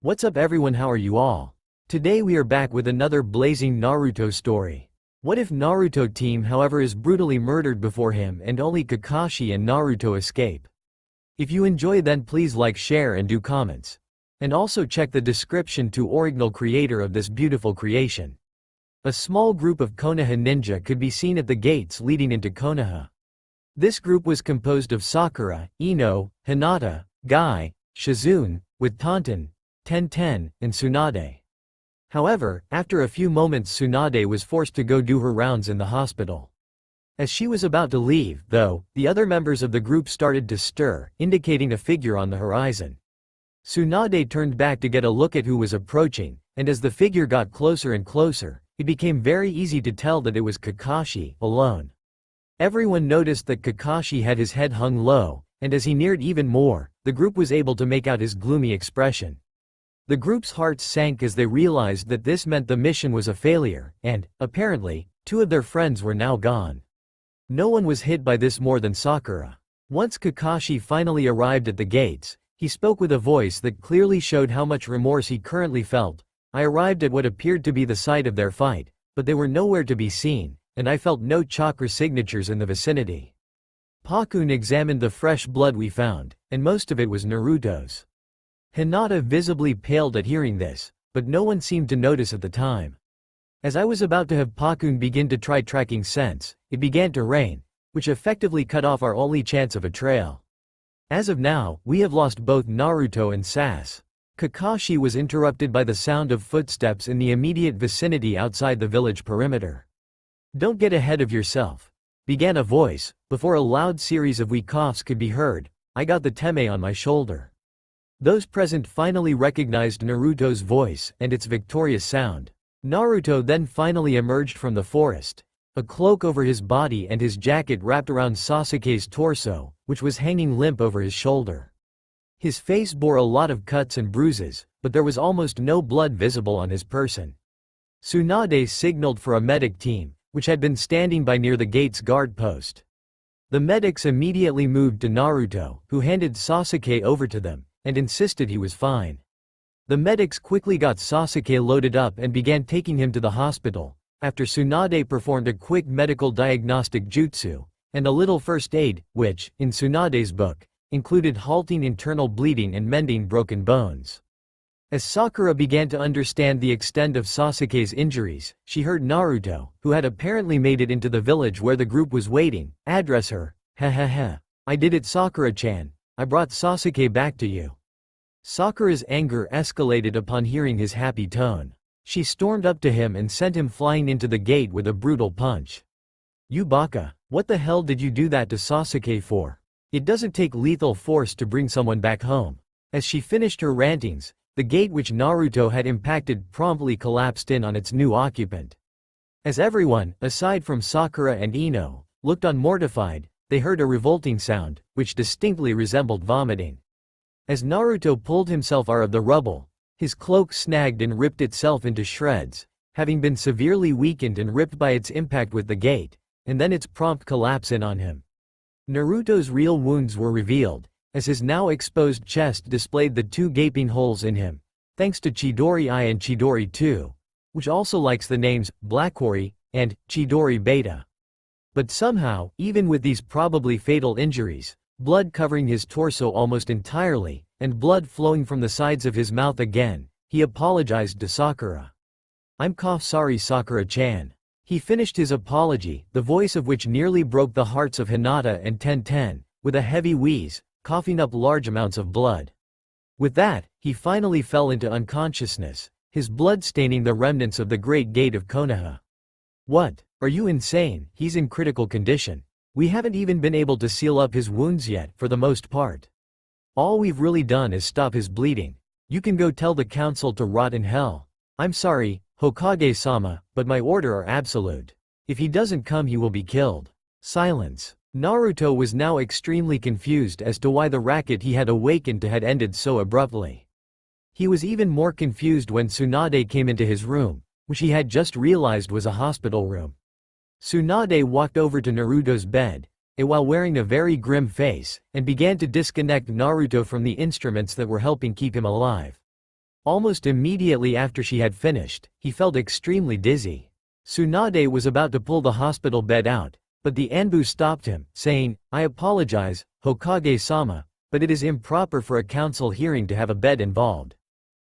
What's up everyone, how are you all? Today we are back with another blazing Naruto story. What if Naruto team however is brutally murdered before him and only Kakashi and Naruto escape? If you enjoy then please like, share and do comments. And also check the description to original creator of this beautiful creation. A small group of Konoha ninja could be seen at the gates leading into Konoha. This group was composed of Sakura, Ino, Hinata, Guy, Shizune, with Taunton, Tenten, and Tsunade. However, after a few moments Tsunade was forced to go do her rounds in the hospital. As she was about to leave, though, the other members of the group started to stir, indicating a figure on the horizon. Tsunade turned back to get a look at who was approaching, and as the figure got closer and closer, it became very easy to tell that it was Kakashi, alone. Everyone noticed that Kakashi had his head hung low, and as he neared even more, the group was able to make out his gloomy expression. The group's hearts sank as they realized that this meant the mission was a failure, and, apparently, two of their friends were now gone. No one was hit by this more than Sakura. Once Kakashi finally arrived at the gates, he spoke with a voice that clearly showed how much remorse he currently felt. I arrived at what appeared to be the site of their fight, but they were nowhere to be seen, and I felt no chakra signatures in the vicinity. Pakun examined the fresh blood we found, and most of it was Naruto's. Hinata visibly paled at hearing this, but no one seemed to notice at the time. As I was about to have Pakun begin to try tracking scents, it began to rain, which effectively cut off our only chance of a trail. As of now, we have lost both Naruto and Sas. Kakashi was interrupted by the sound of footsteps in the immediate vicinity outside the village perimeter. Don't get ahead of yourself, began a voice. Before a loud series of weak coughs could be heard, I got the teme on my shoulder. Those present finally recognized Naruto's voice and its victorious sound. Naruto then finally emerged from the forest, a cloak over his body and his jacket wrapped around Sasuke's torso, which was hanging limp over his shoulder. His face bore a lot of cuts and bruises, but there was almost no blood visible on his person. Tsunade signaled for a medic team, which had been standing by near the gate's guard post. The medics immediately moved to Naruto, who handed Sasuke over to them, and insisted he was fine. The medics quickly got Sasuke loaded up and began taking him to the hospital, after Tsunade performed a quick medical diagnostic jutsu, and a little first aid, which, in Tsunade's book, included halting internal bleeding and mending broken bones. As Sakura began to understand the extent of Sasuke's injuries, she heard Naruto, who had apparently made it into the village where the group was waiting, address her. "Heh. I did it, Sakura-chan. I brought Sasuke back to you." Sakura's anger escalated upon hearing his happy tone. She stormed up to him and sent him flying into the gate with a brutal punch. "You baka, what the hell did you do that to Sasuke for? It doesn't take lethal force to bring someone back home." As she finished her rantings, the gate which Naruto had impacted promptly collapsed in on its new occupant. As everyone, aside from Sakura and Ino, looked on mortified, they heard a revolting sound, which distinctly resembled vomiting. As Naruto pulled himself out of the rubble, his cloak snagged and ripped itself into shreds, having been severely weakened and ripped by its impact with the gate, and then its prompt collapse in on him. Naruto's real wounds were revealed, as his now exposed chest displayed the two gaping holes in him, thanks to Chidori I and Chidori II, which also likes the names Blackori and Chidori Beta. But somehow, even with these probably fatal injuries, blood covering his torso almost entirely, and blood flowing from the sides of his mouth again, he apologized to Sakura. "I'm sorry Sakura-chan." He finished his apology, the voice of which nearly broke the hearts of Hinata and Tenten, with a heavy wheeze, coughing up large amounts of blood. With that, he finally fell into unconsciousness, his blood staining the remnants of the Great Gate of Konoha. "What? Are you insane? He's in critical condition. We haven't even been able to seal up his wounds yet, for the most part. All we've really done is stop his bleeding. You can go tell the council to rot in hell. I'm sorry, Hokage-sama, but my order are absolute. If he doesn't come he will be killed." Silence. Naruto was now extremely confused as to why the racket he had awakened to had ended so abruptly. He was even more confused when Tsunade came into his room, which he had just realized was a hospital room. Tsunade walked over to Naruto's bed, while wearing a very grim face, and began to disconnect Naruto from the instruments that were helping keep him alive. Almost immediately after she had finished, he felt extremely dizzy. Tsunade was about to pull the hospital bed out, but the Anbu stopped him, saying, "I apologize, Hokage-sama, but it is improper for a council hearing to have a bed involved.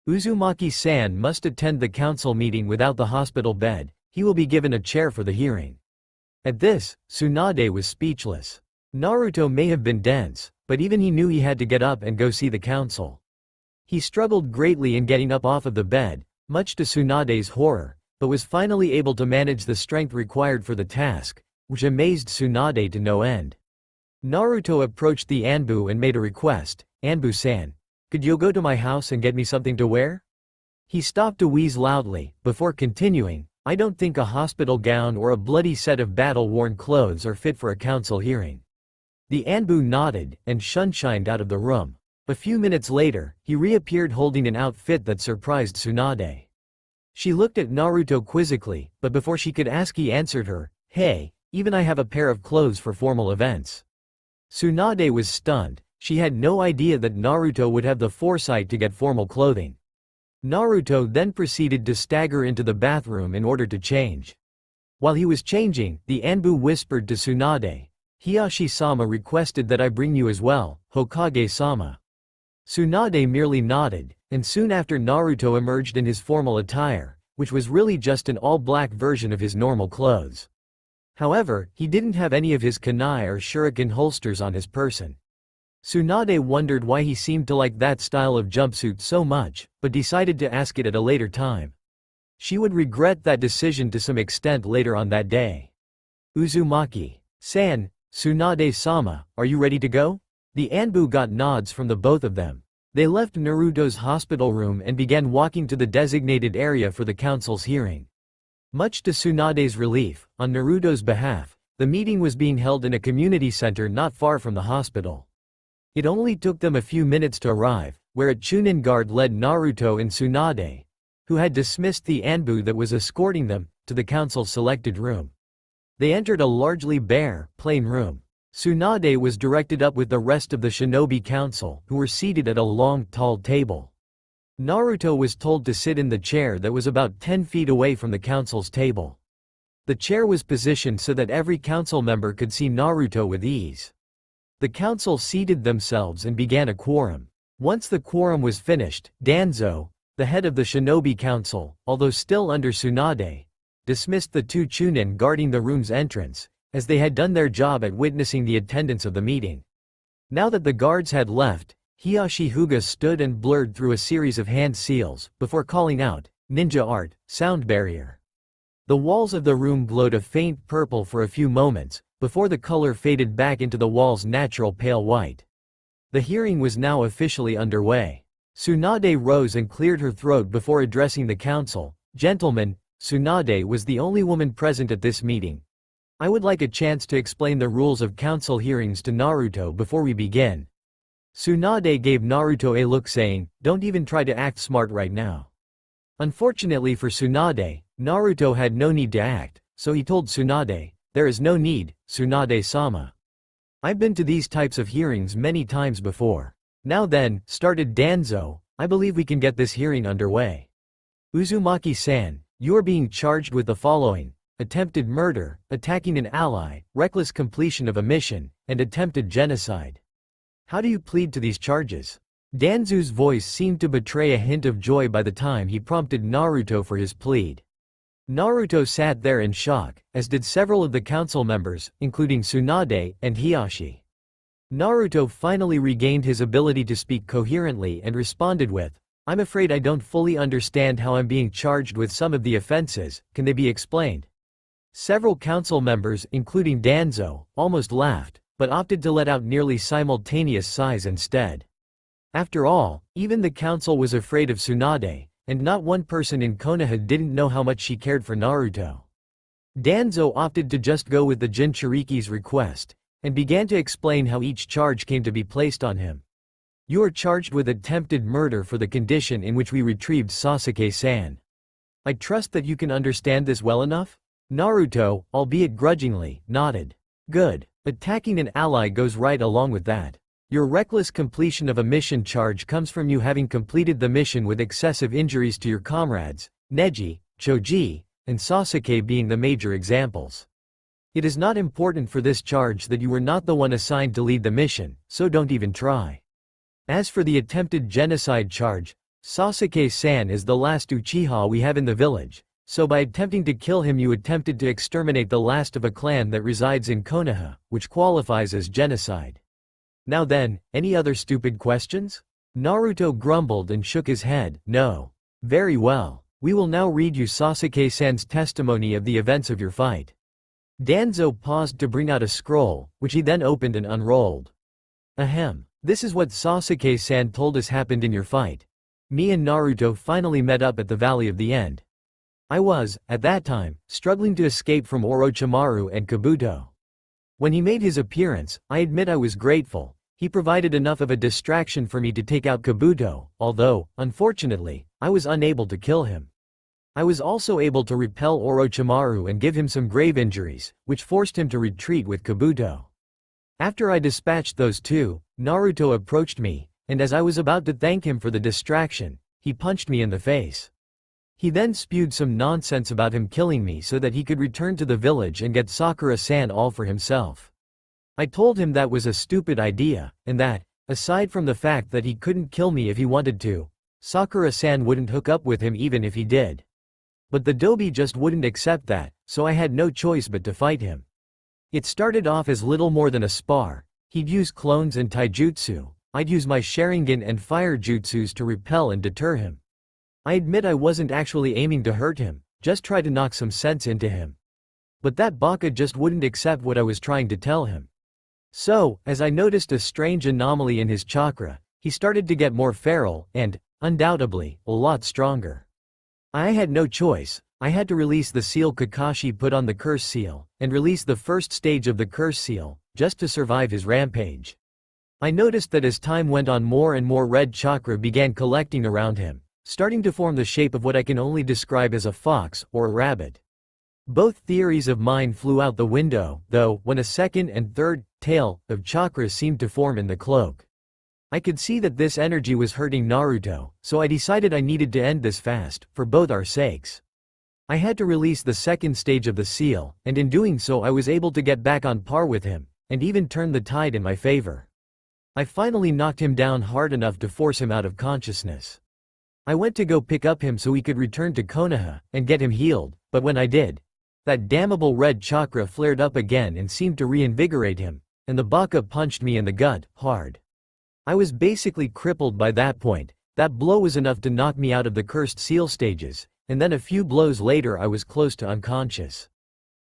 Uzumaki-san must attend the council meeting without the hospital bed. He will be given a chair for the hearing." At this, Tsunade was speechless. Naruto may have been dense, but even he knew he had to get up and go see the council. He struggled greatly in getting up off of the bed, much to Tsunade's horror, but was finally able to manage the strength required for the task, which amazed Tsunade to no end. Naruto approached the Anbu and made a request, "Anbu-san, could you go to my house and get me something to wear?" He stopped to wheeze loudly, before continuing, "I don't think a hospital gown or a bloody set of battle-worn clothes are fit for a council hearing." The Anbu nodded, and shunshined out of the room. A few minutes later, he reappeared holding an outfit that surprised Tsunade. She looked at Naruto quizzically, but before she could ask he answered her, "Hey, even I have a pair of clothes for formal events." Tsunade was stunned. She had no idea that Naruto would have the foresight to get formal clothing. Naruto then proceeded to stagger into the bathroom in order to change. While he was changing, the Anbu whispered to Tsunade, "Hiyashi-sama requested that I bring you as well, Hokage-sama." Tsunade merely nodded, and soon after Naruto emerged in his formal attire, which was really just an all-black version of his normal clothes. However, he didn't have any of his kunai or shuriken holsters on his person. Tsunade wondered why he seemed to like that style of jumpsuit so much, but decided to ask it at a later time. She would regret that decision to some extent later on that day. "Uzumaki-san, Tsunade-sama, are you ready to go?" The Anbu got nods from the both of them. They left Naruto's hospital room and began walking to the designated area for the council's hearing. Much to Tsunade's relief, on Naruto's behalf, the meeting was being held in a community center not far from the hospital. It only took them a few minutes to arrive, where a Chunin guard led Naruto and Tsunade, who had dismissed the Anbu that was escorting them, to the council's selected room. They entered a largely bare, plain room. Tsunade was directed up with the rest of the shinobi council, who were seated at a long, tall table. Naruto was told to sit in the chair that was about 10 feet away from the council's table. The chair was positioned so that every council member could see Naruto with ease. The council seated themselves and began a quorum. Once the quorum was finished, Danzo, the head of the shinobi council, although still under Tsunade, dismissed the two Chunin guarding the room's entrance, as they had done their job at witnessing the attendance of the meeting. Now that the guards had left, Hiyashi Hyuga stood and blurred through a series of hand seals, before calling out, "Ninja art, sound barrier." The walls of the room glowed a faint purple for a few moments, before the color faded back into the wall's natural pale white. The hearing was now officially underway. Tsunade rose and cleared her throat before addressing the council. "Gentlemen, Tsunade was the only woman present at this meeting. I would like a chance to explain the rules of council hearings to Naruto before we begin." Tsunade gave Naruto a look saying, "Don't even try to act smart right now." Unfortunately for Tsunade, Naruto had no need to act, so he told Tsunade, "There is no need, Tsunade-sama. I've been to these types of hearings many times before." "Now then," started Danzo, "I believe we can get this hearing underway. Uzumaki-san, you are being charged with the following: attempted murder, attacking an ally, reckless completion of a mission, and attempted genocide. How do you plead to these charges?" Danzu's voice seemed to betray a hint of joy by the time he prompted Naruto for his plead. Naruto sat there in shock, as did several of the council members, including Tsunade and Hiyashi. Naruto finally regained his ability to speak coherently and responded with, "I'm afraid I don't fully understand how I'm being charged with some of the offenses, can they be explained?" Several council members, including Danzo, almost laughed, but opted to let out nearly simultaneous sighs instead. After all, even the council was afraid of Tsunade, and not one person in Konoha didn't know how much she cared for Naruto. Danzo opted to just go with the Jinchuriki's request, and began to explain how each charge came to be placed on him. "You are charged with attempted murder for the condition in which we retrieved Sasuke-san. I trust that you can understand this well enough?" Naruto, albeit grudgingly, nodded. "Good. Attacking an ally goes right along with that. Your reckless completion of a mission charge comes from you having completed the mission with excessive injuries to your comrades, Neji, Choji, and Sasuke being the major examples. It is not important for this charge that you were not the one assigned to lead the mission, so don't even try. As for the attempted genocide charge, Sasuke-san is the last Uchiha we have in the village, so by attempting to kill him you attempted to exterminate the last of a clan that resides in Konoha, which qualifies as genocide. Now then, any other stupid questions? Naruto grumbled and shook his head. No. Very well. We will now read you Sasuke-san's testimony of the events of your fight. Danzo paused to bring out a scroll, which he then opened and unrolled. Ahem. This is what Sasuke-san told us happened in your fight. Me and Naruto finally met up at the Valley of the End. I was, at that time, struggling to escape from Orochimaru and Kabuto. When he made his appearance, I admit I was grateful. He provided enough of a distraction for me to take out Kabuto, although, unfortunately, I was unable to kill him. I was also able to repel Orochimaru and give him some grave injuries, which forced him to retreat with Kabuto. After I dispatched those two, Naruto approached me, and as I was about to thank him for the distraction, he punched me in the face. He then spewed some nonsense about him killing me so that he could return to the village and get Sakura-san all for himself. I told him that was a stupid idea, and that, aside from the fact that he couldn't kill me if he wanted to, Sakura-san wouldn't hook up with him even if he did. But the Dobi just wouldn't accept that, so I had no choice but to fight him. It started off as little more than a spar. He'd use clones and taijutsu, I'd use my Sharingan and fire jutsus to repel and deter him. I admit I wasn't actually aiming to hurt him, just try to knock some sense into him. But that baka just wouldn't accept what I was trying to tell him. So, as I noticed a strange anomaly in his chakra, he started to get more feral and, undoubtedly, a lot stronger. I had no choice. I had to release the seal Kakashi put on the curse seal, and release the first stage of the curse seal, just to survive his rampage. I noticed that as time went on more and more red chakra began collecting around him, starting to form the shape of what I can only describe as a fox or a rabbit. Both theories of mine flew out the window, though, when a second and third tail of chakras seemed to form in the cloak. I could see that this energy was hurting Naruto, so I decided I needed to end this fast, for both our sakes. I had to release the second stage of the seal, and in doing so I was able to get back on par with him, and even turn the tide in my favor. I finally knocked him down hard enough to force him out of consciousness. I went to go pick up him so he could return to Konoha, and get him healed, but when I did, that damnable red chakra flared up again and seemed to reinvigorate him, and the baka punched me in the gut, hard. I was basically crippled by that point. That blow was enough to knock me out of the cursed seal stages, and then a few blows later I was close to unconscious.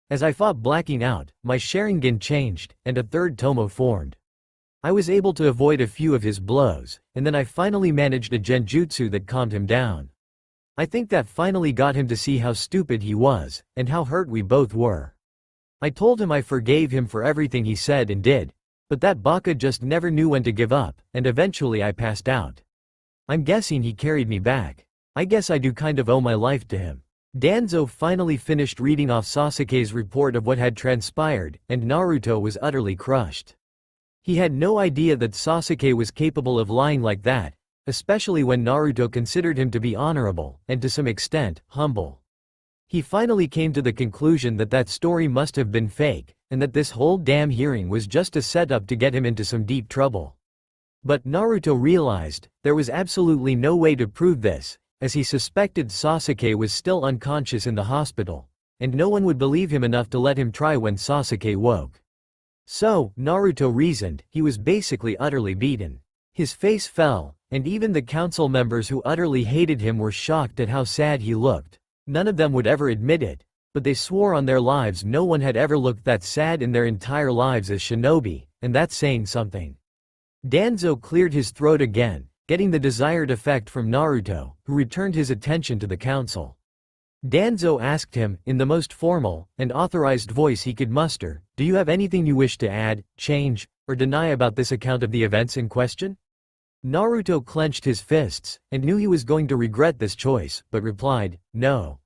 As I fought blacking out, my Sharingan changed, and a third Tomo formed. I was able to avoid a few of his blows, and then I finally managed a genjutsu that calmed him down. I think that finally got him to see how stupid he was, and how hurt we both were. I told him I forgave him for everything he said and did, but that baka just never knew when to give up, and eventually I passed out. I'm guessing he carried me back. I guess I do kind of owe my life to him. Danzo finally finished reading off Sasuke's report of what had transpired, and Naruto was utterly crushed. He had no idea that Sasuke was capable of lying like that, especially when Naruto considered him to be honorable, and to some extent, humble. He finally came to the conclusion that that story must have been fake, and that this whole damn hearing was just a setup to get him into some deep trouble. But Naruto realized, there was absolutely no way to prove this, as he suspected Sasuke was still unconscious in the hospital, and no one would believe him enough to let him try when Sasuke woke. So, Naruto reasoned, he was basically utterly beaten. His face fell, and even the council members who utterly hated him were shocked at how sad he looked. None of them would ever admit it, but they swore on their lives no one had ever looked that sad in their entire lives as shinobi, and that's saying something. Danzo cleared his throat again, getting the desired effect from Naruto, who returned his attention to the council. Danzo asked him, in the most formal and authorized voice he could muster, "Do you have anything you wish to add, change, or deny about this account of the events in question?" Naruto clenched his fists, and knew he was going to regret this choice, but replied, "No."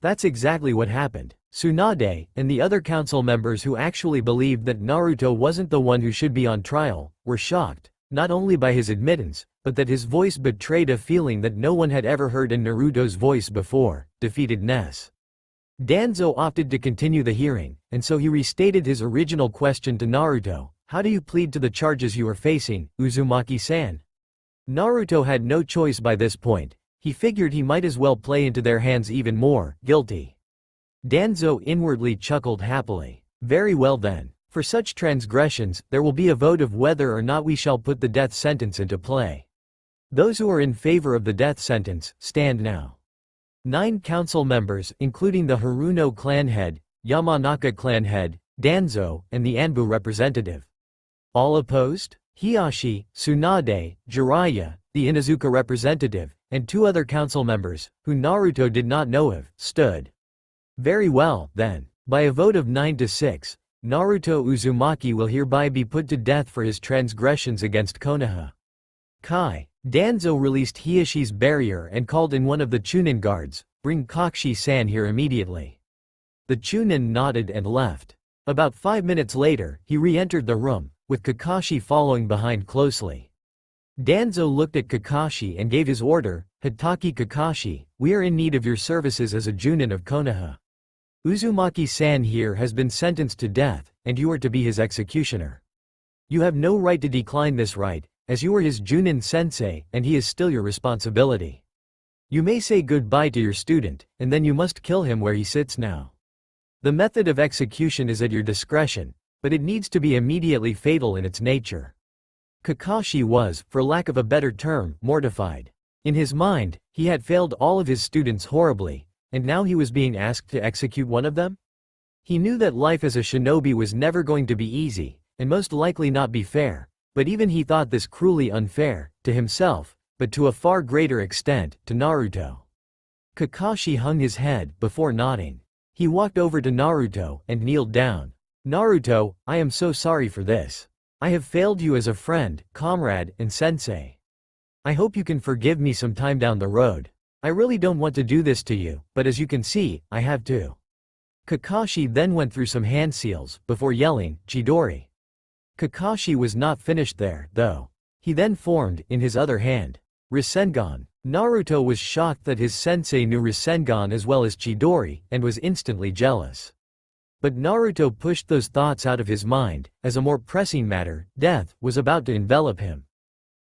That's exactly what happened. Tsunade, and the other council members who actually believed that Naruto wasn't the one who should be on trial, were shocked, not only by his admittance, but that his voice betrayed a feeling that no one had ever heard in Naruto's voice before: defeatedness. Danzo opted to continue the hearing, and so he restated his original question to Naruto: "How do you plead to the charges you are facing, Uzumaki-san?" Naruto had no choice by this point. He figured he might as well play into their hands even more: guilty. Danzo inwardly chuckled happily. "Very well then. For such transgressions, there will be a vote of whether or not we shall put the death sentence into play. Those who are in favor of the death sentence, stand now." 9 council members, including the Haruno clan head, Yamanaka clan head, Danzo, and the Anbu representative. All opposed? Hiyashi, Tsunade, Jiraiya, the Inuzuka representative, and 2 other council members, who Naruto did not know of, stood. Very well, then. By a vote of 9 to 6, Naruto Uzumaki will hereby be put to death for his transgressions against Konoha. Kai. Danzo released Hiyashi's barrier and called in one of the Chunin guards: "Bring Kakashi-san here immediately." The Chunin nodded and left. About 5 minutes later, he re-entered the room, with Kakashi following behind closely. Danzo looked at Kakashi and gave his order: "Hitaki Kakashi, we are in need of your services as a Junin of Konoha. Uzumaki-san here has been sentenced to death, and you are to be his executioner. You have no right to decline this right, as you are his Junin sensei, and he is still your responsibility. You may say goodbye to your student, and then you must kill him where he sits now. The method of execution is at your discretion, but it needs to be immediately fatal in its nature." Kakashi was, for lack of a better term, mortified. In his mind, he had failed all of his students horribly, and now he was being asked to execute one of them? He knew that life as a shinobi was never going to be easy, and most likely not be fair, but even he thought this cruelly unfair, to himself, but to a far greater extent, to Naruto. Kakashi hung his head, before nodding. He walked over to Naruto, and kneeled down. "Naruto, I am so sorry for this. I have failed you as a friend, comrade, and sensei. I hope you can forgive me some time down the road. I really don't want to do this to you, but as you can see, I have to." Kakashi then went through some hand seals, before yelling, "Chidori." Kakashi was not finished there, though. He then formed, in his other hand, Rasengan. Naruto was shocked that his sensei knew Rasengan as well as Chidori, and was instantly jealous. But Naruto pushed those thoughts out of his mind, as a more pressing matter, death, was about to envelop him.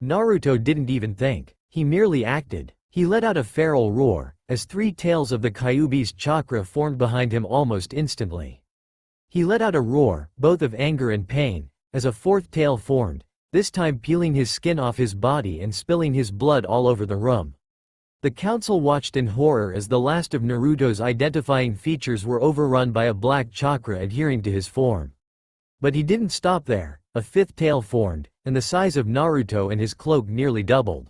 Naruto didn't even think. He merely acted. He let out a feral roar, as 3 tails of the Kyuubi's chakra formed behind him almost instantly. He let out a roar, both of anger and pain, as a 4th tail formed, this time peeling his skin off his body and spilling his blood all over the room. The council watched in horror as the last of Naruto's identifying features were overrun by a black chakra adhering to his form. But he didn't stop there. A 5th tail formed, and the size of Naruto and his cloak nearly doubled.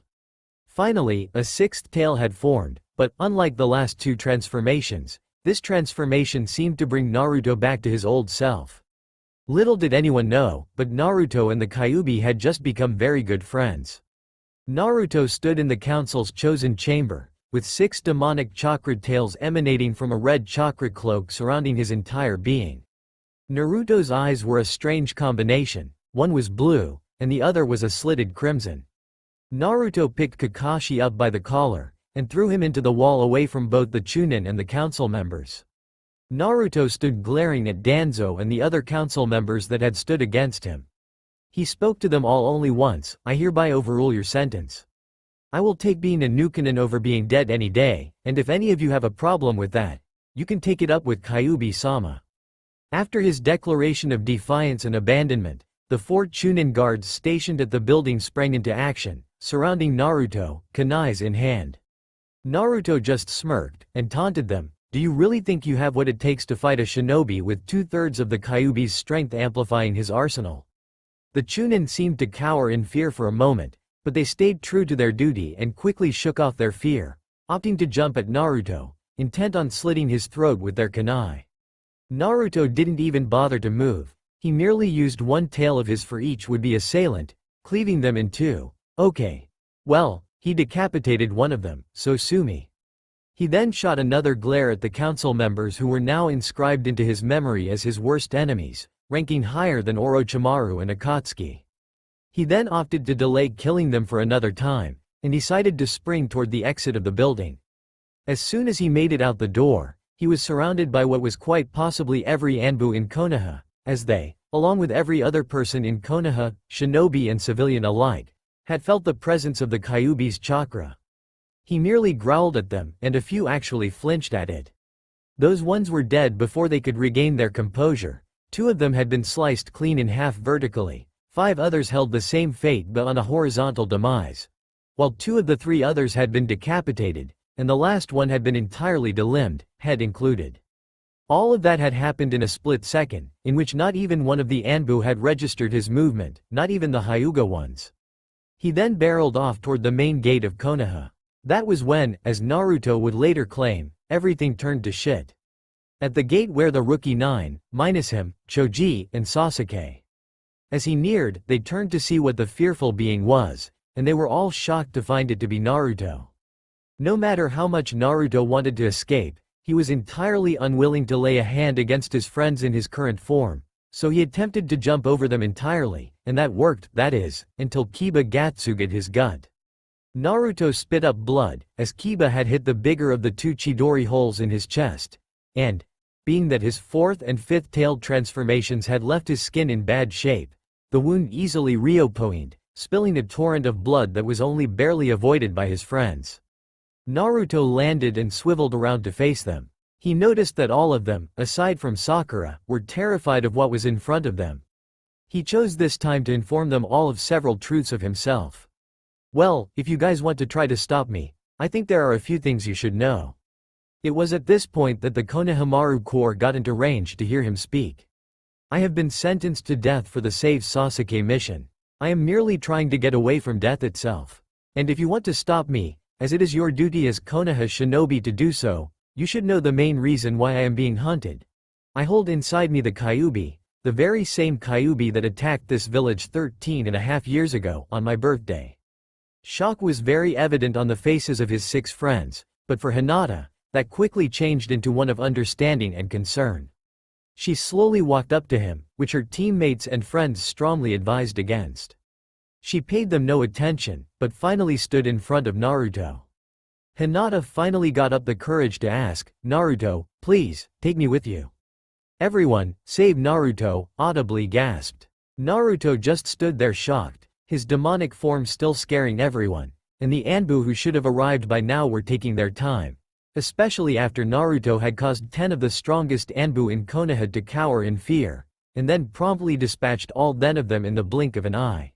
Finally, a 6th tail had formed, but, unlike the last 2 transformations, this transformation seemed to bring Naruto back to his old self. Little did anyone know, but Naruto and the Kyuubi had just become very good friends. Naruto stood in the council's chosen chamber, with 6 demonic chakra tails emanating from a red chakra cloak surrounding his entire being. Naruto's eyes were a strange combination: one was blue, and the other was a slitted crimson. Naruto picked Kakashi up by the collar, and threw him into the wall away from both the Chunin and the council members. Naruto stood glaring at Danzo and the other council members that had stood against him. He spoke to them all only once: "I hereby overrule your sentence. I will take being a Nukenin over being dead any day, and if any of you have a problem with that, you can take it up with Kyuubi-sama." After his declaration of defiance and abandonment, the 4 Chunin guards stationed at the building sprang into action, surrounding Naruto, kunais in hand. Naruto just smirked, and taunted them: "Do you really think you have what it takes to fight a shinobi with 2/3 of the Kyuubi's strength amplifying his arsenal?" The Chunin seemed to cower in fear for a moment, but they stayed true to their duty and quickly shook off their fear, opting to jump at Naruto, intent on slitting his throat with their kunai. Naruto didn't even bother to move. He merely used 1 tail of his for each would-be assailant, cleaving them in 2. Okay. Well, he decapitated one of them, so sue me. He then shot another glare at the council members who were now inscribed into his memory as his worst enemies, ranking higher than Orochimaru and Akatsuki. He then opted to delay killing them for another time, and decided to spring toward the exit of the building. As soon as he made it out the door, he was surrounded by what was quite possibly every Anbu in Konoha, as they, along with every other person in Konoha, shinobi and civilian alike, had felt the presence of the Kyuubi's chakra. He merely growled at them, and a few actually flinched at it. Those ones were dead before they could regain their composure. 2 of them had been sliced clean in half vertically, 5 others held the same fate but on a horizontal demise, while 2 of the 3 others had been decapitated, and the last one had been entirely delimbed, head included. All of that had happened in a split second, in which not even one of the Anbu had registered his movement, not even the Hyuga ones. He then barreled off toward the main gate of Konoha. That was when, as Naruto would later claim, everything turned to shit. At the gate were the rookie 9, minus him, Choji, and Sasuke. As he neared, they turned to see what the fearful being was, and they were all shocked to find it to be Naruto. No matter how much Naruto wanted to escape, he was entirely unwilling to lay a hand against his friends in his current form, so he attempted to jump over them entirely, and that worked, that is, until Kiba Gatsuga'd his gut. Naruto spit up blood, as Kiba had hit the bigger of the 2 Chidori holes in his chest, and, being that his 4th and 5th tailed transformations had left his skin in bad shape, the wound easily reopened, spilling a torrent of blood that was only barely avoided by his friends. Naruto landed and swiveled around to face them. He noticed that all of them, aside from Sakura, were terrified of what was in front of them. He chose this time to inform them all of several truths of himself. Well, if you guys want to try to stop me, I think there are a few things you should know. It was at this point that the Konohamaru Corps got into range to hear him speak. I have been sentenced to death for the Save Sasuke mission. I am merely trying to get away from death itself. And if you want to stop me, as it is your duty as Konoha shinobi to do so, you should know the main reason why I am being hunted. I hold inside me the Kyuubi, the very same Kyuubi that attacked this village 13.5 years ago, on my birthday. Shock was very evident on the faces of his 6 friends, but for Hinata, that quickly changed into one of understanding and concern. She slowly walked up to him, which her teammates and friends strongly advised against. She paid them no attention, but finally stood in front of Naruto. Hinata finally got up the courage to ask, "Naruto, please, take me with you." Everyone, save Naruto, audibly gasped. Naruto just stood there shocked, his demonic form still scaring everyone, and the Anbu who should have arrived by now were taking their time, especially after Naruto had caused 10 of the strongest Anbu in Konoha to cower in fear, and then promptly dispatched all 10 of them in the blink of an eye.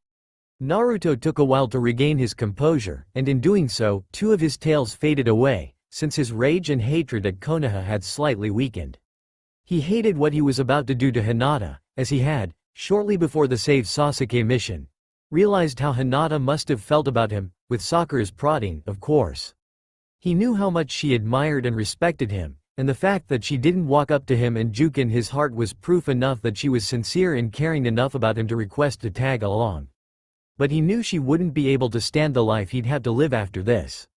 Naruto took a while to regain his composure, and in doing so, 2 of his tails faded away, since his rage and hatred at Konoha had slightly weakened. He hated what he was about to do to Hinata, as he had, shortly before the Save Sasuke mission, realized how Hinata must have felt about him, with Sakura's prodding, of course. He knew how much she admired and respected him, and the fact that she didn't walk up to him and juke in his heart was proof enough that she was sincere and caring enough about him to request to tag along. But he knew she wouldn't be able to stand the life he'd have to live after this.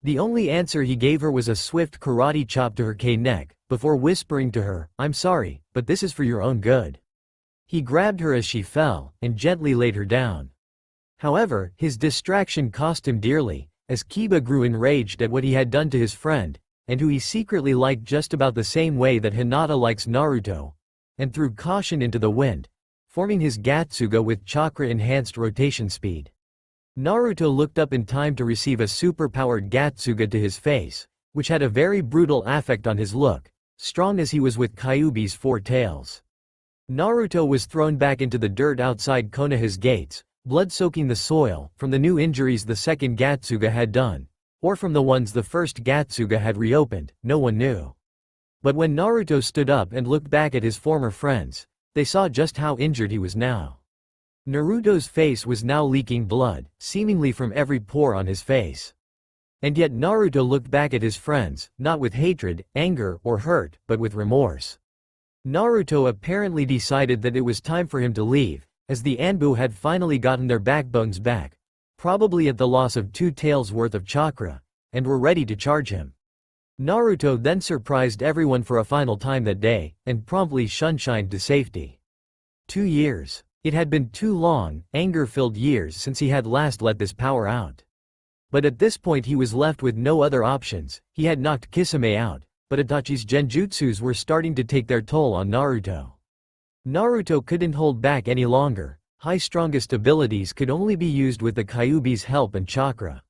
The only answer he gave her was a swift karate chop to her neck, before whispering to her, "I'm sorry, but this is for your own good." He grabbed her as she fell, and gently laid her down. However, his distraction cost him dearly, as Kiba grew enraged at what he had done to his friend, and who he secretly liked just about the same way that Hinata likes Naruto, and threw caution into the wind, forming his Gatsuga with chakra-enhanced rotation speed. Naruto looked up in time to receive a super-powered Gatsuga to his face, which had a very brutal affect on his look, strong as he was with Kyuubi's 4 tails. Naruto was thrown back into the dirt outside Konoha's gates, blood soaking the soil, from the new injuries the second Gatsuga had done, or from the ones the first Gatsuga had reopened, no one knew. But when Naruto stood up and looked back at his former friends, they saw just how injured he was now. Naruto's face was now leaking blood, seemingly from every pore on his face. And yet Naruto looked back at his friends, not with hatred, anger, or hurt, but with remorse. Naruto apparently decided that it was time for him to leave, as the Anbu had finally gotten their backbones back, probably at the loss of 2 tails worth of chakra, and were ready to charge him. Naruto then surprised everyone for a final time that day, and promptly shunshined to safety. 2 years. It had been 2 long, anger-filled years since he had last let this power out. But at this point he was left with no other options. He had knocked Kisame out, but Itachi's genjutsus were starting to take their toll on Naruto. Naruto couldn't hold back any longer. High strongest abilities could only be used with the Kyuubi's help and chakra.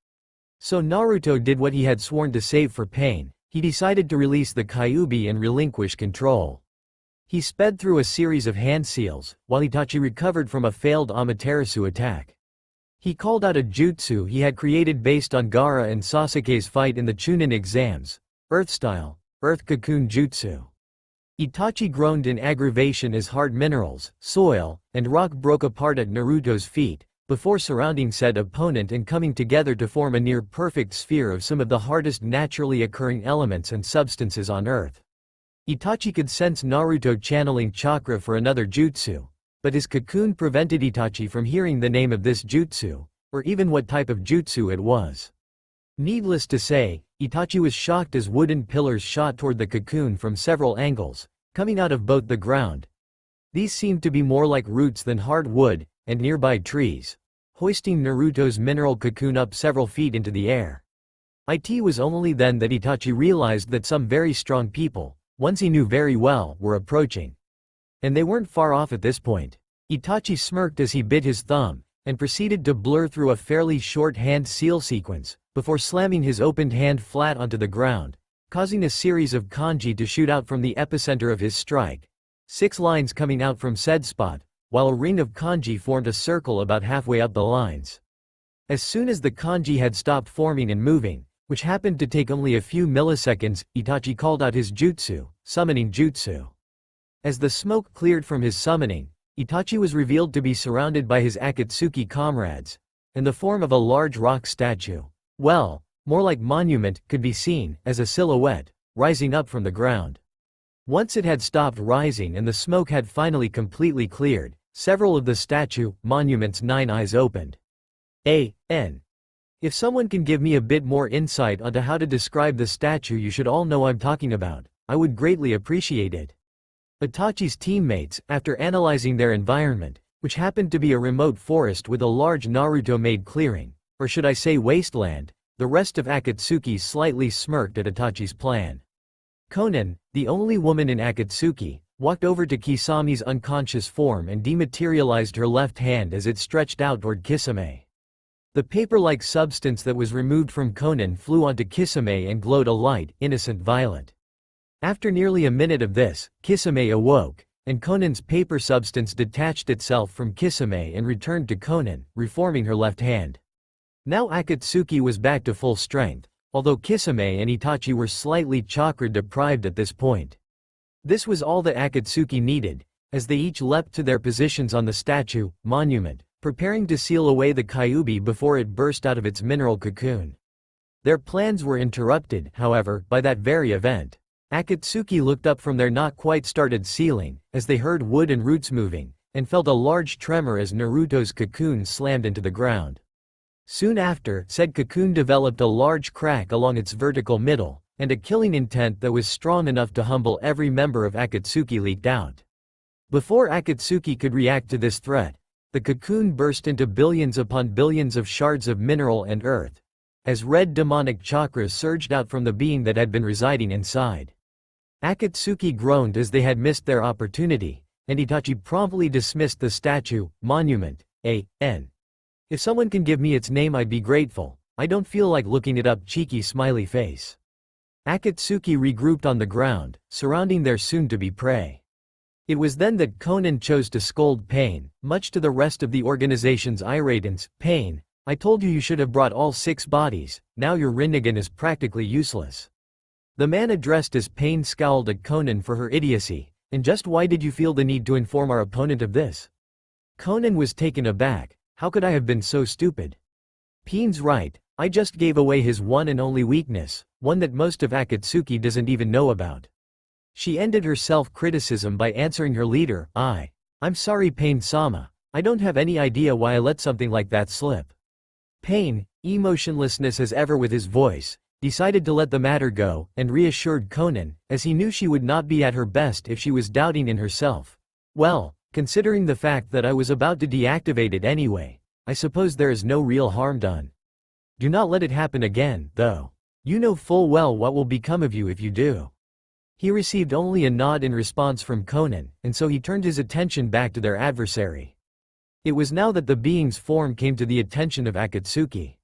So Naruto did what he had sworn to save for Pain. He decided to release the Kyuubi and relinquish control. He sped through a series of hand seals, while Itachi recovered from a failed Amaterasu attack. He called out a jutsu he had created based on Gaara and Sasuke's fight in the Chunin exams, Earth-style, Earth Cocoon Jutsu. Itachi groaned in aggravation as hard minerals, soil, and rock broke apart at Naruto's feet, before surrounding said opponent and coming together to form a near-perfect sphere of some of the hardest naturally occurring elements and substances on Earth. Itachi could sense Naruto channeling chakra for another jutsu, but his cocoon prevented Itachi from hearing the name of this jutsu, or even what type of jutsu it was. Needless to say, Itachi was shocked as wooden pillars shot toward the cocoon from several angles, coming out of both the ground. These seemed to be more like roots than hard wood, and nearby trees, hoisting Naruto's mineral cocoon up several feet into the air. It was only then that Itachi realized that some very strong people, ones he knew very well, were approaching. And they weren't far off at this point. Itachi smirked as he bit his thumb, and proceeded to blur through a fairly short hand seal sequence, before slamming his opened hand flat onto the ground, causing a series of kanji to shoot out from the epicenter of his strike. 6 lines coming out from said spot, while a ring of kanji formed a circle about halfway up the lines. As soon as the kanji had stopped forming and moving, which happened to take only a few milliseconds, Itachi called out his jutsu, summoning jutsu. As the smoke cleared from his summoning, Itachi was revealed to be surrounded by his Akatsuki comrades, and the form of a large rock statue, well, more like monument, could be seen, as a silhouette, rising up from the ground. Once it had stopped rising and the smoke had finally completely cleared, several of the monument's 9 eyes opened. If someone can give me a bit more insight onto how to describe the statue you should all know I'm talking about, I would greatly appreciate it. Itachi's teammates, after analyzing their environment, which happened to be a remote forest with a large Naruto-made clearing, or should I say wasteland, the rest of Akatsuki slightly smirked at Itachi's plan. Konan, the only woman in Akatsuki, walked over to Kisami's unconscious form and dematerialized her left hand as it stretched out toward Kisame. The paper-like substance that was removed from Konan flew onto Kisame and glowed a light, innocent violet. After nearly a minute of this, Kisame awoke, and Konan's paper substance detached itself from Kisame and returned to Konan, reforming her left hand. Now Akatsuki was back to full strength, although Kisame and Itachi were slightly chakra-deprived at this point. This was all that Akatsuki needed, as they each leapt to their positions on the monument, preparing to seal away the Kyuubi before it burst out of its mineral cocoon. Their plans were interrupted, however, by that very event. Akatsuki looked up from their not-quite-started ceiling, as they heard wood and roots moving, and felt a large tremor as Naruto's cocoon slammed into the ground. Soon after, said cocoon developed a large crack along its vertical middle, and a killing intent that was strong enough to humble every member of Akatsuki leaked out. Before Akatsuki could react to this threat, the cocoon burst into billions upon billions of shards of mineral and earth, as red demonic chakra surged out from the being that had been residing inside. Akatsuki groaned as they had missed their opportunity, and Itachi promptly dismissed the monument. If someone can give me its name I'd be grateful, I don't feel like looking it up, cheeky smiley face. Akatsuki regrouped on the ground, surrounding their soon-to-be prey. It was then that Konan chose to scold Pain, much to the rest of the organization's iratance. Pain, I told you you should have brought all 6 bodies, now your Rinnegan is practically useless. The man addressed as Pain scowled at Konan for her idiocy, and just why did you feel the need to inform our opponent of this? Konan was taken aback, how could I have been so stupid? Pain's right, I just gave away his one and only weakness, one that most of Akatsuki doesn't even know about. She ended her self-criticism by answering her leader, I'm sorry Pain-sama, I don't have any idea why I let something like that slip. Pain, emotionlessness as ever with his voice, decided to let the matter go, and reassured Conan, as he knew she would not be at her best if she was doubting in herself. "Well, considering the fact that I was about to deactivate it anyway, I suppose there is no real harm done. Do not let it happen again, though. You know full well what will become of you if you do." He received only a nod in response from Conan, and so he turned his attention back to their adversary. It was now that the being's form came to the attention of Akatsuki.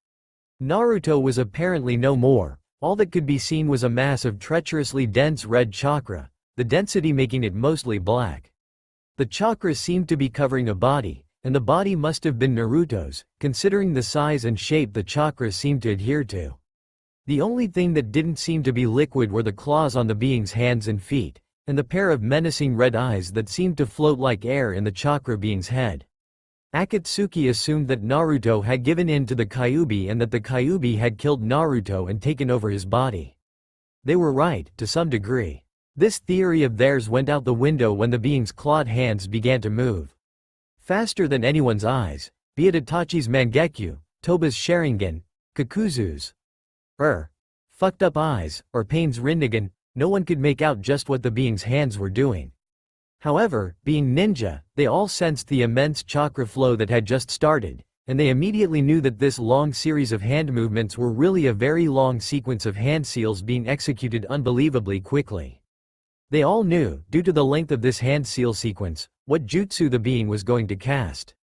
Naruto was apparently no more. All that could be seen was a mass of treacherously dense red chakra, the density making it mostly black. The chakra seemed to be covering a body, and the body must have been Naruto's, considering the size and shape the chakra seemed to adhere to. The only thing that didn't seem to be liquid were the claws on the being's hands and feet, and the pair of menacing red eyes that seemed to float like air in the chakra being's head. Akatsuki assumed that Naruto had given in to the Kyuubi and that the Kyuubi had killed Naruto and taken over his body. They were right, to some degree. This theory of theirs went out the window when the being's clawed hands began to move. Faster than anyone's eyes, be it Itachi's Mangekyu, Toba's Sharingan, Kakuzu's fucked up eyes, or Pain's Rinnegan, no one could make out just what the being's hands were doing. However, being ninja, they all sensed the immense chakra flow that had just started, and they immediately knew that this long series of hand movements were really a very long sequence of hand seals being executed unbelievably quickly. They all knew, due to the length of this hand seal sequence, what jutsu the being was going to cast.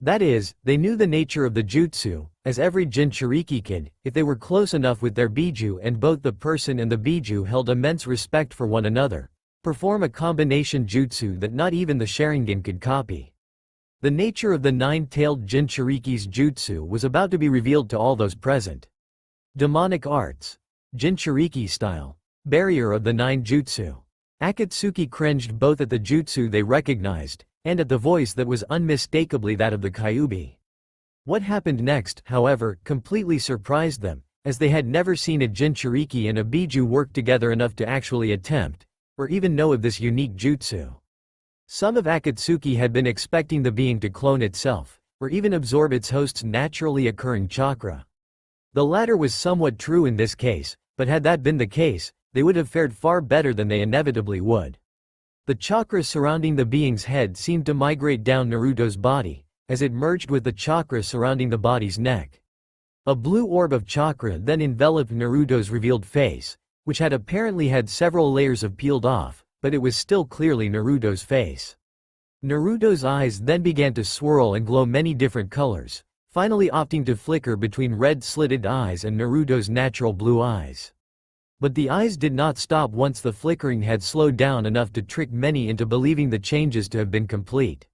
That is, they knew the nature of the jutsu, as every Jinchuriki kid, if they were close enough with their biju and both the person and the biju held immense respect for one another, perform a combination jutsu that not even the Sharingan could copy. The nature of the nine-tailed Jinchuriki's jutsu was about to be revealed to all those present. Demonic arts. Jinchuriki style. Barrier of the nine jutsu. Akatsuki cringed both at the jutsu they recognized, and at the voice that was unmistakably that of the Kyuubi. What happened next, however, completely surprised them, as they had never seen a Jinchuriki and a biju work together enough to actually attempt, or even know of this unique jutsu. Some of Akatsuki had been expecting the being to clone itself, or even absorb its host's naturally occurring chakra. The latter was somewhat true in this case, but had that been the case, they would have fared far better than they inevitably would. The chakra surrounding the being's head seemed to migrate down Naruto's body, as it merged with the chakra surrounding the body's neck. A blue orb of chakra then enveloped Naruto's revealed face, which had apparently had several layers of peeled off, but it was still clearly Naruto's face. Naruto's eyes then began to swirl and glow many different colors, finally opting to flicker between red slitted eyes and Naruto's natural blue eyes. But the eyes did not stop once the flickering had slowed down enough to trick many into believing the changes to have been complete.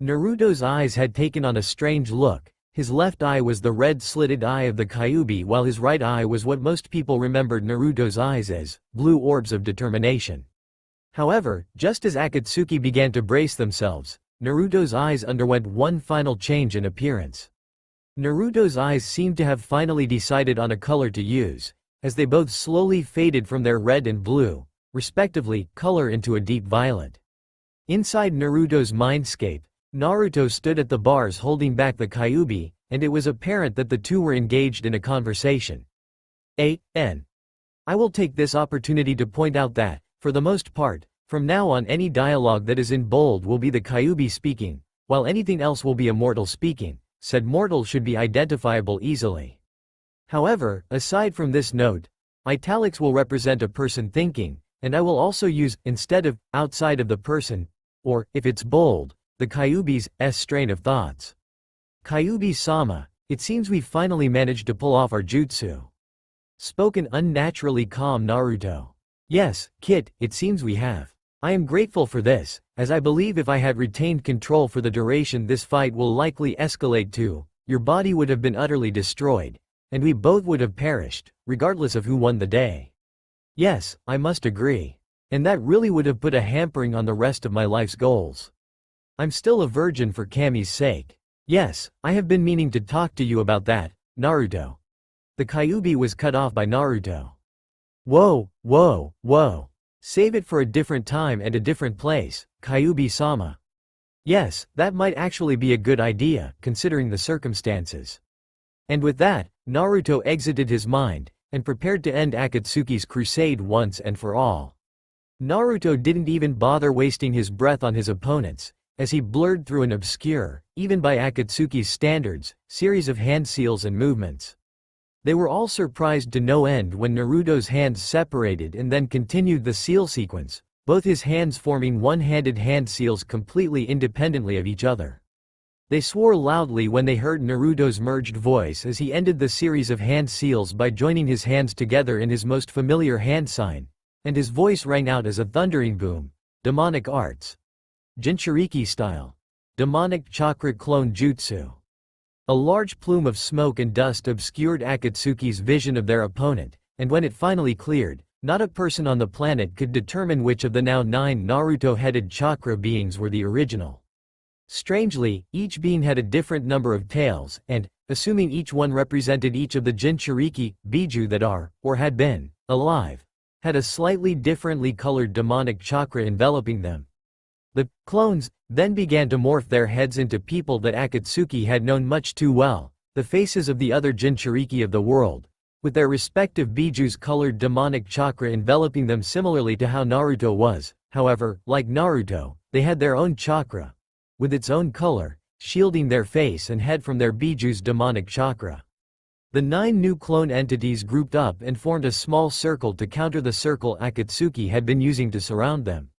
Naruto's eyes had taken on a strange look. His left eye was the red-slitted eye of the Kyuubi while his right eye was what most people remembered Naruto's eyes as, blue orbs of determination. However, just as Akatsuki began to brace themselves, Naruto's eyes underwent one final change in appearance. Naruto's eyes seemed to have finally decided on a color to use, as they both slowly faded from their red and blue, respectively, color into a deep violet. Inside Naruto's mindscape, Naruto stood at the bars holding back the Kyuubi, and it was apparent that the two were engaged in a conversation. I will take this opportunity to point out that, for the most part, from now on any dialogue that is in bold will be the Kyuubi speaking, while anything else will be a mortal speaking, said mortal should be identifiable easily. However, aside from this note, italics will represent a person thinking, and I will also use, instead of, outside of the person, or, if it's bold, the Kyuubi's strain of thoughts. Kyuubi-sama, it seems we finally managed to pull off our jutsu. Spoke an unnaturally calm Naruto. Yes, Kit, it seems we have. I am grateful for this, as I believe if I had retained control for the duration this fight will likely escalate to, your body would have been utterly destroyed, and we both would have perished, regardless of who won the day. Yes, I must agree. And that really would have put a hampering on the rest of my life's goals. I'm still a virgin for Kami's sake. Yes, I have been meaning to talk to you about that, Naruto. The Kyuubi was cut off by Naruto. Whoa. Save it for a different time and a different place, Kyuubi-sama. Yes, that might actually be a good idea, considering the circumstances. And with that, Naruto exited his mind, and prepared to end Akatsuki's crusade once and for all. Naruto didn't even bother wasting his breath on his opponents, as he blurred through an obscure, even by Akatsuki's standards, series of hand seals and movements. They were all surprised to no end when Naruto's hands separated and then continued the seal sequence, both his hands forming one-handed hand seals completely independently of each other. They swore loudly when they heard Naruto's merged voice as he ended the series of hand seals by joining his hands together in his most familiar hand sign, and his voice rang out as a thundering boom. Demonic arts. Jinchuriki style. Demonic chakra clone jutsu. A large plume of smoke and dust obscured Akatsuki's vision of their opponent, and when it finally cleared, not a person on the planet could determine which of the now 9 Naruto-headed chakra beings were the original. Strangely, each being had a different number of tails, and, assuming each one represented each of the Jinchuriki, Biju that are, or had been, alive, had a slightly differently colored demonic chakra enveloping them. The clones then began to morph their heads into people that Akatsuki had known much too well, the faces of the other Jinchuriki of the world, with their respective Biju's colored demonic chakra enveloping them similarly to how Naruto was. However, like Naruto, they had their own chakra, with its own color, shielding their face and head from their Biju's demonic chakra. The 9 new clone entities grouped up and formed a small circle to counter the circle Akatsuki had been using to surround them.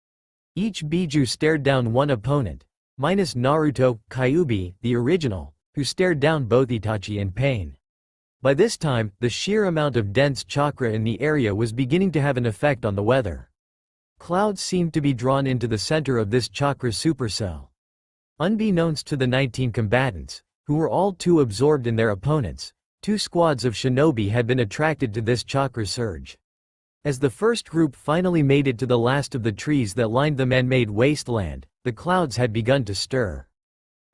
Each Biju stared down one opponent, minus Naruto, Kyuubi, the original, who stared down both Itachi and Pain. By this time, the sheer amount of dense chakra in the area was beginning to have an effect on the weather. Clouds seemed to be drawn into the center of this chakra supercell. Unbeknownst to the 19 combatants, who were all too absorbed in their opponents, 2 squads of shinobi had been attracted to this chakra surge. As the first group finally made it to the last of the trees that lined the man-made wasteland, the clouds had begun to stir.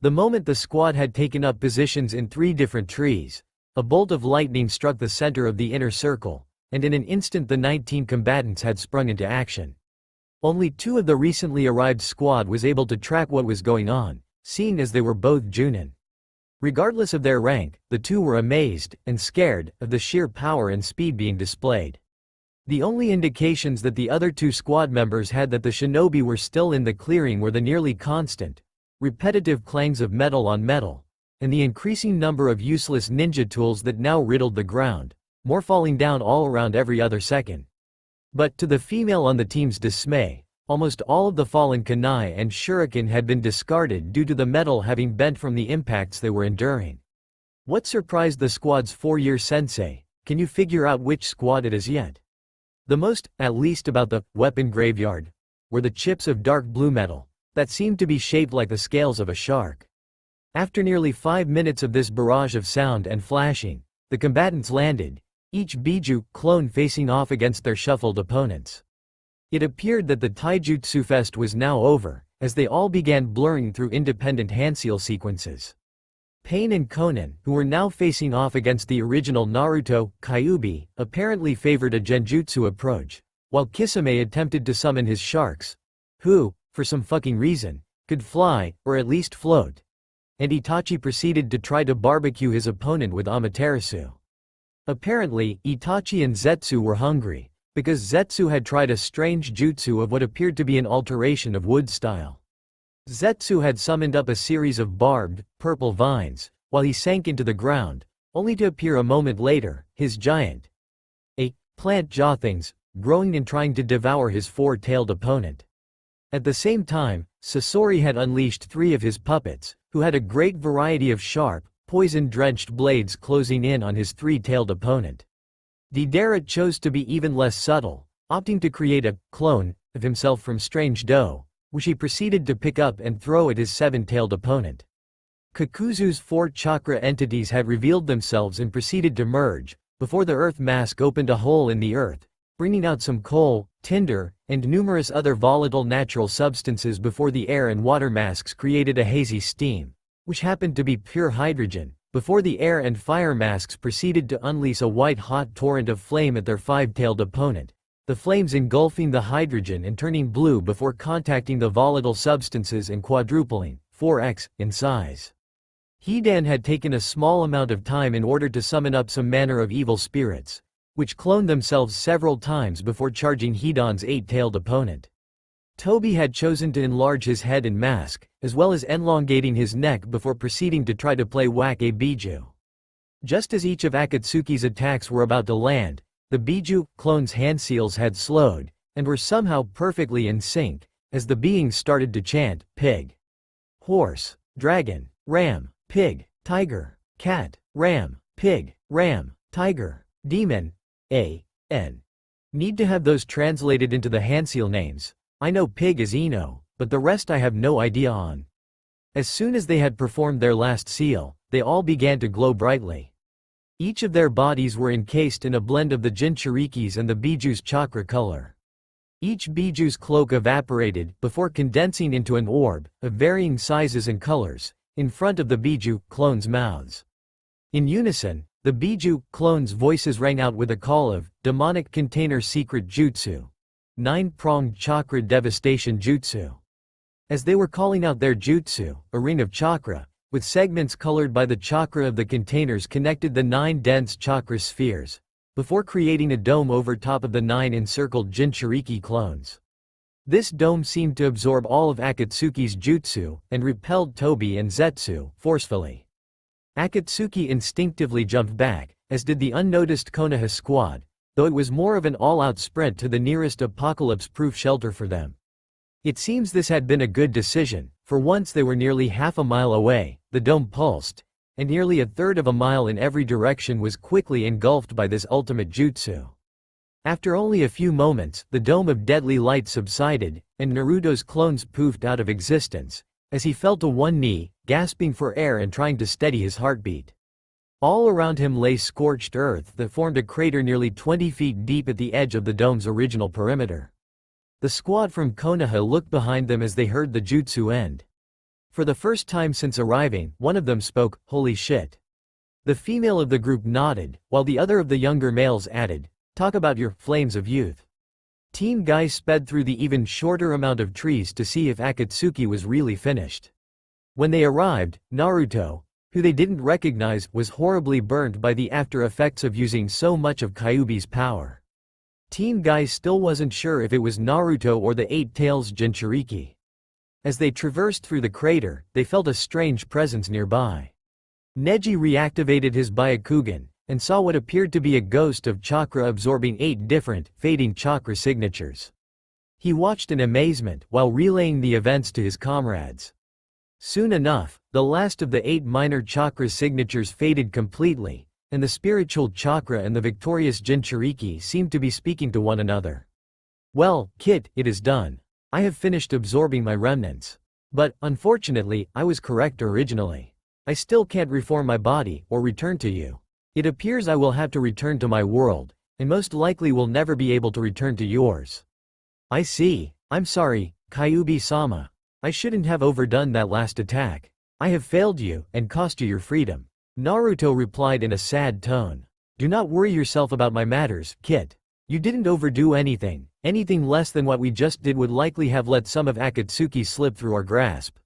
The moment the squad had taken up positions in 3 different trees, a bolt of lightning struck the center of the inner circle, and in an instant the 19 combatants had sprung into action. Only 2 of the recently arrived squad was able to track what was going on, seeing as they were both Junin. Regardless of their rank, the 2 were amazed and scared of the sheer power and speed being displayed. The only indications that the other 2 squad members had that the shinobi were still in the clearing were the nearly constant, repetitive clangs of metal on metal, and the increasing number of useless ninja tools that now riddled the ground, more falling down all around every other second. But to the female on the team's dismay, almost all of the fallen kunai and shuriken had been discarded due to the metal having bent from the impacts they were enduring. What surprised the squad's 4-year sensei? Can you figure out which squad it is yet? The most, at least about the weapon graveyard, were the chips of dark blue metal, that seemed to be shaped like the scales of a shark. After nearly 5 minutes of this barrage of sound and flashing, the combatants landed, each Biju clone facing off against their shuffled opponents. It appeared that the Taijutsu Fest was now over, as they all began blurring through independent handseal sequences. Pain and Konan, who were now facing off against the original Naruto, Kyuubi, apparently favored a genjutsu approach, while Kisame attempted to summon his sharks, who, for some fucking reason, could fly, or at least float. And Itachi proceeded to try to barbecue his opponent with Amaterasu. Apparently, Itachi and Zetsu were hungry, because Zetsu had tried a strange jutsu of what appeared to be an alteration of wood style. Zetsu had summoned up a series of barbed, purple vines, while he sank into the ground, only to appear a moment later, his giant plant jaw things, growing and trying to devour his 4-tailed opponent. At the same time, Sasori had unleashed 3 of his puppets, who had a great variety of sharp, poison-drenched blades closing in on his 3-tailed opponent. Deidara chose to be even less subtle, opting to create a clone of himself from strange dough, which he proceeded to pick up and throw at his 7-tailed opponent. Kakuzu's 4 chakra entities had revealed themselves and proceeded to merge, before the earth mask opened a hole in the earth, bringing out some coal, tinder, and numerous other volatile natural substances before the air and water masks created a hazy steam, which happened to be pure hydrogen, before the air and fire masks proceeded to unleash a white-hot torrent of flame at their 5-tailed opponent, the flames engulfing the hydrogen and turning blue before contacting the volatile substances and quadrupling, 4x, in size. Hidan had taken a small amount of time in order to summon up some manner of evil spirits, which cloned themselves several times before charging Hidan's 8-tailed opponent. Toby had chosen to enlarge his head and mask, as well as elongating his neck before proceeding to try to play whack a Biju. Just as each of Akatsuki's attacks were about to land, the Biju clone's hand seals had slowed, and were somehow perfectly in sync, as the beings started to chant, pig, horse, dragon, ram, pig, tiger, cat, ram, pig, ram, tiger, demon, Need to have those translated into the handseal names. I know pig is Eno, but the rest I have no idea on. As soon as they had performed their last seal, they all began to glow brightly. Each of their bodies were encased in a blend of the Jinchuriki's and the Biju's chakra color. Each Biju's cloak evaporated before condensing into an orb, of varying sizes and colors, in front of the Biju clones' mouths. In unison, the Biju clones' voices rang out with a call of demonic container secret jutsu. 9-pronged chakra devastation jutsu. As they were calling out their jutsu, a ring of chakra, with segments colored by the chakra of the containers connected the 9 dense chakra spheres, before creating a dome over top of the 9 encircled Jinchuriki clones. This dome seemed to absorb all of Akatsuki's jutsu, and repelled Toby and Zetsu forcefully. Akatsuki instinctively jumped back, as did the unnoticed Konoha squad, though it was more of an all-out sprint to the nearest apocalypse-proof shelter for them. It seems this had been a good decision, for once they were nearly half a mile away, the dome pulsed, and nearly a third of a mile in every direction was quickly engulfed by this ultimate jutsu. After only a few moments, the dome of deadly light subsided, and Naruto's clones poofed out of existence, as he fell to one knee, gasping for air and trying to steady his heartbeat. All around him lay scorched earth that formed a crater nearly 20 feet deep at the edge of the dome's original perimeter. The squad from Konoha looked behind them as they heard the jutsu end. For the first time since arriving, one of them spoke, "Holy shit." The female of the group nodded, while the other of the younger males added, "Talk about your flames of youth." Team Guy sped through the even shorter amount of trees to see if Akatsuki was really finished. When they arrived, Naruto, who they didn't recognize, was horribly burned by the after effects of using so much of Kyuubi's power. Team Guy still wasn't sure if it was Naruto or the 8 Tails Jinchuriki. As they traversed through the crater, they felt a strange presence nearby. Neji reactivated his Byakugan, and saw what appeared to be a ghost of chakra absorbing 8 different, fading chakra signatures. He watched in amazement while relaying the events to his comrades. Soon enough, the last of the 8 minor chakra signatures faded completely, and the spiritual chakra and the victorious Jinchuriki seemed to be speaking to one another. "Well, Kit, it is done. I have finished absorbing my remnants. But, unfortunately, I was correct originally. I still can't reform my body, or return to you. It appears I will have to return to my world, and most likely will never be able to return to yours." "I see. I'm sorry, Kyuubi-sama. I shouldn't have overdone that last attack. I have failed you, and cost you your freedom," Naruto replied in a sad tone. "Do not worry yourself about my matters, Kit. You didn't overdo anything. Anything less than what we just did would likely have let some of Akatsuki slip through our grasp.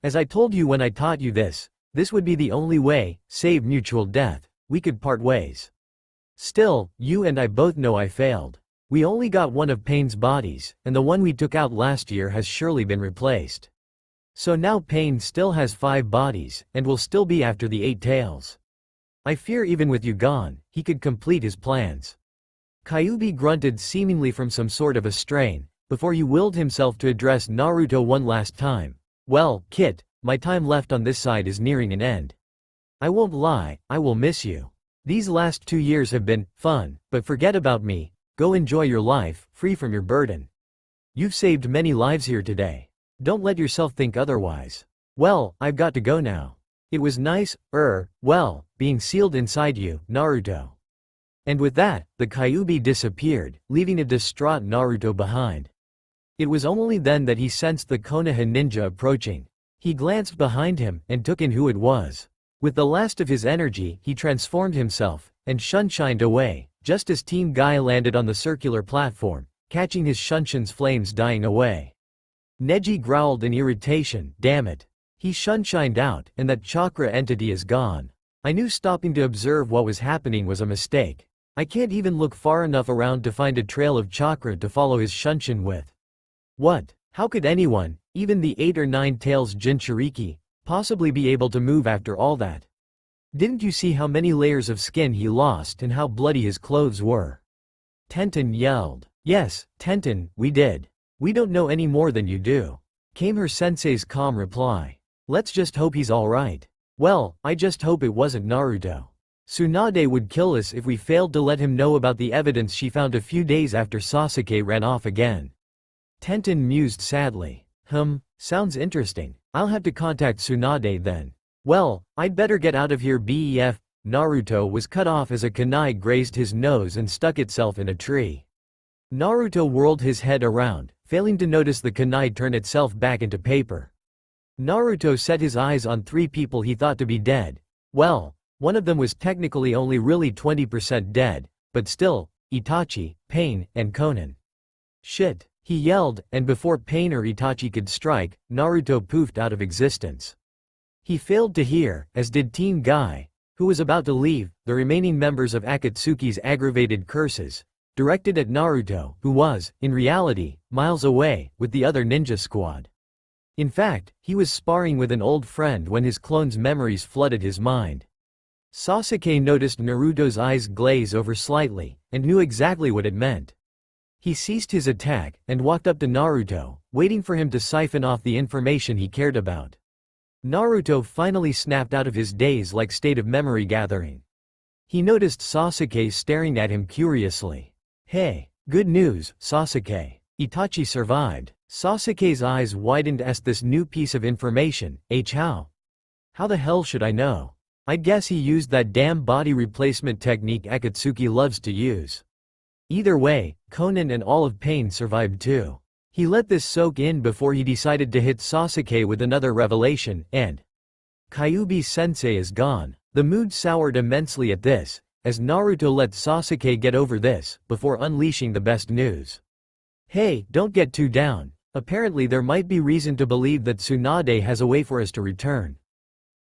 As I told you when I taught you this would be the only way, save mutual death. We could part ways. Still, you and I both know I failed. We only got one of Pain's bodies, and the one we took out last year has surely been replaced. So now Pain still has 5 bodies, and will still be after the 8 tails. I fear even with you gone, he could complete his plans." Kyuubi grunted seemingly from some sort of a strain, before he willed himself to address Naruto one last time. "Well, Kit, my time left on this side is nearing an end. I won't lie, I will miss you. These last 2 years have been fun, but forget about me. Go enjoy your life, free from your burden. You've saved many lives here today. Don't let yourself think otherwise. Well, I've got to go now. It was nice, being sealed inside you, Naruto." And with that, the Kyuubi disappeared, leaving a distraught Naruto behind. It was only then that he sensed the Konoha ninja approaching. He glanced behind him, and took in who it was. With the last of his energy, he transformed himself, and shunshined away, just as Team Guy landed on the circular platform, catching his shunshin's flames dying away. Neji growled in irritation, "Damn it. He shunshined out, and that chakra entity is gone. I knew stopping to observe what was happening was a mistake. I can't even look far enough around to find a trail of chakra to follow his shunshin with. What? How could anyone, even the 8 or 9 tails Jinchuriki, possibly be able to move after all that? Didn't you see how many layers of skin he lost and how bloody his clothes were? Tenten yelled. Yes, Tenten, we did. We don't know any more than you do, came her sensei's calm reply. Let's just hope he's alright. Well, I just hope it wasn't Naruto. Tsunade would kill us if we failed to let him know about the evidence she found a few days after Sasuke ran off again. Tenten mused sadly. Sounds interesting. I'll have to contact Tsunade then. Well, I'd better get out of here. Bef. Naruto was cut off as a kunai grazed his nose and stuck itself in a tree. Naruto whirled his head around, failing to notice the kunai turn itself back into paper. Naruto set his eyes on 3 people he thought to be dead. Well, one of them was technically only really 20% dead, but still, Itachi, Pain, and Konan. Shit, he yelled, and before Pain or Itachi could strike, Naruto poofed out of existence. He failed to hear, as did Team Guy, who was about to leave, the remaining members of Akatsuki's aggravated curses, directed at Naruto, who was, in reality, miles away, with the other ninja squad. In fact, he was sparring with an old friend when his clone's memories flooded his mind. Sasuke noticed Naruto's eyes glaze over slightly, and knew exactly what it meant. He ceased his attack, and walked up to Naruto, waiting for him to siphon off the information he cared about. Naruto finally snapped out of his daze-like state of memory gathering. He noticed Sasuke staring at him curiously. Hey, good news, Sasuke. Itachi survived. Sasuke's eyes widened as this new piece of information. How? How the hell should I know? I'd guess he used that damn body replacement technique Akatsuki loves to use. Either way, Konan and all of Pain survived too. He let this soak in before he decided to hit Sasuke with another revelation, and Kyuubi-sensei is gone. The mood soured immensely at this, as Naruto let Sasuke get over this, before unleashing the best news. Hey, don't get too down. Apparently there might be reason to believe that Tsunade has a way for us to return.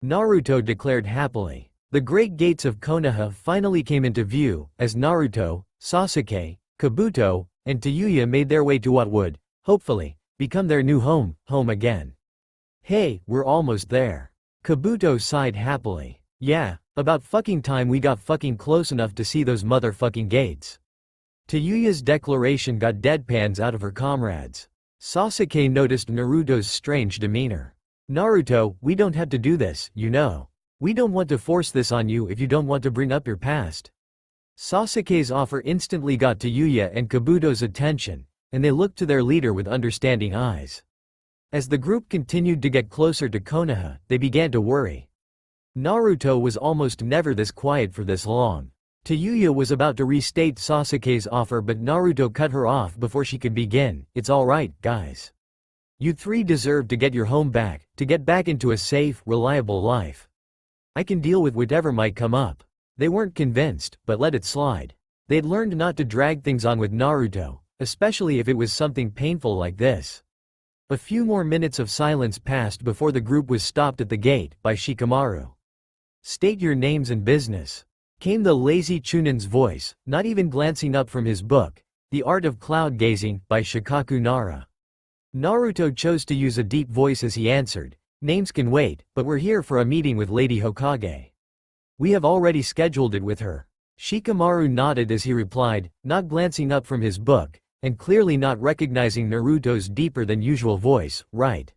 Naruto declared happily. The great gates of Konoha finally came into view, as Naruto, Sasuke, Kabuto, and Tayuya made their way to what would, hopefully, become their new home again. Hey, we're almost there. Kabuto sighed happily. Yeah, about fucking time we got fucking close enough to see those motherfucking gates. Tayuya's declaration got deadpans out of her comrades. Sasuke noticed Naruto's strange demeanor. Naruto, we don't have to do this, you know. We don't want to force this on you if you don't want to bring up your past. Sasuke's offer instantly got Tayuya and Kabuto's attention, and they looked to their leader with understanding eyes. As the group continued to get closer to Konoha, they began to worry. Naruto was almost never this quiet for this long. Tayuya was about to restate Sasuke's offer, but Naruto cut her off before she could begin. It's alright, guys. You 3 deserve to get your home back, to get back into a safe, reliable life. I can deal with whatever might come up. They weren't convinced, but let it slide. They'd learned not to drag things on with Naruto, especially if it was something painful like this. A few more minutes of silence passed before the group was stopped at the gate by Shikamaru. State your names and business. Came the lazy Chunin's voice, not even glancing up from his book, The Art of Cloud Gazing, by Shikaku Nara. Naruto chose to use a deep voice as he answered, names can wait, but we're here for a meeting with Lady Hokage. We have already scheduled it with her. Shikamaru nodded as he replied, not glancing up from his book, and clearly not recognizing Naruto's deeper than usual voice. Right.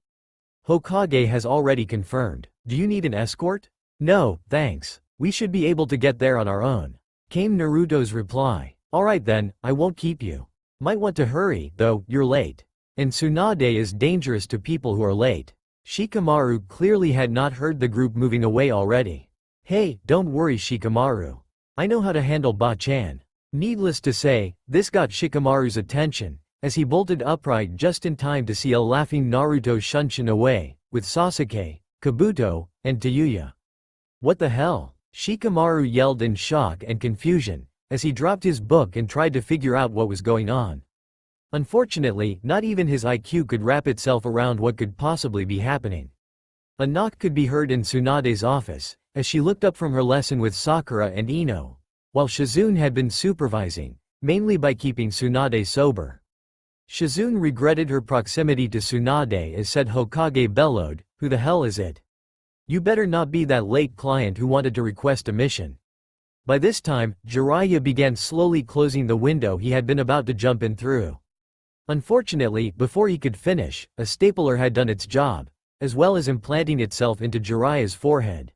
Hokage has already confirmed. Do you need an escort? No, thanks. We should be able to get there on our own. Came Naruto's reply. Alright then, I won't keep you. Might want to hurry, though, you're late. And Tsunade is dangerous to people who are late. Shikamaru clearly had not heard the group moving away already. Hey, don't worry Shikamaru. I know how to handle Ba-chan. Needless to say, this got Shikamaru's attention, as he bolted upright just in time to see a laughing Naruto shunshin away, with Sasuke, Kabuto, and Tayuya. What the hell? Shikamaru yelled in shock and confusion, as he dropped his book and tried to figure out what was going on. Unfortunately, not even his IQ could wrap itself around what could possibly be happening. A knock could be heard in Tsunade's office, as she looked up from her lesson with Sakura and Ino. while Shizune had been supervising, mainly by keeping Tsunade sober. Shizune regretted her proximity to Tsunade as said Hokage bellowed, "Who the hell is it? You better not be that late client who wanted to request a mission." By this time, Jiraiya began slowly closing the window he had been about to jump in through. Unfortunately, before he could finish, a stapler had done its job, as well as implanting itself into Jiraiya's forehead.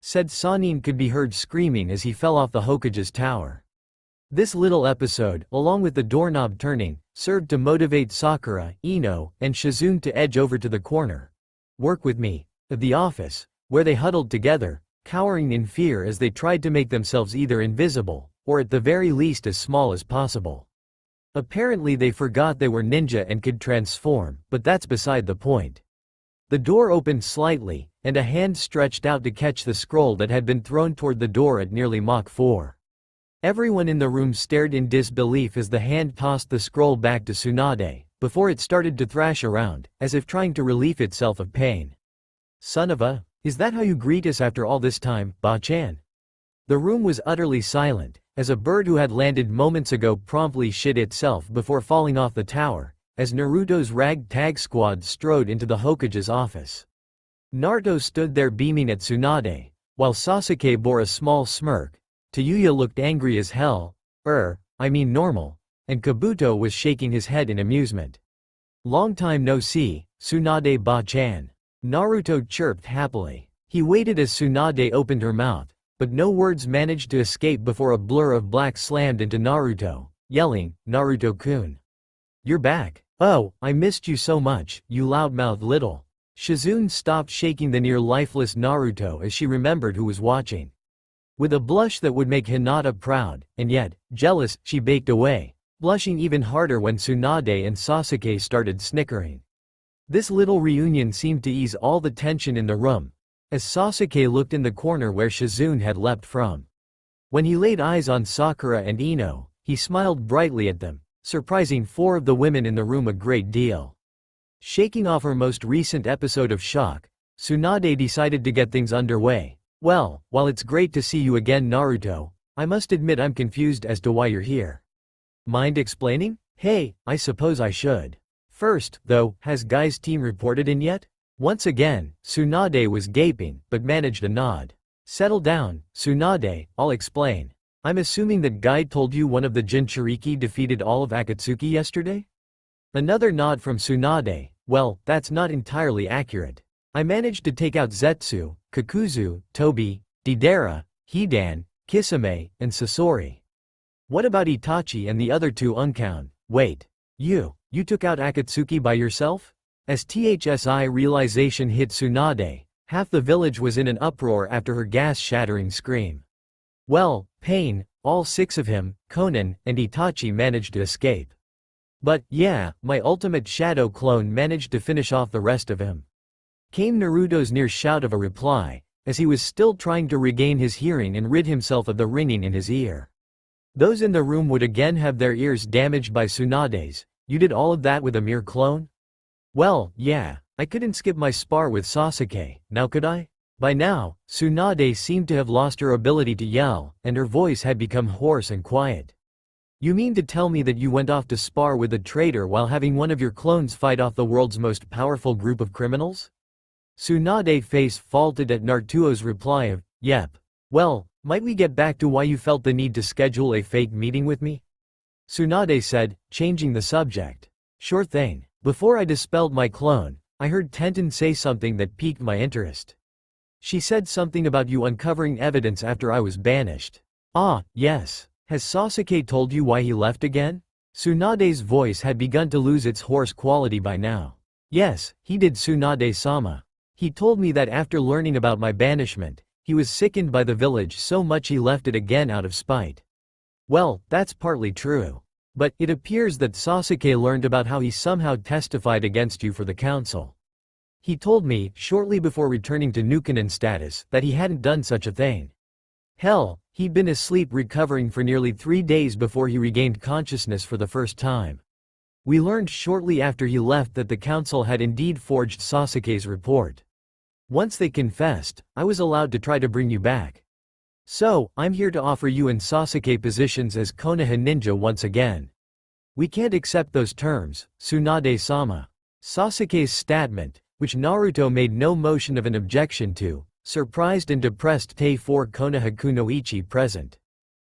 Said Sannin could be heard screaming as he fell off the Hokage's tower. This little episode, along with the doorknob turning, served to motivate Sakura, Ino, and Shizune to edge over to the corner. "Work with me," of the office, where they huddled together, cowering in fear as they tried to make themselves either invisible, or at the very least as small as possible. Apparently they forgot they were ninja and could transform, but that's beside the point. The door opened slightly, and a hand stretched out to catch the scroll that had been thrown toward the door at nearly Mach 4. Everyone in the room stared in disbelief as the hand tossed the scroll back to Tsunade, before it started to thrash around, as if trying to relieve itself of pain. "Son of a, is that how you greet us after all this time, Ba-chan?" The room was utterly silent, as a bird who had landed moments ago promptly shit itself before falling off the tower, as Naruto's ragtag squad strode into the Hokage's office. Naruto stood there beaming at Tsunade, while Sasuke bore a small smirk. Tayuya looked angry as hell, I mean normal, and Kabuto was shaking his head in amusement. "Long time no see, Tsunade Ba-chan." Naruto chirped happily. He waited as Tsunade opened her mouth, but no words managed to escape before a blur of black slammed into Naruto, yelling, "Naruto-kun! You're back! Oh, I missed you so much, you loudmouthed little." Shizune stopped shaking the near-lifeless Naruto as she remembered who was watching. With a blush that would make Hinata proud, and yet, jealous, she baked away, blushing even harder when Tsunade and Sasuke started snickering. This little reunion seemed to ease all the tension in the room, as Sasuke looked in the corner where Shizune had leapt from. When he laid eyes on Sakura and Ino, he smiled brightly at them, surprising 4 of the women in the room a great deal. Shaking off her most recent episode of shock, Tsunade decided to get things underway. "Well, while it's great to see you again, Naruto, I must admit I'm confused as to why you're here. Mind explaining?" "Hey, I suppose I should. First, though, has Guy's team reported in yet?" Once again, Tsunade was gaping, but managed a nod. "Settle down, Tsunade, I'll explain. I'm assuming that Guy told you one of the Jinchuriki defeated all of Akatsuki yesterday?" Another nod from Tsunade. "Well, that's not entirely accurate. I managed to take out Zetsu, Kakuzu, Tobi, Deidara, Hidan, Kisame, and Sasori." "What about Itachi and the other 2 uncount? Wait. You took out Akatsuki by yourself?" As THSI realization hit Tsunade, half the village was in an uproar after her gas-shattering scream. "Well, Pain, all 6 of him, Konan, and Itachi managed to escape. But, yeah, my ultimate shadow clone managed to finish off the rest of him." Came Naruto's near shout of a reply, as he was still trying to regain his hearing and rid himself of the ringing in his ear. Those in the room would again have their ears damaged by Tsunade's. "You did all of that with a mere clone?" "Well, yeah, I couldn't skip my spar with Sasuke, now could I?" By now, Tsunade seemed to have lost her ability to yell, and her voice had become hoarse and quiet. "You mean to tell me that you went off to spar with a traitor while having one of your clones fight off the world's most powerful group of criminals?" Tsunade's face faltered at Naruto's reply of, "Yep. Well, might we get back to why you felt the need to schedule a fake meeting with me?" Tsunade said, changing the subject. "Sure thing. Before I dispelled my clone, I heard Tenten say something that piqued my interest. She said something about you uncovering evidence after I was banished." "Ah, yes. Has Sasuke told you why he left again?" Tsunade's voice had begun to lose its hoarse quality by now. "Yes, he did, Tsunade-sama. He told me that after learning about my banishment, he was sickened by the village so much he left it again out of spite." "Well, that's partly true. But it appears that Sasuke learned about how he somehow testified against you for the council. He told me, shortly before returning to Nukenin status, that he hadn't done such a thing. Hell, he'd been asleep recovering for nearly 3 days before he regained consciousness for the first time. We learned shortly after he left that the council had indeed forged Sasuke's report. Once they confessed, I was allowed to try to bring you back." So, I'm here to offer you and Sasuke positions as Konoha ninja once again. We can't accept those terms, Tsunade-sama. Sasuke's statement, which Naruto made no motion of an objection to, surprised and depressed Tei 4 Konoha Kunoichi present.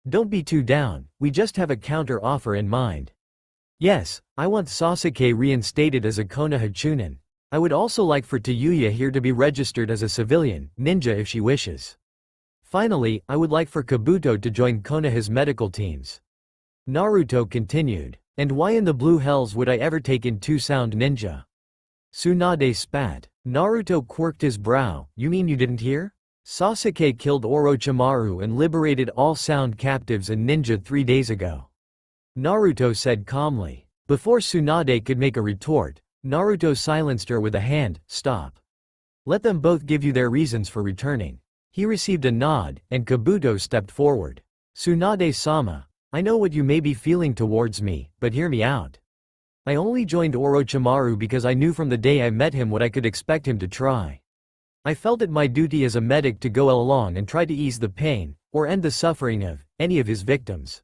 Don't be too down, we just have a counter offer in mind. Yes, I want Sasuke reinstated as a Konoha Chunin. I would also like for Tayuya here to be registered as a civilian, ninja if she wishes. Finally, I would like for Kabuto to join Konoha's medical teams. Naruto continued. And why in the blue hells would I ever take in two sound ninja? Tsunade spat. Naruto quirked his brow. You mean you didn't hear? Sasuke killed Orochimaru and liberated all sound captives and ninja 3 days ago. Naruto said calmly. Before Tsunade could make a retort, Naruto silenced her with a hand. Stop. Let them both give you their reasons for returning. He received a nod, and Kabuto stepped forward. Tsunade-sama, I know what you may be feeling towards me, but hear me out. I only joined Orochimaru because I knew from the day I met him what I could expect him to try. I felt it my duty as a medic to go along and try to ease the pain, or end the suffering of, any of his victims.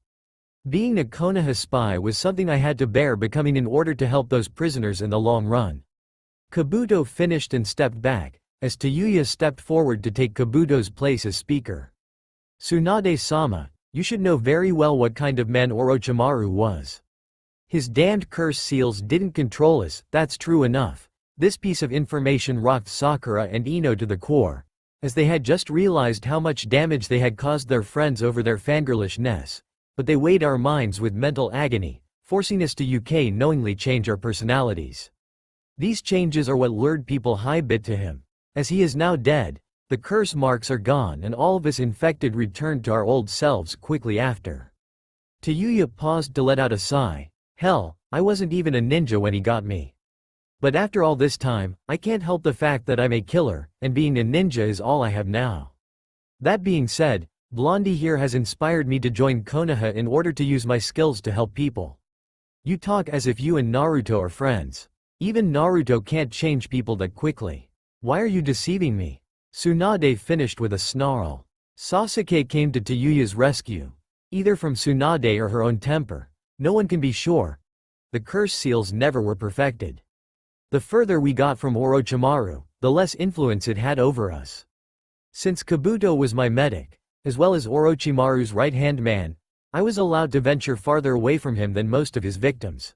Being a Konoha spy was something I had to bear becoming in order to help those prisoners in the long run. Kabuto finished and stepped back, as Tayuya stepped forward to take Kabuto's place as speaker. Tsunade-sama, you should know very well what kind of man Orochimaru was. His damned curse seals didn't control us, that's true enough. This piece of information rocked Sakura and Ino to the core, as they had just realized how much damage they had caused their friends over their fangirlishness, but they weighed our minds with mental agony, forcing us to knowingly change our personalities. These changes are what lured people high-bit to him. As he is now dead, the curse marks are gone and all of us infected returned to our old selves quickly after. Tayuya paused to let out a sigh. Hell, I wasn't even a ninja when he got me. But after all this time, I can't help the fact that I'm a killer, and being a ninja is all I have now. That being said, Blondie here has inspired me to join Konoha in order to use my skills to help people. You talk as if you and Naruto are friends. Even Naruto can't change people that quickly. Why are you deceiving me? Tsunade finished with a snarl. Sasuke came to Tayuya's rescue. Either from Tsunade or her own temper. No one can be sure. The curse seals never were perfected. The further we got from Orochimaru, the less influence it had over us. Since Kabuto was my medic, as well as Orochimaru's right-hand man, I was allowed to venture farther away from him than most of his victims.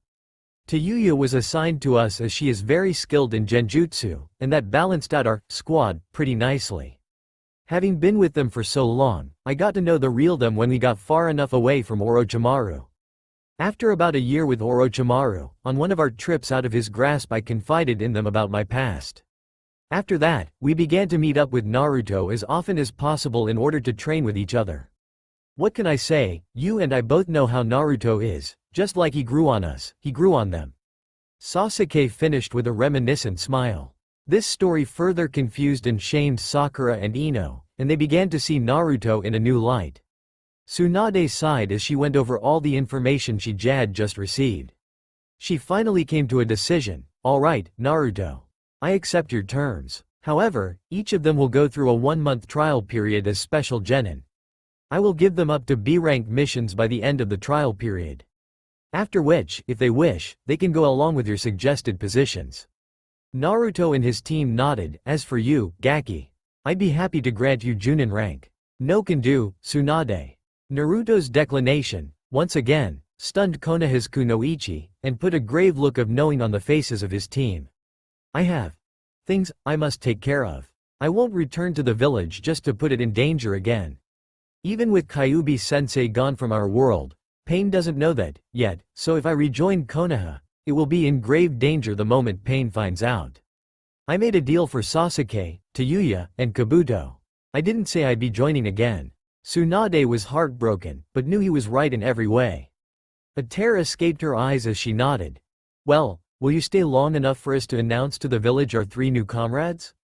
Tayuya was assigned to us as she is very skilled in genjutsu, and that balanced out our squad pretty nicely. Having been with them for so long, I got to know the real them when we got far enough away from Orochimaru. After about a year with Orochimaru, on one of our trips out of his grasp I confided in them about my past. After that, we began to meet up with Naruto as often as possible in order to train with each other. What can I say, you and I both know how Naruto is. Just like he grew on us, he grew on them. Sasuke finished with a reminiscent smile. This story further confused and shamed Sakura and Ino, and they began to see Naruto in a new light. Tsunade sighed as she went over all the information she had just received. She finally came to a decision. Alright, Naruto. I accept your terms. However, each of them will go through a 1-month trial period as special genin. I will give them up to B-rank missions by the end of the trial period. After which, if they wish, they can go along with your suggested positions. Naruto and his team nodded. As for you, Gaki, I'd be happy to grant you Junin rank. No can do, Tsunade. Naruto's declination, once again, stunned Konoha's Kunoichi, and put a grave look of knowing on the faces of his team. I have things I must take care of. I won't return to the village just to put it in danger again. Even with Kyuubi-sensei gone from our world, Pain doesn't know that, yet, so if I rejoin Konoha, it will be in grave danger the moment Pain finds out. I made a deal for Sasuke, Tayuya, and Kabuto. I didn't say I'd be joining again. Tsunade was heartbroken, but knew he was right in every way. A tear escaped her eyes as she nodded. Well, will you stay long enough for us to announce to the village our 3 new comrades?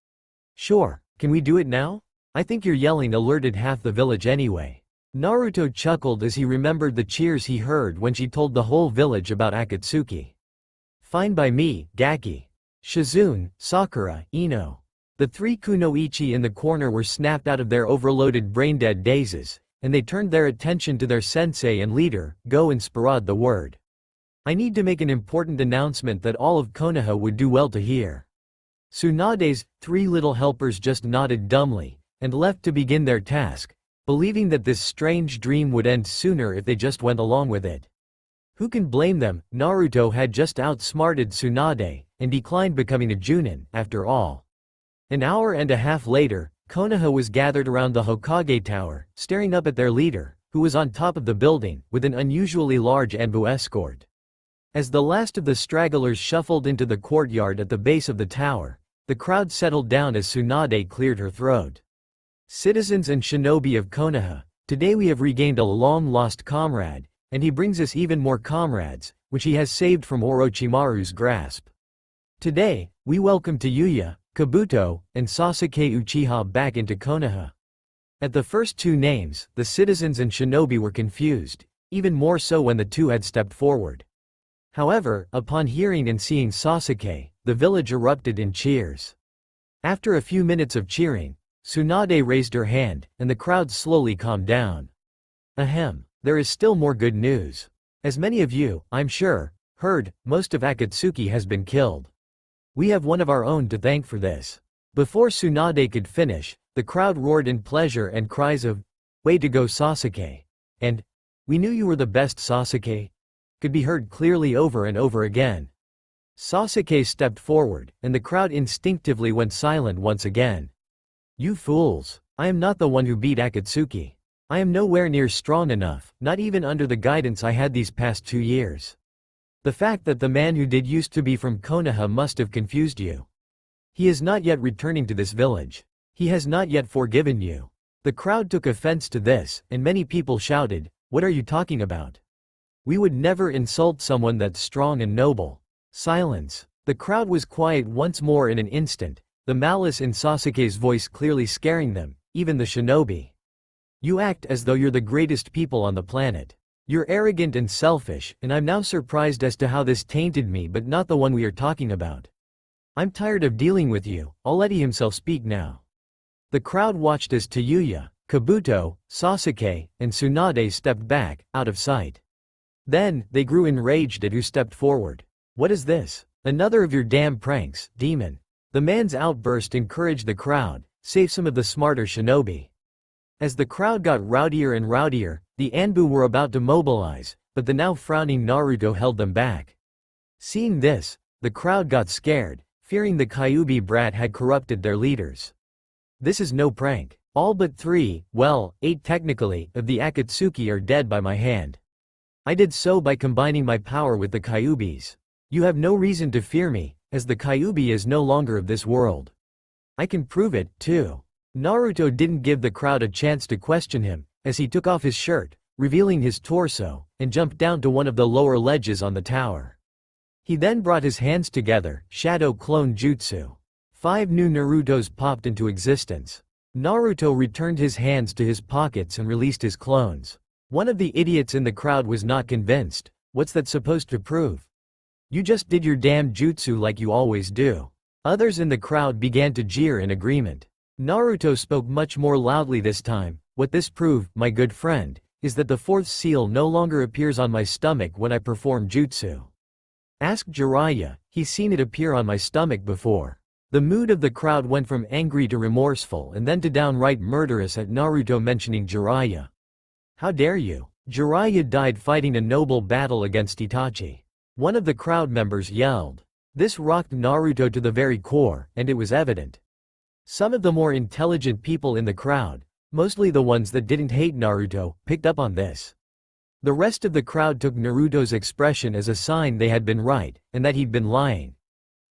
Sure, can we do it now? I think your yelling alerted half the village anyway. Naruto chuckled as he remembered the cheers he heard when she told the whole village about Akatsuki. Fine by me, Gaki. Shizune, Sakura, Ino. The three kunoichi in the corner were snapped out of their overloaded brain-dead dazes, and they turned their attention to their sensei and leader, Go, and sparrowed the word. I need to make an important announcement that all of Konoha would do well to hear. Tsunade's three little helpers just nodded dumbly, and left to begin their task, believing that this strange dream would end sooner if they just went along with it. Who can blame them? Naruto had just outsmarted Tsunade, and declined becoming a Junin, after all. An hour and a half later, Konoha was gathered around the Hokage Tower, staring up at their leader, who was on top of the building, with an unusually large Anbu escort. As the last of the stragglers shuffled into the courtyard at the base of the tower, the crowd settled down as Tsunade cleared her throat. Citizens and shinobi of Konoha, today we have regained a long-lost comrade, and he brings us even more comrades, which he has saved from Orochimaru's grasp. Today, we welcome Yuya, Kabuto, and Sasuke Uchiha back into Konoha. At the first two names, the citizens and shinobi were confused, even more so when the two had stepped forward. However, upon hearing and seeing Sasuke, the village erupted in cheers. After a few minutes of cheering, Tsunade raised her hand, and the crowd slowly calmed down. Ahem, there is still more good news. As many of you, I'm sure, heard, most of Akatsuki has been killed. We have one of our own to thank for this. Before Tsunade could finish, the crowd roared in pleasure and cries of, "Way to go, Sasuke!" and, "We knew you were the best, Sasuke," could be heard clearly over and over again. Sasuke stepped forward, and the crowd instinctively went silent once again. You fools! I am not the one who beat Akatsuki. I am nowhere near strong enough, not even under the guidance I had these past 2 years. The fact that the man who did used to be from Konoha must have confused you. He is not yet returning to this village. He has not yet forgiven you. The crowd took offense to this, and many people shouted, "What are you talking about? We would never insult someone that's strong and noble." Silence. The crowd was quiet once more in an instant, the malice in Sasuke's voice clearly scaring them, even the shinobi. You act as though you're the greatest people on the planet. You're arrogant and selfish, and I'm now surprised as to how this tainted me, but not the one we are talking about. I'm tired of dealing with you. I'll let he himself speak now. The crowd watched as Yuya, Kabuto, Sasuke, and Tsunade stepped back, out of sight. Then, they grew enraged at who stepped forward. What is this? Another of your damn pranks, demon. The man's outburst encouraged the crowd, save some of the smarter shinobi. As the crowd got rowdier and rowdier, the Anbu were about to mobilize, but the now frowning Naruto held them back. Seeing this, the crowd got scared, fearing the Kyuubi brat had corrupted their leaders. This is no prank. All but 3, well, 8 technically, of the Akatsuki are dead by my hand. I did so by combining my power with the Kyuubi's. You have no reason to fear me, as the Kyuubi is no longer of this world. I can prove it, too. Naruto didn't give the crowd a chance to question him, as he took off his shirt, revealing his torso, and jumped down to one of the lower ledges on the tower. He then brought his hands together, Shadow Clone Jutsu. 5 new Narutos popped into existence. Naruto returned his hands to his pockets and released his clones. One of the idiots in the crowd was not convinced. What's that supposed to prove? You just did your damn jutsu like you always do. Others in the crowd began to jeer in agreement. Naruto spoke much more loudly this time. What this proved, my good friend, is that the 4th seal no longer appears on my stomach when I perform jutsu. Ask Jiraiya, he's seen it appear on my stomach before. The mood of the crowd went from angry to remorseful and then to downright murderous at Naruto mentioning Jiraiya. How dare you? Jiraiya died fighting a noble battle against Itachi. One of the crowd members yelled. This rocked Naruto to the very core, and it was evident. Some of the more intelligent people in the crowd, mostly the ones that didn't hate Naruto, picked up on this. The rest of the crowd took Naruto's expression as a sign they had been right, and that he'd been lying.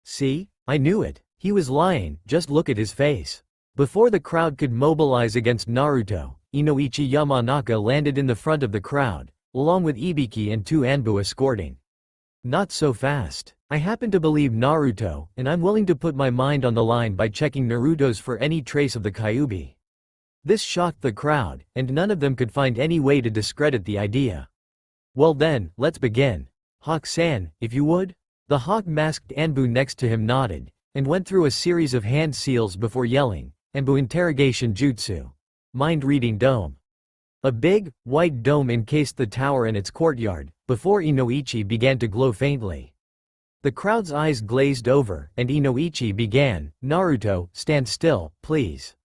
See? I knew it. He was lying, just look at his face. Before the crowd could mobilize against Naruto, Inoichi Yamanaka landed in the front of the crowd, along with Ibiki and 2 Anbu escorting. Not so fast. I happen to believe Naruto, and I'm willing to put my mind on the line by checking Naruto's for any trace of the Kyuubi. This shocked the crowd, and none of them could find any way to discredit the idea. Well then, let's begin. Hawk-san, if you would? The hawk-masked Anbu next to him nodded, and went through a series of hand seals before yelling, "Anbu interrogation jutsu. Mind-reading dome." A big, white dome encased the tower and its courtyard, before Inoichi began to glow faintly. The crowd's eyes glazed over, and Inoichi began, "Naruto, stand still, please.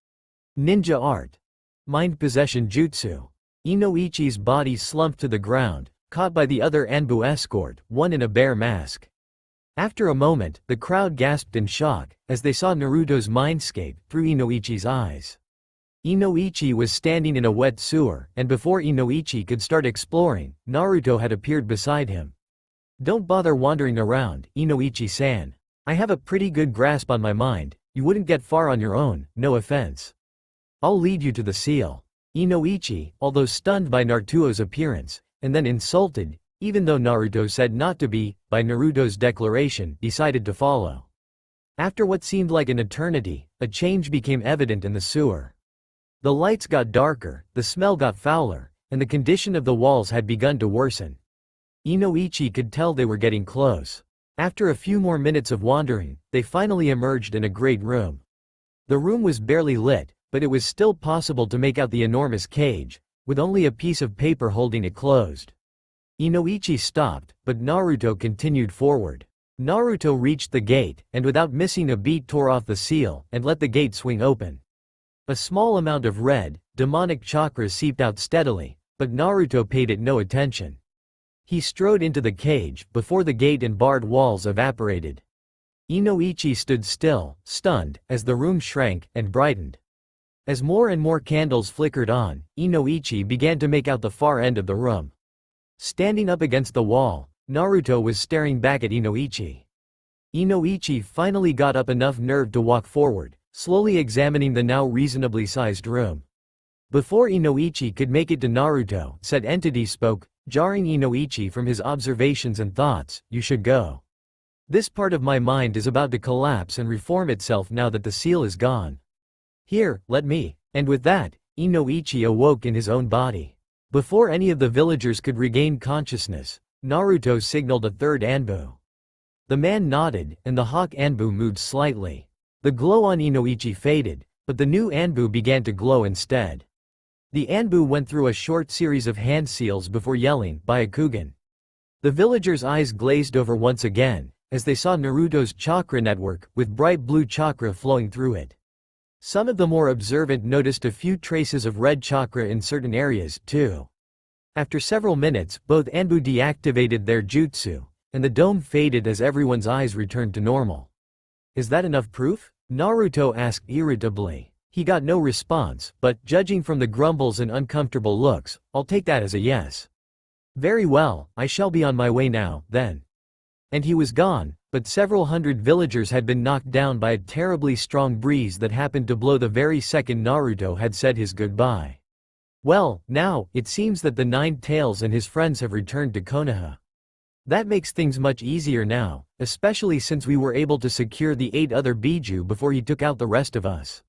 Ninja art. Mind possession jutsu." Inoichi's body slumped to the ground, caught by the other Anbu escort, one in a bear mask. After a moment, the crowd gasped in shock, as they saw Naruto's mindscape through Inoichi's eyes. Inoichi was standing in a wet sewer, and before Inoichi could start exploring, Naruto had appeared beside him. "Don't bother wandering around, Inoichi-san. I have a pretty good grasp on my mind, you wouldn't get far on your own, no offense. I'll lead you to the seal." Inoichi, although stunned by Naruto's appearance, and then insulted, even though Naruto said not to be, by Naruto's declaration, decided to follow. After what seemed like an eternity, a change became evident in the sewer. The lights got darker, the smell got fouler, and the condition of the walls had begun to worsen. Inoichi could tell they were getting close. After a few more minutes of wandering, they finally emerged in a great room. The room was barely lit, but it was still possible to make out the enormous cage, with only a piece of paper holding it closed. Inoichi stopped, but Naruto continued forward. Naruto reached the gate, and without missing a beat tore off the seal, and let the gate swing open. A small amount of red, demonic chakra seeped out steadily, but Naruto paid it no attention. He strode into the cage, before the gate and barred walls evaporated. Inoichi stood still, stunned, as the room shrank, and brightened. As more and more candles flickered on, Inoichi began to make out the far end of the room. Standing up against the wall, Naruto was staring back at Inoichi. Inoichi finally got up enough nerve to walk forward, slowly examining the now reasonably sized room. Before Inoichi could make it to Naruto, said entity spoke, jarring Inoichi from his observations and thoughts, "You should go. This part of my mind is about to collapse and reform itself now that the seal is gone. Here, let me." And with that, Inoichi awoke in his own body. Before any of the villagers could regain consciousness, Naruto signaled a third Anbu. The man nodded, and the hawk Anbu moved slightly. The glow on Inoichi faded, but the new Anbu began to glow instead. The Anbu went through a short series of hand seals before yelling, "Byakugan." The villagers' eyes glazed over once again, as they saw Naruto's chakra network, with bright blue chakra flowing through it. Some of the more observant noticed a few traces of red chakra in certain areas, too. After several minutes, both Anbu deactivated their jutsu, and the dome faded as everyone's eyes returned to normal. "Is that enough proof?" Naruto asked irritably. He got no response, but, judging from the grumbles and uncomfortable looks, "I'll take that as a yes." "Very well, I shall be on my way now, then." And he was gone, but several hundred villagers had been knocked down by a terribly strong breeze that happened to blow the very second Naruto had said his goodbye. Well, now, it seems that the Nine Tails and his friends have returned to Konoha. That makes things much easier now, especially since we were able to secure the 8 other Biju before he took out the rest of us.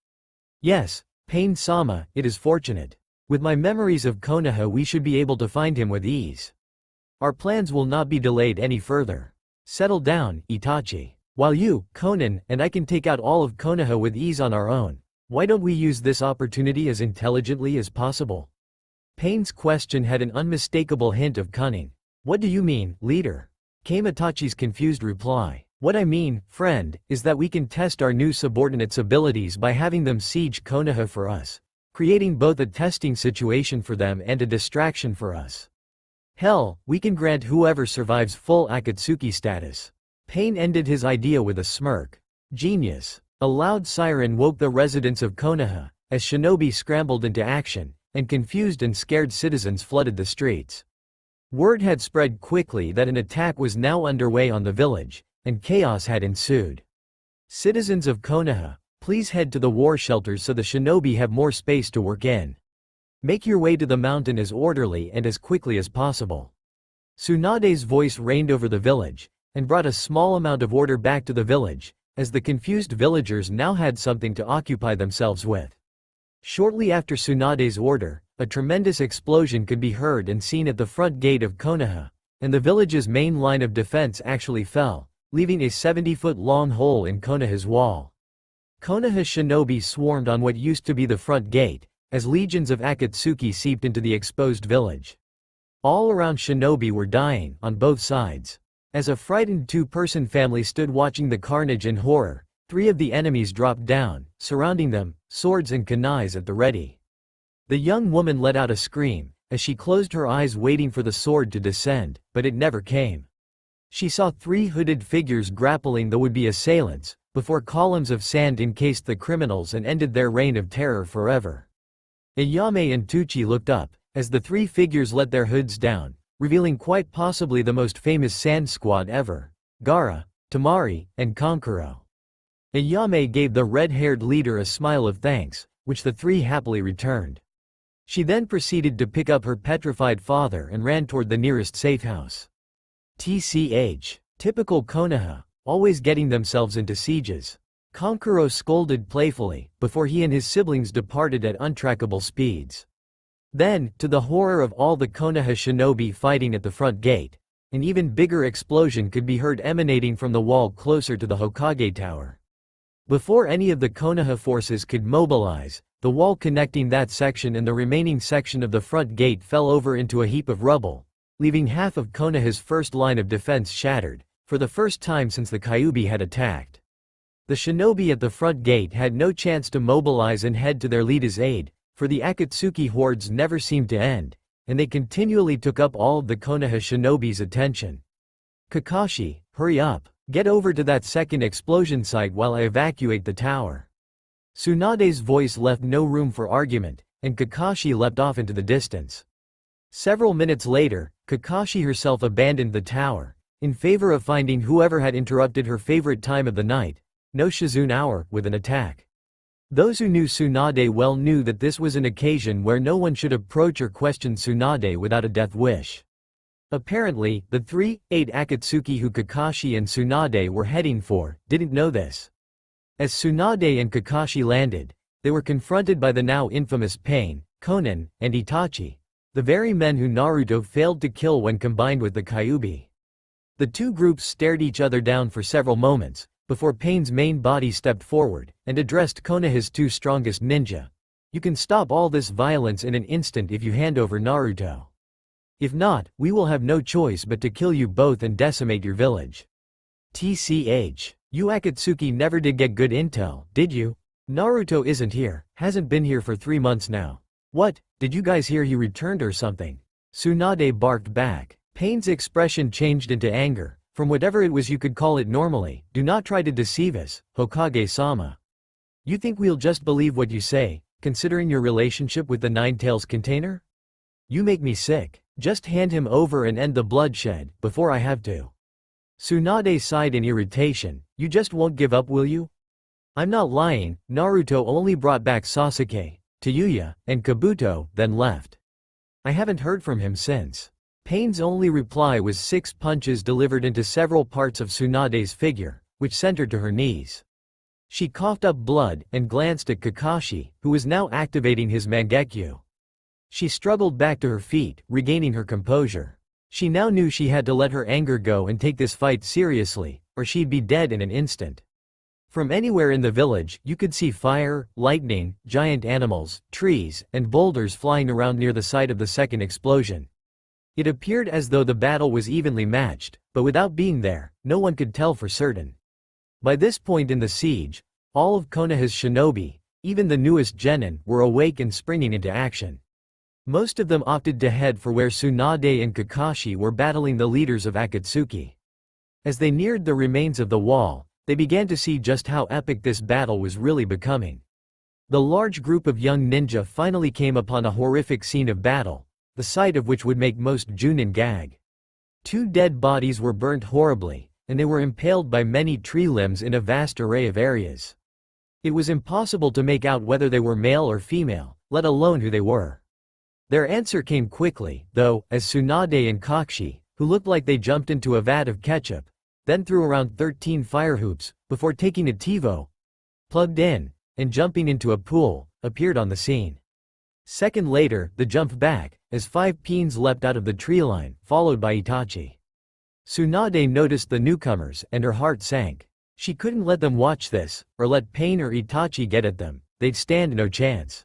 Yes, Pain-sama, it is fortunate. With my memories of Konoha we should be able to find him with ease. Our plans will not be delayed any further. Settle down, Itachi. While you, Konan, and I can take out all of Konoha with ease on our own, why don't we use this opportunity as intelligently as possible? Pain's question had an unmistakable hint of cunning. What do you mean, leader? Came Itachi's confused reply. What I mean, friend, is that we can test our new subordinates' abilities by having them siege Konoha for us, creating both a testing situation for them and a distraction for us. Hell, we can grant whoever survives full Akatsuki status. Pain ended his idea with a smirk. Genius. A loud siren woke the residents of Konoha, as shinobi scrambled into action, and confused and scared citizens flooded the streets. Word had spread quickly that an attack was now underway on the village, and chaos had ensued. Citizens of Konoha, please head to the war shelters so the shinobi have more space to work in. Make your way to the mountain as orderly and as quickly as possible. Tsunade's voice reigned over the village, and brought a small amount of order back to the village, as the confused villagers now had something to occupy themselves with. Shortly after Tsunade's order, a tremendous explosion could be heard and seen at the front gate of Konoha, and the village's main line of defense actually fell, leaving a 70-foot-long hole in Konoha's wall. Konoha shinobi swarmed on what used to be the front gate, as legions of Akatsuki seeped into the exposed village. All around shinobi were dying, on both sides. As a frightened two-person family stood watching the carnage in horror, 3 of the enemies dropped down, surrounding them, swords and kunais at the ready. The young woman let out a scream, as she closed her eyes waiting for the sword to descend, but it never came. She saw 3 hooded figures grappling the would-be assailants, before columns of sand encased the criminals and ended their reign of terror forever. Ayame and Tucci looked up, as the 3 figures let their hoods down, revealing quite possibly the most famous sand squad ever: Gaara, Tamari, and Kankuro. Ayame gave the red-haired leader a smile of thanks, which the 3 happily returned. She then proceeded to pick up her petrified father and ran toward the nearest safe house. TCH. Typical Konoha, always getting themselves into sieges. Kankuro scolded playfully, before he and his siblings departed at untrackable speeds. Then, to the horror of all the Konoha shinobi fighting at the front gate, an even bigger explosion could be heard emanating from the wall closer to the Hokage Tower. Before any of the Konoha forces could mobilize, the wall connecting that section and the remaining section of the front gate fell over into a heap of rubble, leaving half of Konoha's first line of defense shattered, for the first time since the Kyuubi had attacked. The shinobi at the front gate had no chance to mobilize and head to their leader's aid, for the Akatsuki hordes never seemed to end, and they continually took up all of the Konoha shinobi's attention. "Kakashi, hurry up, get over to that second explosion site while I evacuate the tower." Tsunade's voice left no room for argument, and Kakashi leapt off into the distance. Several minutes later, Kakashi herself abandoned the tower, in favor of finding whoever had interrupted her favorite time of the night, no Shizune hour, with an attack. Those who knew Tsunade well knew that this was an occasion where no one should approach or question Tsunade without a death wish. Apparently, the 3-8 Akatsuki who Kakashi and Tsunade were heading for didn't know this. As Tsunade and Kakashi landed, they were confronted by the now infamous Pain, Konan, and Itachi, the very men who Naruto failed to kill when combined with the Kyuubi. The 2 groups stared each other down for several moments, before Pain's main body stepped forward, and addressed Konoha's 2 strongest ninja. "You can stop all this violence in an instant if you hand over Naruto. If not, we will have no choice but to kill you both and decimate your village." TCH. You Akatsuki never did get good intel, did you? Naruto isn't here, hasn't been here for 3 months now. What, did you guys hear he returned or something? Tsunade barked back. Pain's expression changed into anger. From whatever it was you could call it normally, do not try to deceive us, Hokage-sama. You think we'll just believe what you say, considering your relationship with the Nine-Tails container? You make me sick. Just hand him over and end the bloodshed, before I have to. Tsunade sighed in irritation. You just won't give up, will you? I'm not lying, Naruto only brought back Sasuke, Tayuya, and Kabuto, then left. I haven't heard from him since. Pain's only reply was 6 punches delivered into several parts of Tsunade's figure, which sent her to her knees. She coughed up blood and glanced at Kakashi, who was now activating his Mangekyo. She struggled back to her feet, regaining her composure. She now knew she had to let her anger go and take this fight seriously, or she'd be dead in an instant. From anywhere in the village, you could see fire, lightning, giant animals, trees, and boulders flying around near the site of the second explosion. It appeared as though the battle was evenly matched, but without being there, no one could tell for certain. By this point in the siege, all of Konoha's shinobi, even the newest genin, were awake and springing into action. Most of them opted to head for where Tsunade and Kakashi were battling the leaders of Akatsuki. As they neared the remains of the wall, they began to see just how epic this battle was really becoming. The large group of young ninja finally came upon a horrific scene of battle, the sight of which would make most Junin gag. 2 dead bodies were burnt horribly, and they were impaled by many tree limbs in a vast array of areas. It was impossible to make out whether they were male or female, let alone who they were. Their answer came quickly, though, as Tsunade and Kakashi, who looked like they jumped into a vat of ketchup, then threw around 13 fire hoops, before taking a TiVo, plugged in, and jumping into a pool, appeared on the scene. Second later, the jump back, as 5 peens leapt out of the tree line, followed by Itachi. Tsunade noticed the newcomers and her heart sank. She couldn't let them watch this, or let Pain or Itachi get at them, they'd stand no chance.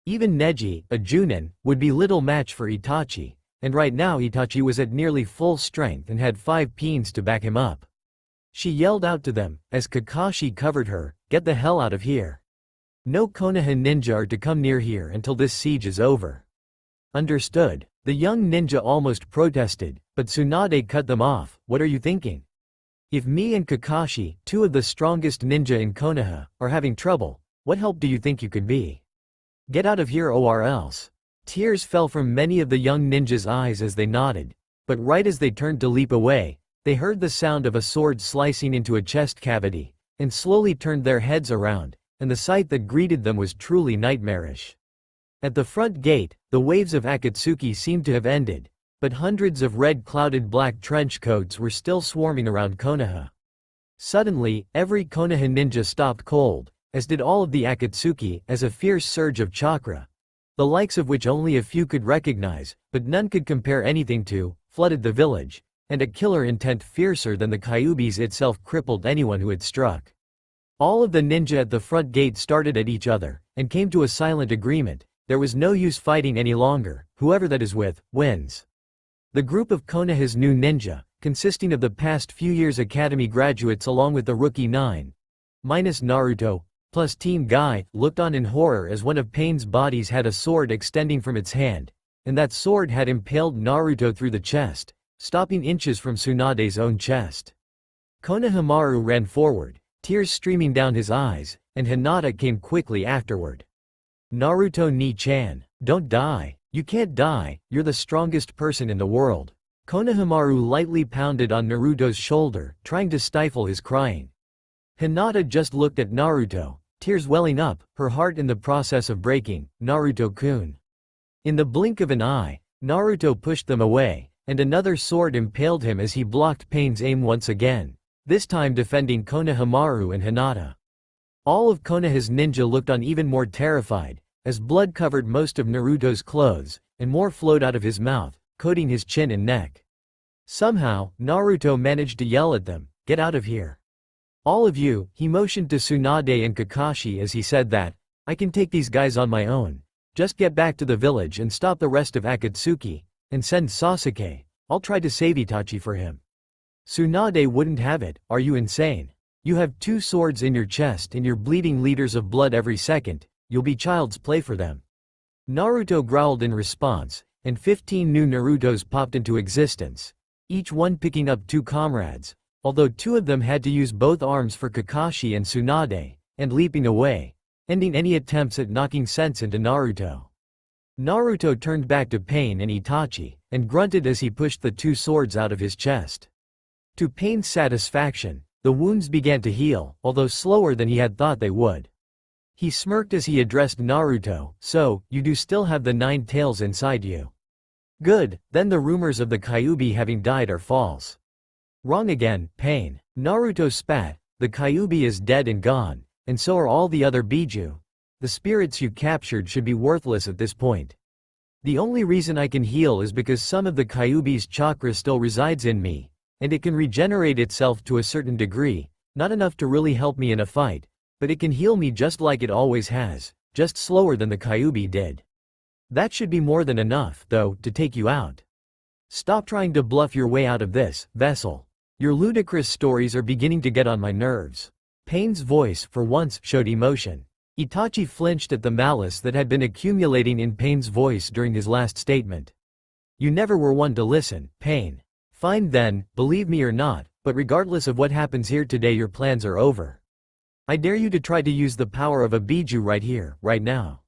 Even Neji, a Junin, would be little match for Itachi, and right now Itachi was at nearly full strength and had 5 peens to back him up. She yelled out to them, as Kakashi covered her, "Get the hell out of here. No Konoha ninja are to come near here until this siege is over." Understood. The young ninja almost protested, but Tsunade cut them off. "What are you thinking? If me and Kakashi, 2 of the strongest ninja in Konoha, are having trouble, what help do you think you could be? Get out of here or else." Tears fell from many of the young ninjas' eyes as they nodded, but right as they turned to leap away, they heard the sound of a sword slicing into a chest cavity, and slowly turned their heads around, and the sight that greeted them was truly nightmarish. At the front gate, the waves of Akatsuki seemed to have ended, but hundreds of red-clouded black trench coats were still swarming around Konoha. Suddenly, every Konoha ninja stopped cold, as did all of the Akatsuki, as a fierce surge of chakra, the likes of which only a few could recognize, but none could compare anything to, flooded the village, and a killer intent fiercer than the Kyuubi's itself crippled anyone who had struck. All of the ninja at the front gate started at each other, and came to a silent agreement: there was no use fighting any longer, whoever that is with, wins. The group of Konoha's new ninja, consisting of the past few years' academy graduates along with the rookie 9, minus Naruto, plus Team Guy, looked on in horror as one of Pain's bodies had a sword extending from its hand, and that sword had impaled Naruto through the chest, stopping inches from Tsunade's own chest. Konohamaru ran forward, tears streaming down his eyes, and Hinata came quickly afterward. "Naruto Ni-chan, don't die. You can't die, you're the strongest person in the world." Konohamaru lightly pounded on Naruto's shoulder, trying to stifle his crying. Hinata just looked at Naruto, tears welling up, her heart in the process of breaking. "Naruto-kun." In the blink of an eye, Naruto pushed them away, and another sword impaled him as he blocked Pain's aim once again, this time defending Konohamaru and Hinata. All of Konoha's ninja looked on even more terrified, as blood covered most of Naruto's clothes, and more flowed out of his mouth, coating his chin and neck. Somehow, Naruto managed to yell at them, "Get out of here. All of you." He motioned to Tsunade and Kakashi as he said that, "I can take these guys on my own. Just get back to the village and stop the rest of Akatsuki, and send Sasuke. I'll try to save Itachi for him." Tsunade wouldn't have it. "Are you insane? You have 2 swords in your chest and you're bleeding liters of blood every second. You'll be child's play for them." Naruto growled in response, and 15 new Narutos popped into existence, each one picking up 2 comrades, although 2 of them had to use both arms for Kakashi and Tsunade, and leaping away, ending any attempts at knocking sense into Naruto. Naruto turned back to Pain and Itachi, and grunted as he pushed the 2 swords out of his chest. To Pain's satisfaction, the wounds began to heal, although slower than he had thought they would. He smirked as he addressed Naruto, "So, you do still have the 9 tails inside you. Good, then the rumors of the Kyuubi having died are false." "Wrong again, Pain." Naruto spat, "The Kyuubi is dead and gone, and so are all the other Biju. The spirits you captured should be worthless at this point. The only reason I can heal is because some of the Kyuubi's chakra still resides in me, and it can regenerate itself to a certain degree, not enough to really help me in a fight, but it can heal me just like it always has, just slower than the Kyuubi did. That should be more than enough, though, to take you out. Stop trying to bluff your way out of this, Vessel. Your ludicrous stories are beginning to get on my nerves." Pain's voice, for once, showed emotion. Itachi flinched at the malice that had been accumulating in Pain's voice during his last statement. "You never were one to listen, Pain. Fine then, believe me or not, but regardless of what happens here today, your plans are over. I dare you to try to use the power of a Biju right here, right now."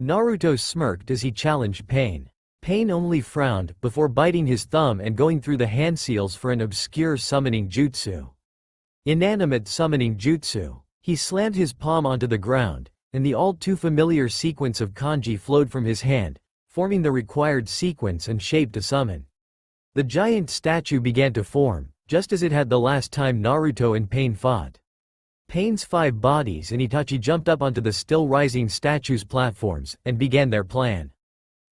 Naruto smirked as he challenged Pain. Pain only frowned, before biting his thumb and going through the hand seals for an obscure summoning jutsu. Inanimate summoning jutsu. He slammed his palm onto the ground, and the all-too-familiar sequence of kanji flowed from his hand, forming the required sequence and shape to summon. The giant statue began to form, just as it had the last time Naruto and Pain fought. Pain's 5 bodies and Itachi jumped up onto the still-rising statue's platforms, and began their plan.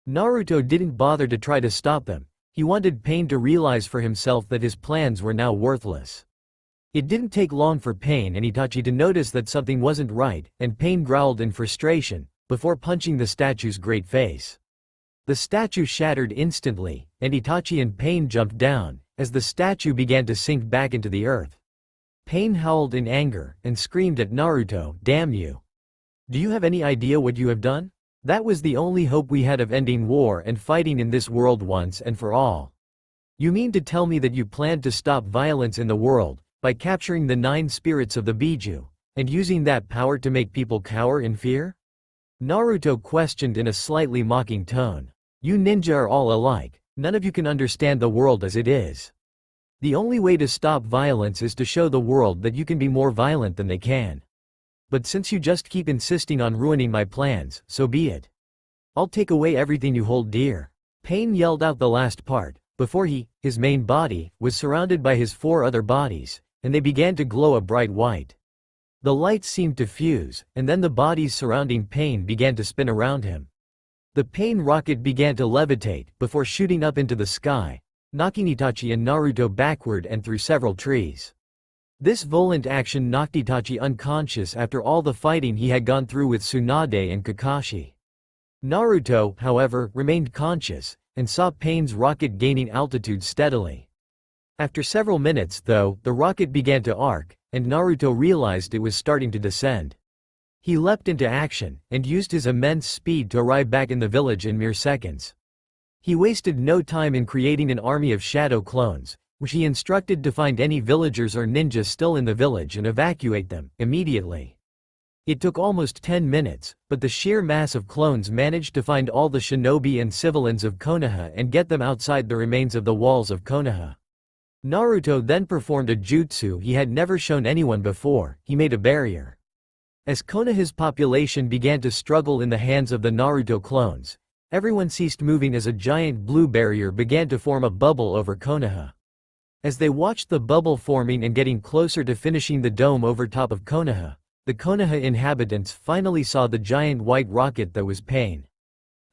Naruto didn't bother to try to stop them, He wanted Pain to realize for himself that his plans were now worthless. It didn't take long for Pain and Itachi to notice that something wasn't right, and Pain growled in frustration, before punching the statue's great face. The statue shattered instantly, and Itachi and Pain jumped down, as the statue began to sink back into the earth. Pain howled in anger, and screamed at Naruto, "Damn you! Do you have any idea what you have done? That was the only hope we had of ending war and fighting in this world once and for all. You mean to tell me that you planned to stop violence in the world, by capturing the 9 spirits of the Biju, and using that power to make people cower in fear?" Naruto questioned in a slightly mocking tone. "You ninja are all alike, none of you can understand the world as it is. The only way to stop violence is to show the world that you can be more violent than they can. But since you just keep insisting on ruining my plans, so be it. I'll take away everything you hold dear." Pain yelled out the last part, before his main body, was surrounded by his 4 other bodies, and they began to glow a bright white. The lights seemed to fuse, and then the bodies surrounding Pain began to spin around him. The Pain rocket began to levitate, before shooting up into the sky, knocking Itachi and Naruto backward and through several trees. This violent action knocked Itachi unconscious after all the fighting he had gone through with Tsunade and Kakashi. Naruto, however, remained conscious, and saw Pain's rocket gaining altitude steadily. After several minutes, though, the rocket began to arc, and Naruto realized it was starting to descend. He leapt into action, and used his immense speed to arrive back in the village in mere seconds. He wasted no time in creating an army of shadow clones, which he instructed to find any villagers or ninjas still in the village and evacuate them immediately. It took almost 10 minutes, but the sheer mass of clones managed to find all the shinobi and civilians of Konoha and get them outside the remains of the walls of Konoha. Naruto then performed a jutsu he had never shown anyone before. He made a barrier. As Konoha's population began to struggle in the hands of the Naruto clones, everyone ceased moving as a giant blue barrier began to form a bubble over Konoha. As they watched the bubble forming and getting closer to finishing the dome over top of Konoha, the Konoha inhabitants finally saw the giant white rocket that was Pain.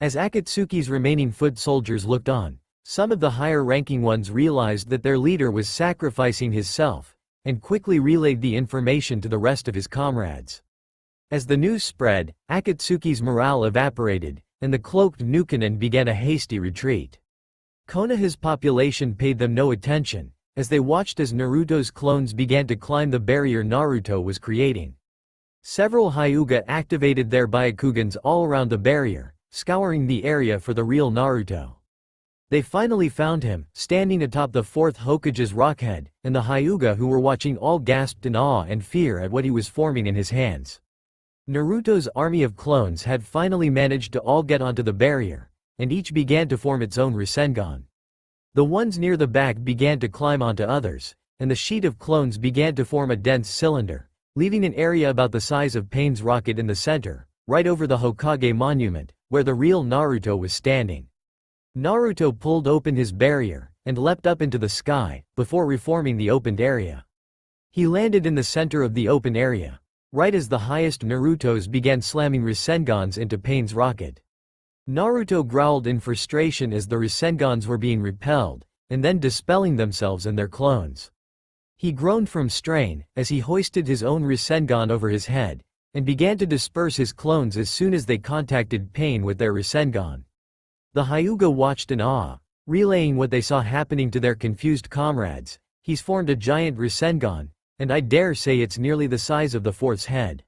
As Akatsuki's remaining foot soldiers looked on, some of the higher-ranking ones realized that their leader was sacrificing himself, and quickly relayed the information to the rest of his comrades. As the news spread, Akatsuki's morale evaporated, and the cloaked Nukanen began a hasty retreat. Konoha's population paid them no attention, as they watched as Naruto's clones began to climb the barrier Naruto was creating. Several Hyuga activated their Byakugans all around the barrier, scouring the area for the real Naruto. They finally found him, standing atop the 4th Hokage's rockhead, and the Hyuga who were watching all gasped in awe and fear at what he was forming in his hands. Naruto's army of clones had finally managed to all get onto the barrier, and each began to form its own Rasengan. The ones near the back began to climb onto others, and the sheet of clones began to form a dense cylinder, leaving an area about the size of Pain's rocket in the center, right over the Hokage monument, where the real Naruto was standing. Naruto pulled open his barrier, and leapt up into the sky, before reforming the opened area. He landed in the center of the open area, right as the highest Narutos began slamming Rasengans into Pain's rocket. Naruto growled in frustration as the Rasengans were being repelled, and then dispelling themselves and their clones. He groaned from strain, as he hoisted his own Rasengan over his head, and began to disperse his clones as soon as they contacted Pain with their Rasengan. The Hyuga watched in awe, relaying what they saw happening to their confused comrades. He's formed a giant Rasengan, and I dare say it's nearly the size of the 4th's head.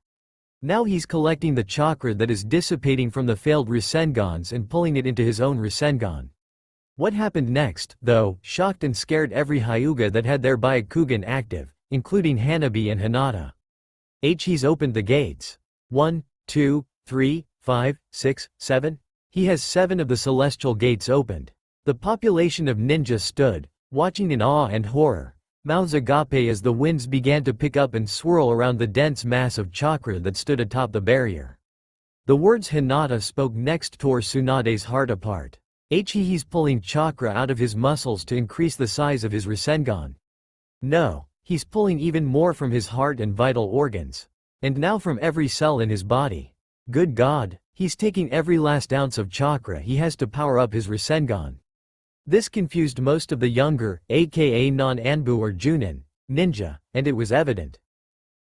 Now he's collecting the chakra that is dissipating from the failed Rasengans and pulling it into his own Rasengan. What happened next, though, shocked and scared every Hyuga that had their Byakugan active, including Hanabi and Hinata. He's opened the gates. 1, 2, 3, 5, 6, 7. He has 7 of the celestial gates opened. The population of ninjas stood, watching in awe and horror, mouths agape as the winds began to pick up and swirl around the dense mass of chakra that stood atop the barrier. The words Hinata spoke next tore Tsunade's heart apart. He's pulling chakra out of his muscles to increase the size of his Rasengan. No, he's pulling even more from his heart and vital organs. And now from every cell in his body. Good God, he's taking every last ounce of chakra he has to power up his Rasengan. This confused most of the younger, aka non-Anbu or Junin, ninja, and it was evident.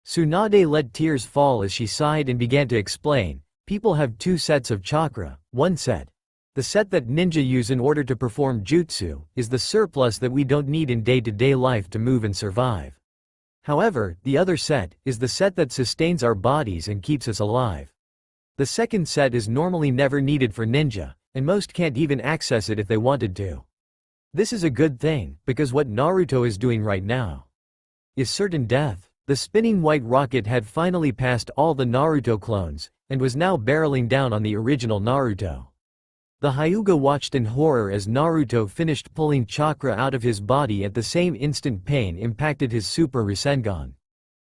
Tsunade let tears fall as she sighed and began to explain, people have two sets of chakra, one set. The set that ninja use in order to perform jutsu, is the surplus that we don't need in day-to-day life to move and survive. However, the other set, is the set that sustains our bodies and keeps us alive. The second set is normally never needed for ninja, and most can't even access it if they wanted to. This is a good thing, because what Naruto is doing right now is certain death. The spinning white rocket had finally passed all the Naruto clones, and was now barreling down on the original Naruto. The Hyuga watched in horror as Naruto finished pulling chakra out of his body. At the same instant, pain impacted his Super Rasengan.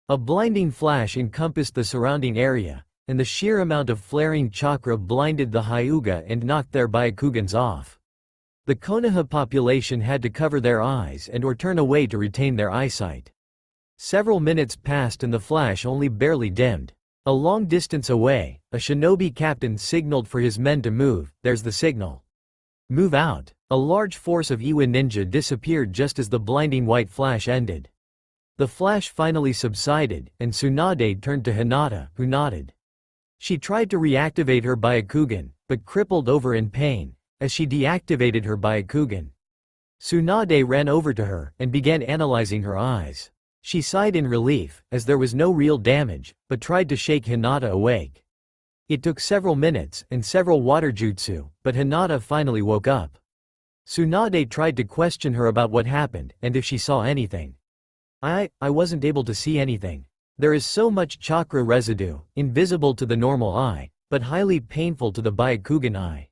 A blinding flash encompassed the surrounding area, and the sheer amount of flaring chakra blinded the Hyuga and knocked their Byakugans off. The Konoha population had to cover their eyes or turn away to retain their eyesight. Several minutes passed and the flash only barely dimmed. A long distance away, a shinobi captain signaled for his men to move. There's the signal. Move out. A large force of Iwa ninja disappeared just as the blinding white flash ended. The flash finally subsided, and Tsunade turned to Hinata, who nodded. She tried to reactivate her Byakugan, but crippled over in pain as she deactivated her Byakugan. Tsunade ran over to her and began analyzing her eyes. She sighed in relief, as there was no real damage, but tried to shake Hinata awake. It took several minutes and several water jutsu, but Hinata finally woke up. Tsunade tried to question her about what happened and if she saw anything. I wasn't able to see anything. There is so much chakra residue, invisible to the normal eye, but highly painful to the Byakugan eye.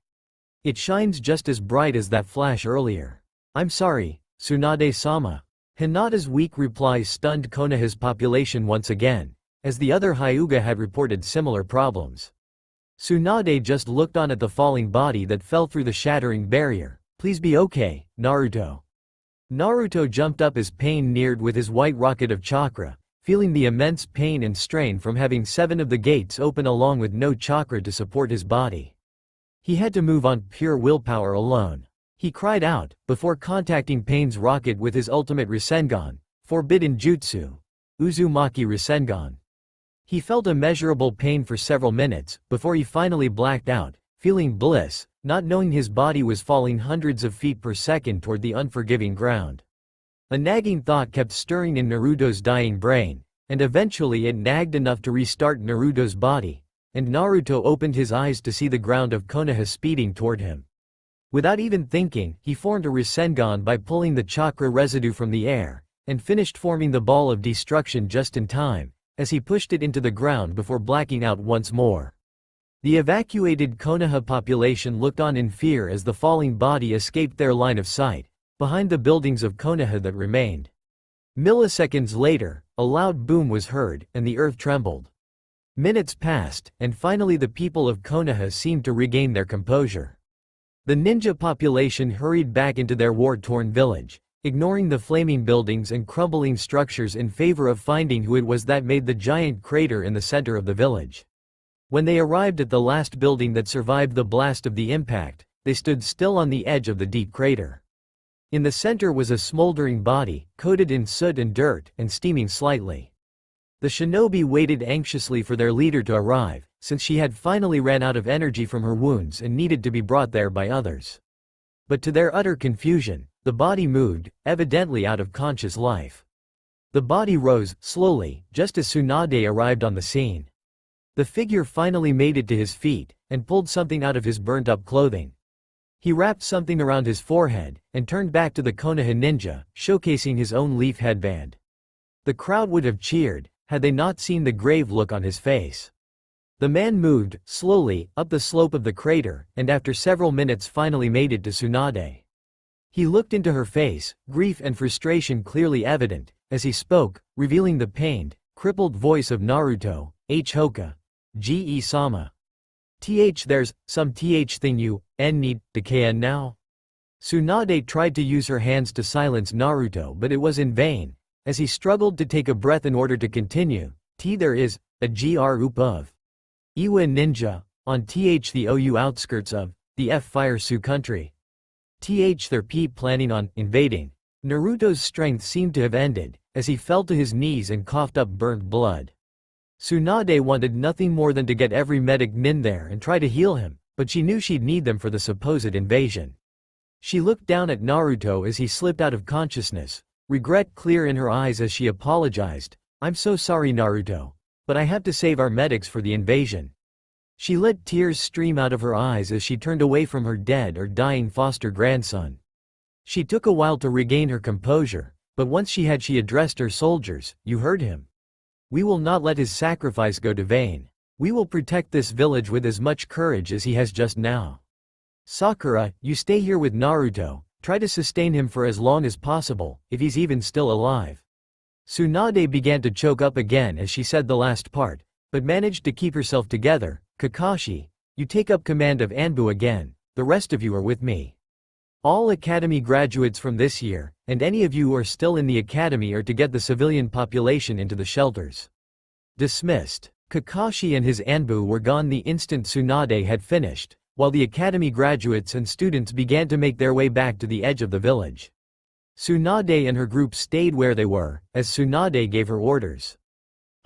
It shines just as bright as that flash earlier. I'm sorry, Tsunade-sama. Hinata's weak reply stunned Konoha's population once again, as the other Hyuga had reported similar problems. Tsunade just looked on at the falling body that fell through the shattering barrier. Please be okay, Naruto. Naruto jumped up as pain neared with his white rocket of chakra, feeling the immense pain and strain from having 7 of the gates open along with no chakra to support his body. He had to move on pure willpower alone. He cried out, before contacting Pain's rocket with his ultimate Rasengan, Forbidden Jutsu, Uzumaki Rasengan. He felt immeasurable pain for several minutes, before he finally blacked out, feeling bliss, not knowing his body was falling hundreds of feet per second toward the unforgiving ground. A nagging thought kept stirring in Naruto's dying brain, and eventually it nagged enough to restart Naruto's body, and Naruto opened his eyes to see the ground of Konoha speeding toward him. Without even thinking, he formed a Rasengan by pulling the chakra residue from the air, and finished forming the ball of destruction just in time, as he pushed it into the ground before blacking out once more. The evacuated Konoha population looked on in fear as the falling body escaped their line of sight, behind the buildings of Konoha that remained. Milliseconds later, a loud boom was heard, and the earth trembled. Minutes passed, and finally the people of Konoha seemed to regain their composure. The ninja population hurried back into their war-torn village, ignoring the flaming buildings and crumbling structures in favor of finding who it was that made the giant crater in the center of the village. When they arrived at the last building that survived the blast of the impact, they stood still on the edge of the deep crater. In the center was a smoldering body, coated in soot and dirt, and steaming slightly. The shinobi waited anxiously for their leader to arrive, since she had finally ran out of energy from her wounds and needed to be brought there by others. But to their utter confusion, the body moved, evidently out of conscious life. The body rose, slowly, just as Tsunade arrived on the scene. The figure finally made it to his feet, and pulled something out of his burnt-up clothing. He wrapped something around his forehead, and turned back to the Konoha ninja, showcasing his own leaf headband. The crowd would have cheered, had they not seen the grave look on his face. The man moved, slowly, up the slope of the crater, and after several minutes finally made it to Tsunade. He looked into her face, grief and frustration clearly evident, as he spoke, revealing the pained, crippled voice of Naruto. Hoka. Ge-sama. There's some thing you need to can now. Tsunade tried to use her hands to silence Naruto, but it was in vain, as he struggled to take a breath in order to continue. There is a group of Iwa ninja on the OU outskirts of the Fire Sioux country. They're planning on invading. Naruto's strength seemed to have ended, as he fell to his knees and coughed up burnt blood. Tsunade wanted nothing more than to get every medic nin there and try to heal him, but she knew she'd need them for the supposed invasion. She looked down at Naruto as he slipped out of consciousness, regret clear in her eyes as she apologized. "I'm so sorry, Naruto, but I have to save our medics for the invasion." She let tears stream out of her eyes as she turned away from her dead or dying foster grandson. She took a while to regain her composure, but once she addressed her soldiers. "You heard him. We will not let his sacrifice go to vain. We will protect this village with as much courage as he has just now. Sakura, you stay here with Naruto, try to sustain him for as long as possible, if he's even still alive." Tsunade began to choke up again as she said the last part, but managed to keep herself together. "Kakashi, you take up command of Anbu again, the rest of you are with me. All academy graduates from this year, and any of you who are still in the academy are to get the civilian population into the shelters." Dismissed. Kakashi and his Anbu were gone the instant Tsunade had finished, while the academy graduates and students began to make their way back to the edge of the village. Tsunade and her group stayed where they were, as Tsunade gave her orders.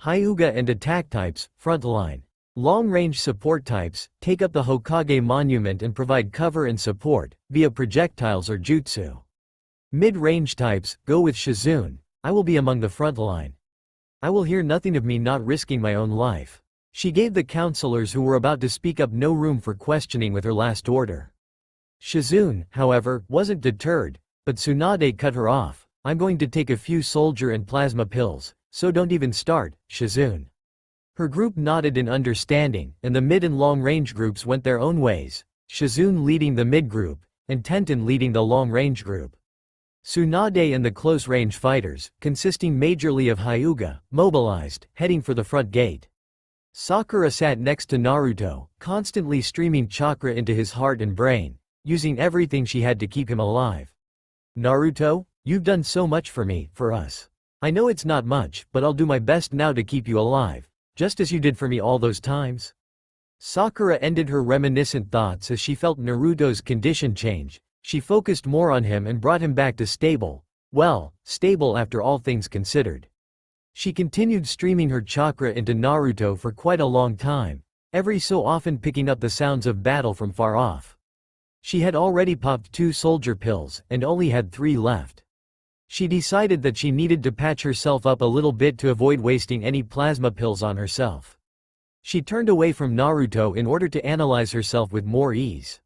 Hyuga and attack types, front line. Long-range support types, take up the Hokage monument and provide cover and support, via projectiles or jutsu. Mid-range types, go with Shizune. I will be among the front line. I will hear nothing of me not risking my own life. She gave the counselors who were about to speak up no room for questioning with her last order. Shizune, however, wasn't deterred, but Tsunade cut her off. "I'm going to take a few soldier and plasma pills, so don't even start, Shizune." Her group nodded in understanding, and the mid and long-range groups went their own ways, Shizune leading the mid-group, and Tenten leading the long-range group. Tsunade and the close-range fighters, consisting majorly of Hyuga, mobilized, heading for the front gate. Sakura sat next to Naruto, constantly streaming chakra into his heart and brain, using everything she had to keep him alive. "Naruto, you've done so much for me, for us. I know it's not much, but I'll do my best now to keep you alive, just as you did for me all those times." Sakura ended her reminiscent thoughts as she felt Naruto's condition change. She focused more on him and brought him back to stable. Well, stable after all things considered. She continued streaming her chakra into Naruto for quite a long time, every so often picking up the sounds of battle from far off. She had already popped 2 soldier pills and only had 3 left. She decided that she needed to patch herself up a little bit to avoid wasting any plasma pills on herself. She turned away from Naruto in order to analyze herself with more ease.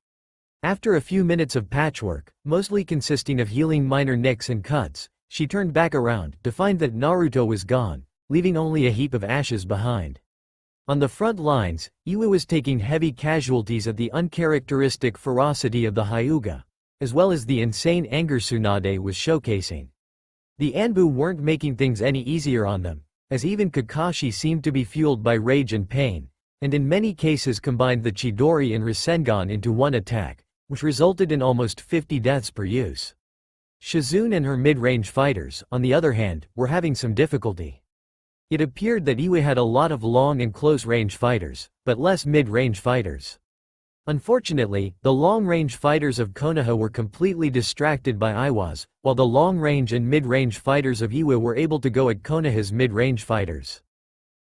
After a few minutes of patchwork, mostly consisting of healing minor nicks and cuts, she turned back around to find that Naruto was gone, leaving only a heap of ashes behind. On the front lines, Iwa was taking heavy casualties at the uncharacteristic ferocity of the Hyuga, as well as the insane anger Tsunade was showcasing. The Anbu weren't making things any easier on them, as even Kakashi seemed to be fueled by rage and pain, and in many cases combined the Chidori and Rasengan into one attack, which resulted in almost 50 deaths per use. Shizune and her mid-range fighters, on the other hand, were having some difficulty. It appeared that Iwa had a lot of long and close-range fighters, but less mid-range fighters. Unfortunately, the long-range fighters of Konoha were completely distracted by Iwa's, while the long-range and mid-range fighters of Iwa were able to go at Konoha's mid-range fighters.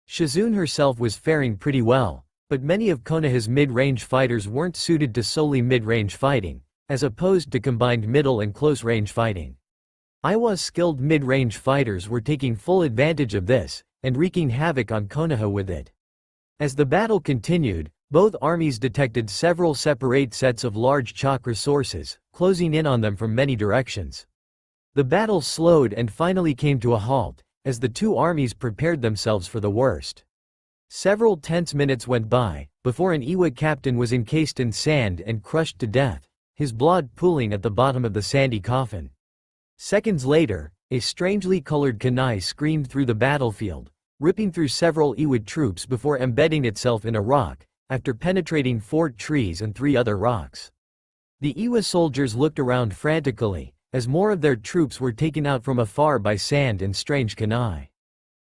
Shizune herself was faring pretty well, but many of Konoha's mid-range fighters weren't suited to solely mid-range fighting, as opposed to combined middle and close-range fighting. Iwa's skilled mid-range fighters were taking full advantage of this, and wreaking havoc on Konoha with it. As the battle continued, both armies detected several separate sets of large chakra sources, closing in on them from many directions. The battle slowed and finally came to a halt, as the two armies prepared themselves for the worst. Several tense minutes went by, before an Iwa captain was encased in sand and crushed to death, his blood pooling at the bottom of the sandy coffin. Seconds later, a strangely colored kunai screamed through the battlefield, ripping through several Iwa troops before embedding itself in a rock, after penetrating 4 trees and 3 other rocks. The Iwa soldiers looked around frantically, as more of their troops were taken out from afar by sand and strange kunai.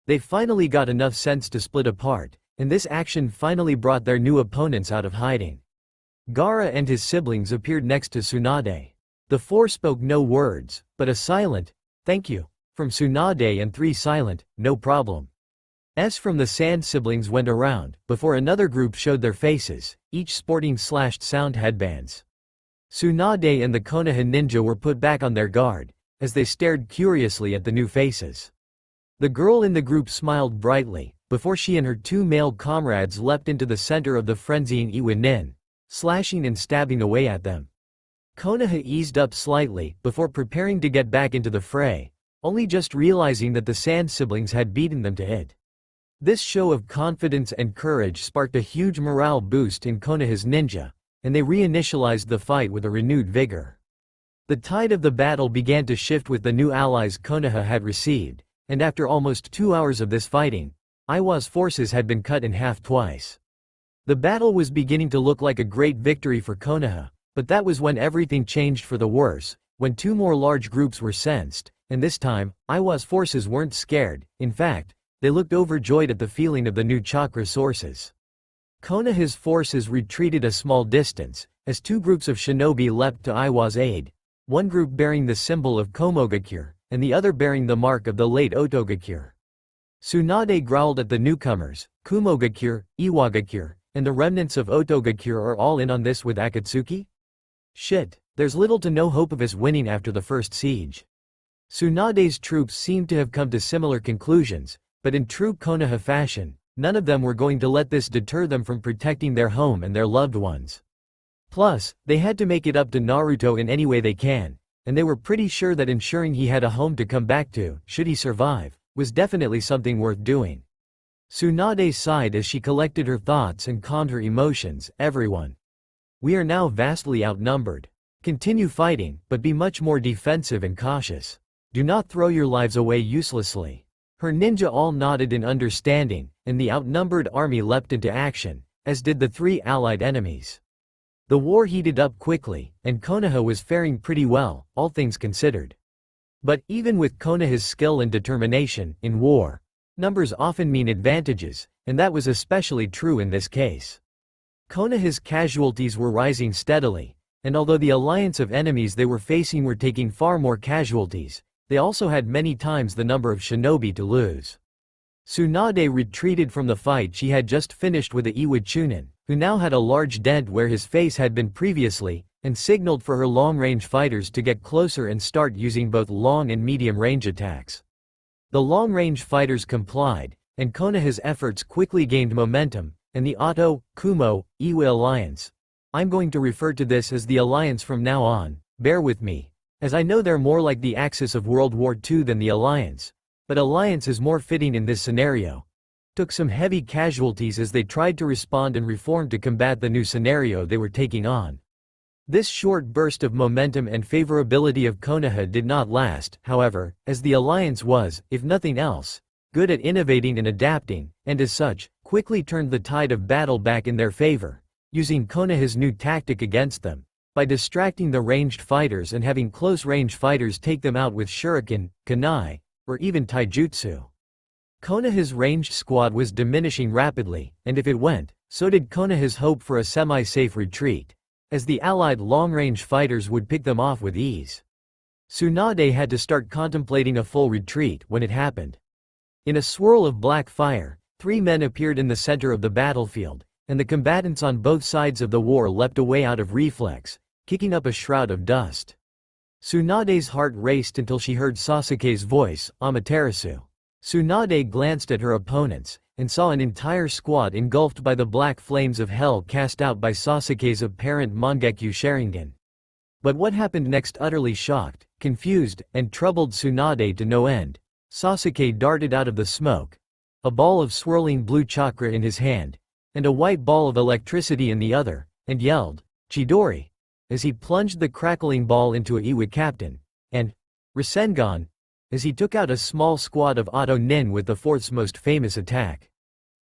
They finally got enough sense to split apart, and this action finally brought their new opponents out of hiding. Gaara and his siblings appeared next to Tsunade. The four spoke no words, but a silent, "Thank you," from Tsunade and three silent, "No problem." From the Sand siblings went around, before another group showed their faces, each sporting slashed sound headbands. Tsunade and the Konoha ninja were put back on their guard, as they stared curiously at the new faces. The girl in the group smiled brightly, before she and her two male comrades leapt into the center of the frenzying Iwa Nin, slashing and stabbing away at them. Konoha eased up slightly, before preparing to get back into the fray, only just realizing that the Sand siblings had beaten them to it. This show of confidence and courage sparked a huge morale boost in Konoha's ninja, and they reinitialized the fight with a renewed vigor. The tide of the battle began to shift with the new allies Konoha had received, and after almost 2 hours of this fighting, Iwa's forces had been cut in half twice. The battle was beginning to look like a great victory for Konoha, but that was when everything changed for the worse, when two more large groups were sensed, and this time, Iwa's forces weren't scared. In fact, they looked overjoyed at the feeling of the new chakra sources. Konoha's forces retreated a small distance, as two groups of shinobi leapt to Iwa's aid, one group bearing the symbol of Komogakure, and the other bearing the mark of the late Otogakure. Tsunade growled at the newcomers. Kumogakure, Iwagakure, and the remnants of Otogakure are all in on this with Akatsuki? Shit, there's little to no hope of us winning after the first siege. Tsunade's troops seemed to have come to similar conclusions, but in true Konoha fashion, none of them were going to let this deter them from protecting their home and their loved ones. Plus, they had to make it up to Naruto in any way they can, and they were pretty sure that ensuring he had a home to come back to, should he survive, was definitely something worth doing. Tsunade sighed as she collected her thoughts and calmed her emotions. Everyone. We are now vastly outnumbered. Continue fighting, but be much more defensive and cautious. Do not throw your lives away uselessly. Her ninja all nodded in understanding, and the outnumbered army leapt into action, as did the three allied enemies. The war heated up quickly, and Konoha was faring pretty well, all things considered. But even with Konoha's skill and determination, in war, numbers often mean advantages, and that was especially true in this case. Konoha's casualties were rising steadily, and although the alliance of enemies they were facing were taking far more casualties, they also had many times the number of shinobi to lose. Tsunade retreated from the fight she had just finished with the Iwa Chunin, who now had a large dent where his face had been previously, and signaled for her long-range fighters to get closer and start using both long and medium-range attacks. The long-range fighters complied, and Konoha's efforts quickly gained momentum, and the Oto, Kumo, Iwa alliance. I'm going to refer to this as the alliance from now on, bear with me, as I know they're more like the Axis of World War II than the alliance, but alliance is more fitting in this scenario. Took some heavy casualties as they tried to respond and reform to combat the new scenario they were taking on. This short burst of momentum and favorability of Konoha did not last, however, as the alliance was, if nothing else, good at innovating and adapting, and as such, quickly turned the tide of battle back in their favor, using Konoha's new tactic against them, by distracting the ranged fighters and having close-range fighters take them out with shuriken, kunai, or even taijutsu. Konoha's ranged squad was diminishing rapidly, and if it went, so did Konoha's hope for a semi-safe retreat, as the allied long-range fighters would pick them off with ease. Tsunade had to start contemplating a full retreat when it happened. In a swirl of black fire, three men appeared in the center of the battlefield, and the combatants on both sides of the war leapt away out of reflex, kicking up a shroud of dust. Tsunade's heart raced until she heard Sasuke's voice, Amaterasu. Tsunade glanced at her opponents, and saw an entire squad engulfed by the black flames of hell cast out by Sasuke's apparent Mangekyo Sharingan. But what happened next utterly shocked, confused, and troubled Tsunade to no end. Sasuke darted out of the smoke, a ball of swirling blue chakra in his hand, and a white ball of electricity in the other, and yelled, "Chidori!" as he plunged the crackling ball into a Iwa captain, and Rasengan, as he took out a small squad of Oto Nin with the fourth's most famous attack.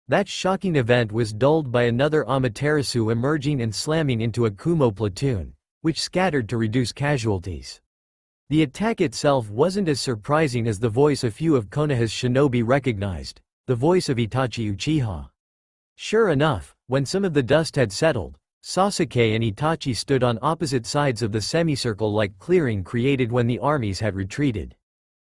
That shocking event was dulled by another Amaterasu emerging and slamming into a Kumo platoon, which scattered to reduce casualties. The attack itself wasn't as surprising as the voice a few of Konoha's shinobi recognized, the voice of Itachi Uchiha. Sure enough, when some of the dust had settled, Sasuke and Itachi stood on opposite sides of the semicircle-like clearing created when the armies had retreated.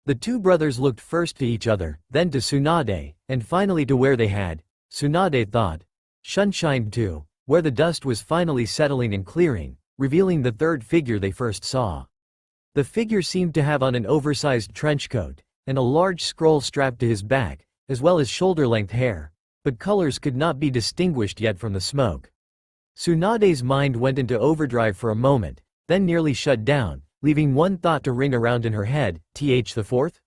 The two brothers looked first to each other, then to Tsunade, and finally to where they had, Tsunade thought, shined to, where the dust was finally settling and clearing, revealing the third figure they first saw. The figure seemed to have on an oversized trenchcoat, and a large scroll strapped to his back, as well as shoulder-length hair, but colors could not be distinguished yet from the smoke. Tsunade's mind went into overdrive for a moment, then nearly shut down, leaving one thought to ring around in her head, the fourth?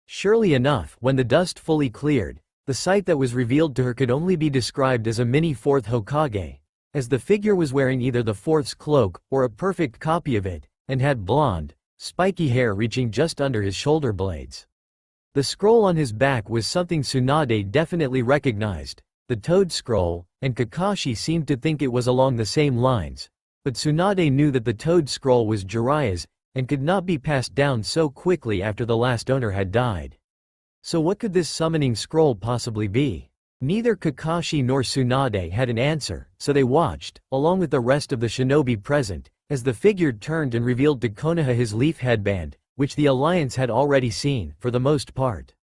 Surely enough, when the dust fully cleared, the sight that was revealed to her could only be described as a mini fourth Hokage, as the figure was wearing either the fourth's cloak or a perfect copy of it, and had blonde, spiky hair reaching just under his shoulder blades. The scroll on his back was something Tsunade definitely recognized, the Toad Scroll, and Kakashi seemed to think it was along the same lines, but Tsunade knew that the Toad Scroll was Jiraiya's, and could not be passed down so quickly after the last owner had died. So what could this summoning scroll possibly be? Neither Kakashi nor Tsunade had an answer, so they watched, along with the rest of the shinobi present, as the figure turned and revealed to Konoha his leaf headband, which the Alliance had already seen, for the most part.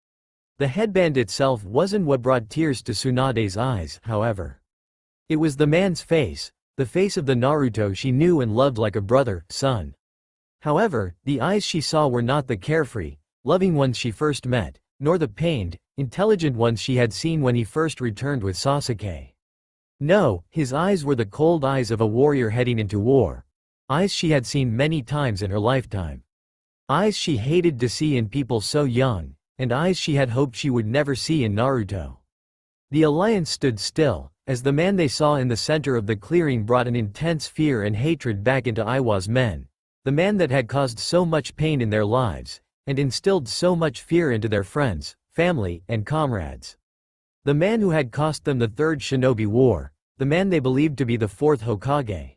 The headband itself wasn't what brought tears to Tsunade's eyes, however. It was the man's face, the face of the Naruto she knew and loved like a brother, son. However, the eyes she saw were not the carefree, loving ones she first met, nor the pained, intelligent ones she had seen when he first returned with Sasuke. No, his eyes were the cold eyes of a warrior heading into war. Eyes she had seen many times in her lifetime. Eyes she hated to see in people so young, and eyes she had hoped she would never see in Naruto. The Alliance stood still, as the man they saw in the center of the clearing brought an intense fear and hatred back into Iwa's men, the man that had caused so much pain in their lives, and instilled so much fear into their friends, family, and comrades. The man who had cost them the third shinobi war, the man they believed to be the fourth Hokage.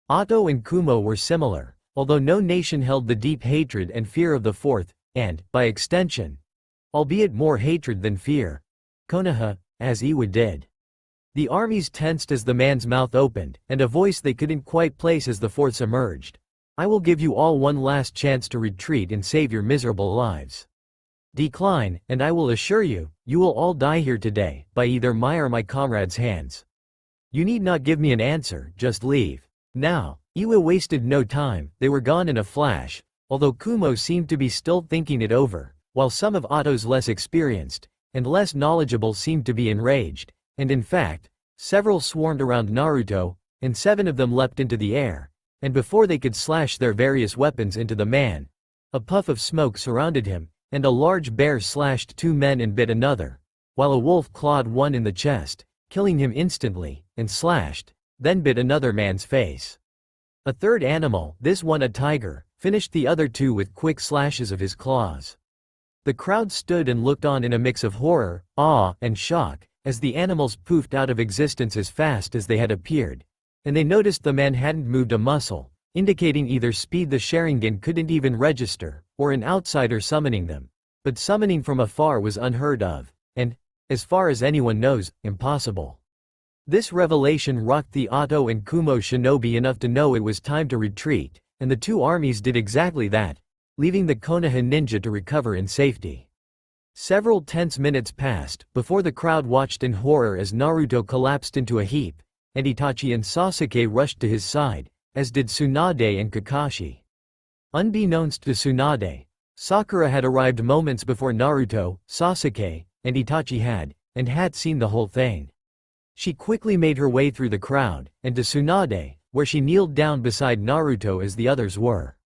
Otto and Kumo were similar, although no nation held the deep hatred and fear of the fourth, and, by extension, albeit more hatred than fear, Konoha, as Iwa did. The armies tensed as the man's mouth opened, and a voice they couldn't quite place as the fourths emerged. I will give you all one last chance to retreat and save your miserable lives. Decline, and I will assure you, you will all die here today, by either my or my comrades' hands. You need not give me an answer, just leave. Now, Iwa wasted no time, they were gone in a flash, although Kumo seemed to be still thinking it over, while some of Otto's less experienced, and less knowledgeable seemed to be enraged, and in fact, several swarmed around Naruto, and 7 of them leapt into the air, and before they could slash their various weapons into the man, a puff of smoke surrounded him, and a large bear slashed 2 men and bit another, while a wolf clawed one in the chest, killing him instantly, and slashed, then bit another man's face. A third animal, this one a tiger, finished the other 2 with quick slashes of his claws. The crowd stood and looked on in a mix of horror, awe, and shock, as the animals poofed out of existence as fast as they had appeared, and they noticed the man hadn't moved a muscle, indicating either speed the Sharingan couldn't even register, or an outsider summoning them. But summoning from afar was unheard of, and, as far as anyone knows, impossible. This revelation rocked the Otto and Kumo shinobi enough to know it was time to retreat, and the 2 armies did exactly that, leaving the Konoha ninja to recover in safety. Several tense minutes passed, before the crowd watched in horror as Naruto collapsed into a heap, and Itachi and Sasuke rushed to his side, as did Tsunade and Kakashi. Unbeknownst to Tsunade, Sakura had arrived moments before Naruto, Sasuke, and Itachi had seen the whole thing. She quickly made her way through the crowd, and to Tsunade, where she kneeled down beside Naruto as the others were.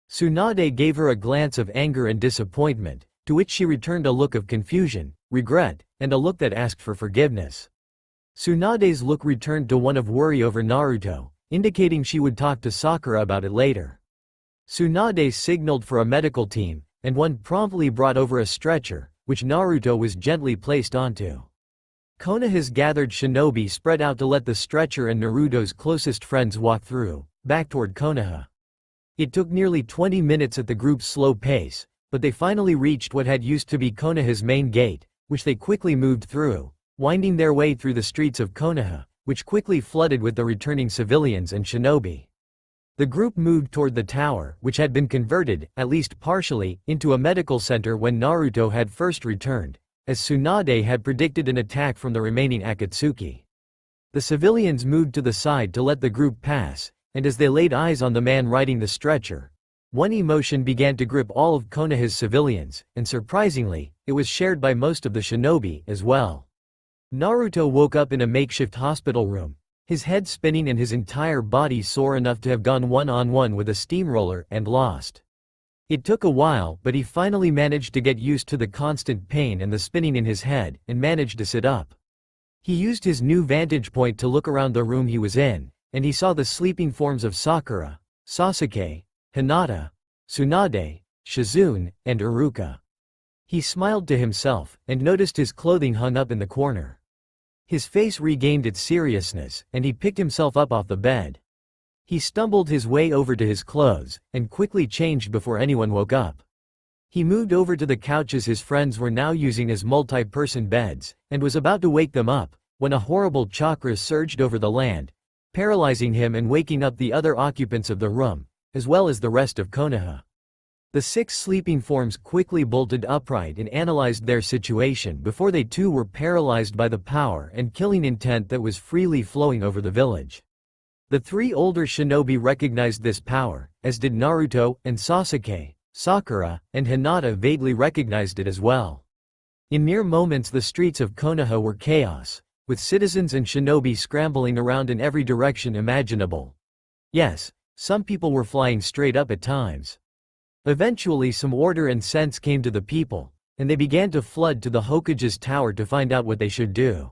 Tsunade gave her a glance of anger and disappointment, to which she returned a look of confusion, regret, and a look that asked for forgiveness. Tsunade's look returned to one of worry over Naruto, indicating she would talk to Sakura about it later. Tsunade signaled for a medical team, and one promptly brought over a stretcher, which Naruto was gently placed onto. Konoha's gathered shinobi spread out to let the stretcher and Naruto's closest friends walk through, back toward Konoha. It took nearly 20 minutes at the group's slow pace, but they finally reached what had used to be Konoha's main gate, which they quickly moved through, winding their way through the streets of Konoha, which quickly flooded with the returning civilians and shinobi. The group moved toward the tower, which had been converted, at least partially, into a medical center when Naruto had first returned, as Tsunade had predicted an attack from the remaining Akatsuki. The civilians moved to the side to let the group pass, and as they laid eyes on the man riding the stretcher, one emotion began to grip all of Konoha's civilians, and surprisingly, it was shared by most of the shinobi as well. Naruto woke up in a makeshift hospital room, his head spinning and his entire body sore enough to have gone one-on-one with a steamroller and lost. It took a while, but he finally managed to get used to the constant pain and the spinning in his head, and managed to sit up. He used his new vantage point to look around the room he was in, and he saw the sleeping forms of Sakura, Sasuke, Hinata, Tsunade, Shizune, and Iruka. He smiled to himself, and noticed his clothing hung up in the corner. His face regained its seriousness, and he picked himself up off the bed. He stumbled his way over to his clothes, and quickly changed before anyone woke up. He moved over to the couches his friends were now using as multi-person beds, and was about to wake them up, when a horrible chakra surged over the land, paralyzing him and waking up the other occupants of the room, as well as the rest of Konoha. The 6 sleeping forms quickly bolted upright and analyzed their situation before they too were paralyzed by the power and killing intent that was freely flowing over the village. The 3 older shinobi recognized this power, as did Naruto and Sasuke. Sakura and Hinata vaguely recognized it as well. In mere moments the streets of Konoha were chaos, with citizens and shinobi scrambling around in every direction imaginable. Yes, some people were flying straight up at times. Eventually some order and sense came to the people, and they began to flood to the Hokage's tower to find out what they should do.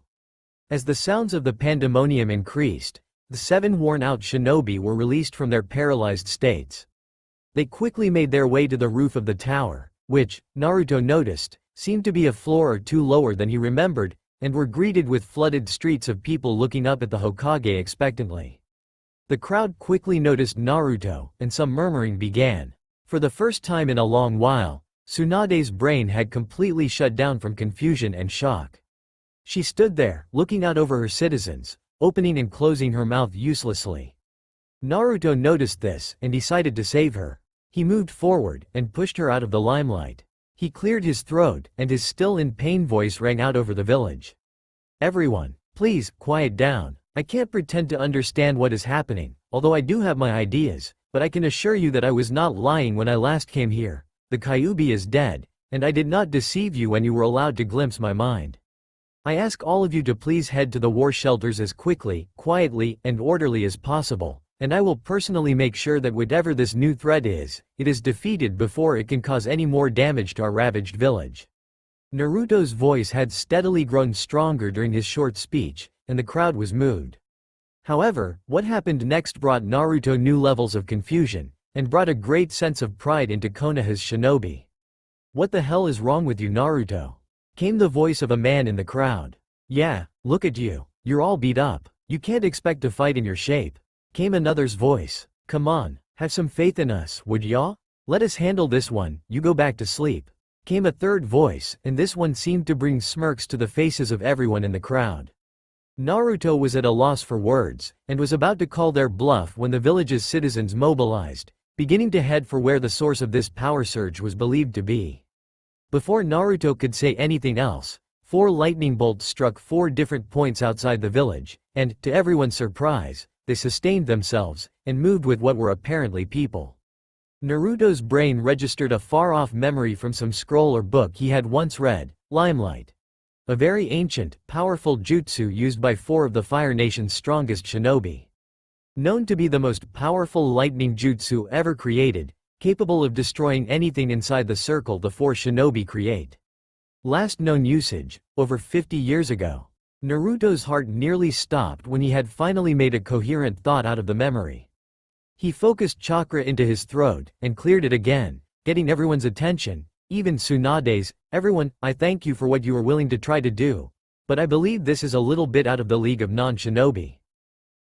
As the sounds of the pandemonium increased, the 7 worn-out shinobi were released from their paralyzed states. They quickly made their way to the roof of the tower, which, Naruto noticed, seemed to be a floor or 2 lower than he remembered, and were greeted with flooded streets of people looking up at the Hokage expectantly. The crowd quickly noticed Naruto, and some murmuring began. For the first time in a long while, Tsunade's brain had completely shut down from confusion and shock. She stood there, looking out over her citizens, opening and closing her mouth uselessly. Naruto noticed this, and decided to save her. He moved forward, and pushed her out of the limelight. He cleared his throat, and his still-in-pain voice rang out over the village. "Everyone, please, quiet down. I can't pretend to understand what is happening, although I do have my ideas, but I can assure you that I was not lying when I last came here. The Kyuubi is dead, and I did not deceive you when you were allowed to glimpse my mind. I ask all of you to please head to the war shelters as quickly, quietly, and orderly as possible, and I will personally make sure that whatever this new threat is, it is defeated before it can cause any more damage to our ravaged village." Naruto's voice had steadily grown stronger during his short speech, and the crowd was moved. However, what happened next brought Naruto new levels of confusion, and brought a great sense of pride into Konoha's shinobi. "What the hell is wrong with you, Naruto?" came the voice of a man in the crowd. "Yeah, look at you. You're all beat up. You can't expect to fight in your shape," came another's voice. "Come on, have some faith in us, would ya? Let us handle this one, you go back to sleep," came a third voice, and this one seemed to bring smirks to the faces of everyone in the crowd. Naruto was at a loss for words, and was about to call their bluff when the village's citizens mobilized, beginning to head for where the source of this power surge was believed to be. Before Naruto could say anything else, 4 lightning bolts struck 4 different points outside the village, and, to everyone's surprise, they sustained themselves, and moved with what were apparently people. Naruto's brain registered a far-off memory from some scroll or book he had once read, Limelight. A very ancient, powerful jutsu used by 4 of the Fire Nation's strongest shinobi. Known to be the most powerful lightning jutsu ever created, capable of destroying anything inside the circle the 4 shinobi create. Last known usage, over 50 years ago. Naruto's heart nearly stopped when he had finally made a coherent thought out of the memory. He focused chakra into his throat, and cleared it again, getting everyone's attention, even Tsunade's. "Everyone, I thank you for what you are willing to try to do, but I believe this is a little bit out of the league of non-shinobi.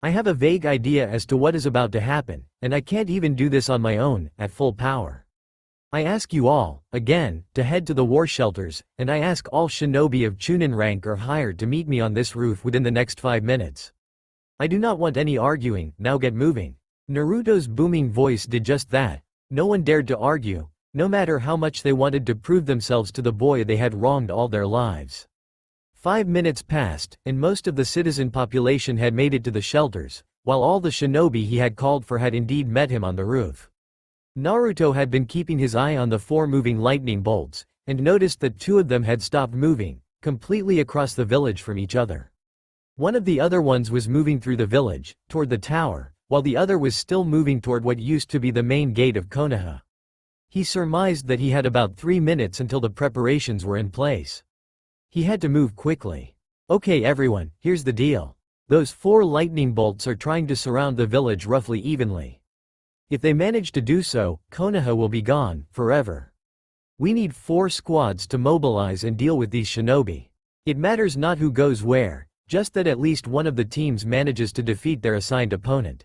I have a vague idea as to what is about to happen, and I can't even do this on my own, at full power. I ask you all, again, to head to the war shelters, and I ask all shinobi of Chunin rank or higher to meet me on this roof within the next 5 minutes. I do not want any arguing, now get moving. Naruto's booming voice did just that. No one dared to argue, no matter how much they wanted to prove themselves to the boy they had wronged all their lives. 5 minutes passed, and most of the citizen population had made it to the shelters, while all the shinobi he had called for had indeed met him on the roof. Naruto had been keeping his eye on the 4 moving lightning bolts, and noticed that 2 of them had stopped moving, completely across the village from each other. One of the other ones was moving through the village, toward the tower, while the other was still moving toward what used to be the main gate of Konoha. He surmised that he had about 3 minutes until the preparations were in place. He had to move quickly. Okay everyone, here's the deal. Those 4 lightning bolts are trying to surround the village roughly evenly. If they manage to do so, Konoha will be gone, forever. We need 4 squads to mobilize and deal with these shinobi. It matters not who goes where, just that at least one of the teams manages to defeat their assigned opponent.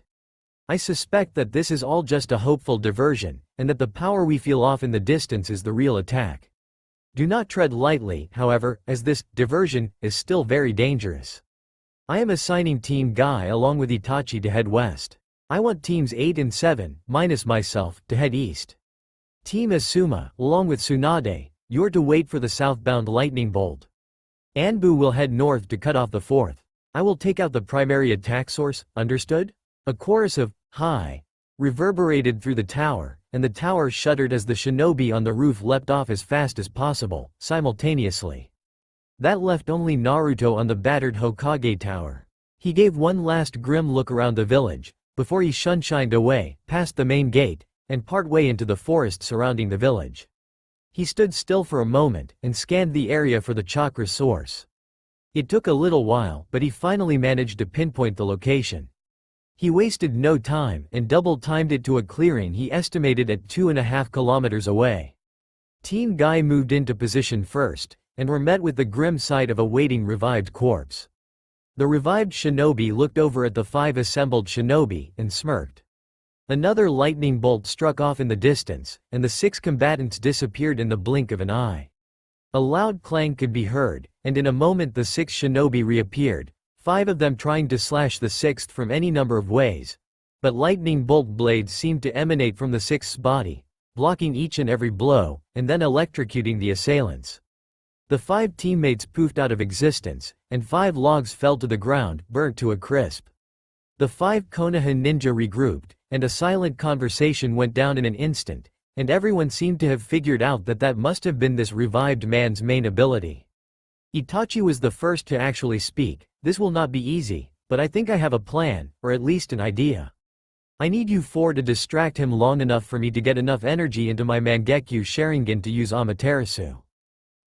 I suspect that this is all just a hopeful diversion, and that the power we feel off in the distance is the real attack. Do not tread lightly, however, as this diversion is still very dangerous. I am assigning Team Guy along with Itachi to head west. I want teams 8 and 7, minus myself, to head east. Team Asuma, along with Tsunade, you're to wait for the southbound lightning bolt. Anbu will head north to cut off the 4th. I will take out the primary attack source, understood? A chorus of, "Hi," reverberated through the tower, and the tower shuddered as the shinobi on the roof leapt off as fast as possible, simultaneously. That left only Naruto on the battered Hokage tower. He gave one last grim look around the village, before he shunshined away, past the main gate, and partway into the forest surrounding the village. He stood still for a moment, and scanned the area for the chakra source. It took a little while, but he finally managed to pinpoint the location. He wasted no time, and double-timed it to a clearing he estimated at 2.5 kilometers away. Team Guy moved into position first, and were met with the grim sight of a waiting revived corpse. The revived shinobi looked over at the 5 assembled shinobi, and smirked. Another lightning bolt struck off in the distance, and the 6 combatants disappeared in the blink of an eye. A loud clang could be heard, and in a moment the 6 shinobi reappeared, 5 of them trying to slash the 6th from any number of ways. But lightning bolt blades seemed to emanate from the 6th's body, blocking each and every blow, and then electrocuting the assailants. The 5 teammates poofed out of existence, and 5 logs fell to the ground, burnt to a crisp. The 5 Konoha ninja regrouped, and a silent conversation went down in an instant, and everyone seemed to have figured out that that must have been this revived man's main ability. Itachi was the first to actually speak. This will not be easy, but I think I have a plan, or at least an idea. I need you 4 to distract him long enough for me to get enough energy into my Mangekyo Sharingan to use Amaterasu.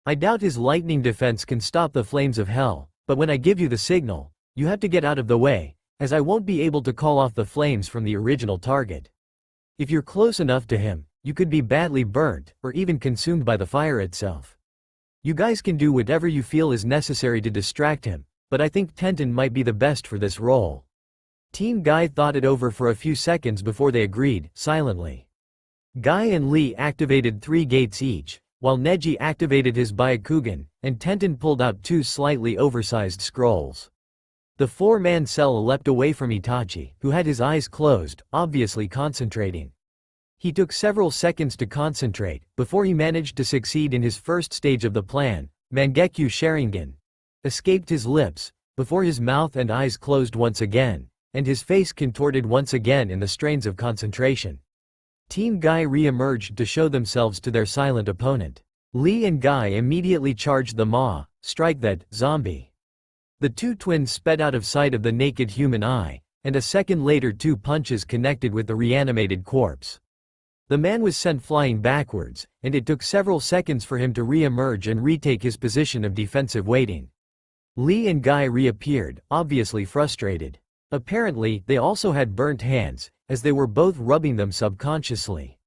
I doubt his lightning defense can stop the flames of hell, but when I give you the signal, you have to get out of the way, as I won't be able to call off the flames from the original target. If you're close enough to him, you could be badly burnt, or even consumed by the fire itself. You guys can do whatever you feel is necessary to distract him, but I think Tenten might be the best for this role. Team Guy thought it over for a few seconds before they agreed, silently. Guy and Lee activated 3 gates each, while Neji activated his Byakugan, and Tenten pulled out 2 slightly oversized scrolls. The 4-man cell leapt away from Itachi, who had his eyes closed, obviously concentrating. He took several seconds to concentrate, before he managed to succeed in his first stage of the plan. Mangekyo Sharingan escaped his lips, before his mouth and eyes closed once again, and his face contorted once again in the strains of concentration. Team Guy re-emerged to show themselves to their silent opponent. Lee and Guy immediately charged the Maw, strike that, zombie. The 2 twins sped out of sight of the naked human eye, and a second later 2 punches connected with the reanimated corpse. The man was sent flying backwards, and it took several seconds for him to re-emerge and retake his position of defensive waiting. Lee and Guy reappeared, obviously frustrated. Apparently, they also had burnt hands, as they were both rubbing them subconsciously.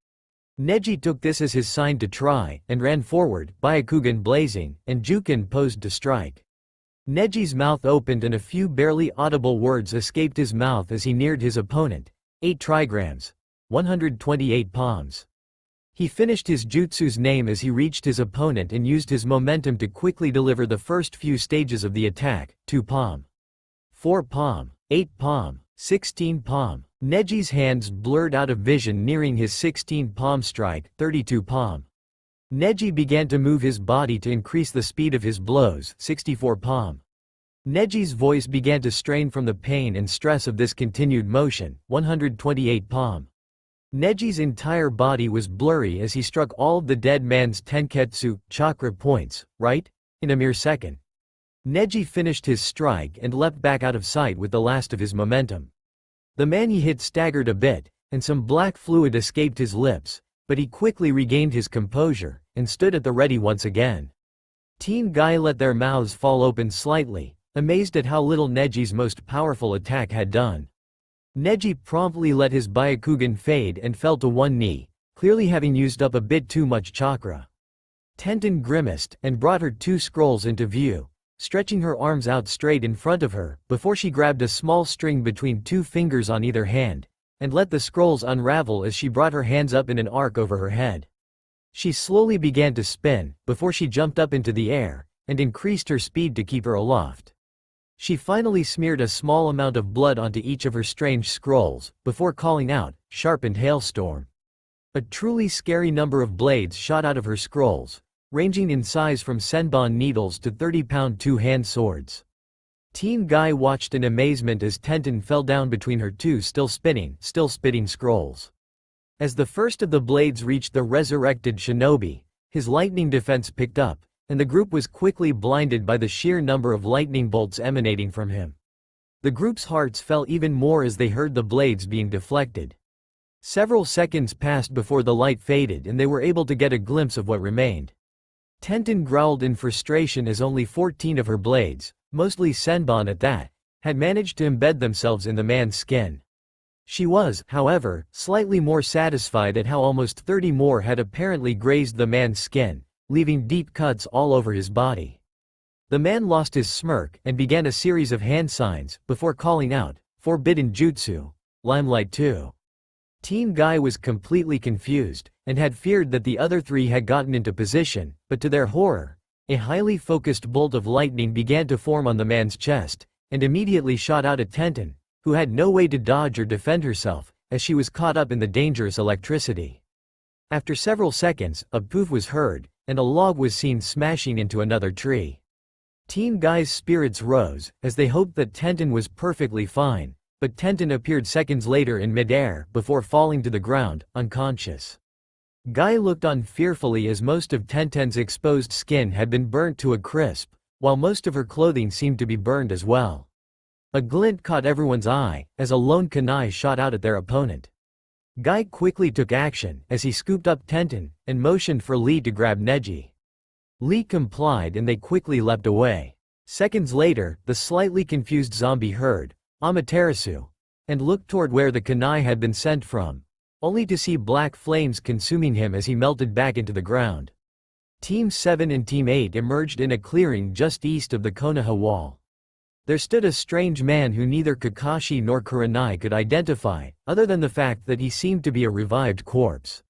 Neji took this as his sign to try, and ran forward, Byakugan blazing, and Juken posed to strike. Neji's mouth opened and a few barely audible words escaped his mouth as he neared his opponent. 8 trigrams. 128 palms. He finished his jutsu's name as he reached his opponent and used his momentum to quickly deliver the first few stages of the attack. 2 palm. 4 palm. 8 palm, 16 palm. Neji's hands blurred out of vision nearing his 16 palm strike, 32 palm. Neji began to move his body to increase the speed of his blows, 64 palm. Neji's voice began to strain from the pain and stress of this continued motion, 128 palm. Neji's entire body was blurry as he struck all of the dead man's tenketsu, chakra points, right? In a mere second. Neji finished his strike and leapt back out of sight with the last of his momentum. The man he hit staggered a bit, and some black fluid escaped his lips, but he quickly regained his composure, and stood at the ready once again. Team Guy let their mouths fall open slightly, amazed at how little Neji's most powerful attack had done. Neji promptly let his Byakugan fade and fell to one knee, clearly having used up a bit too much chakra. Tenten grimaced and brought her 2 scrolls into view, stretching her arms out straight in front of her, before she grabbed a small string between 2 fingers on either hand, and let the scrolls unravel as she brought her hands up in an arc over her head. She slowly began to spin, before she jumped up into the air, and increased her speed to keep her aloft. She finally smeared a small amount of blood onto each of her strange scrolls, before calling out, "Sharpened hailstorm." A truly scary number of blades shot out of her scrolls, ranging in size from senbon needles to 30-pound 2-hand swords. Team Guy watched in amazement as Tenten fell down between her 2 still spitting scrolls. As the first of the blades reached the resurrected shinobi, his lightning defense picked up, and the group was quickly blinded by the sheer number of lightning bolts emanating from him. The group's hearts fell even more as they heard the blades being deflected. Several seconds passed before the light faded and they were able to get a glimpse of what remained. Tenten growled in frustration as only 14 of her blades, mostly senbon at that, had managed to embed themselves in the man's skin. She was, however, slightly more satisfied at how almost 30 more had apparently grazed the man's skin, leaving deep cuts all over his body. The man lost his smirk and began a series of hand signs, before calling out, "Forbidden Jutsu, Limelight 2." Team Guy was completely confused, and had feared that the other 3 had gotten into position, but to their horror, a highly focused bolt of lightning began to form on the man's chest, and immediately shot out at Tenten, who had no way to dodge or defend herself, as she was caught up in the dangerous electricity. After several seconds, a poof was heard, and a log was seen smashing into another tree. Team Guy's spirits rose, as they hoped that Tenten was perfectly fine, but Tenten appeared seconds later in midair, before falling to the ground, unconscious. Guy looked on fearfully as most of Tenten's exposed skin had been burnt to a crisp, while most of her clothing seemed to be burned as well. A glint caught everyone's eye, as a lone kunai shot out at their opponent. Guy quickly took action, as he scooped up Tenten, and motioned for Lee to grab Neji. Lee complied and they quickly leapt away. Seconds later, the slightly confused zombie heard Amaterasu, and looked toward where the kunai had been sent from, only to see black flames consuming him as he melted back into the ground. Team 7 and Team 8 emerged in a clearing just east of the Konoha wall. There stood a strange man who neither Kakashi nor Kurenai could identify, other than the fact that he seemed to be a revived corpse.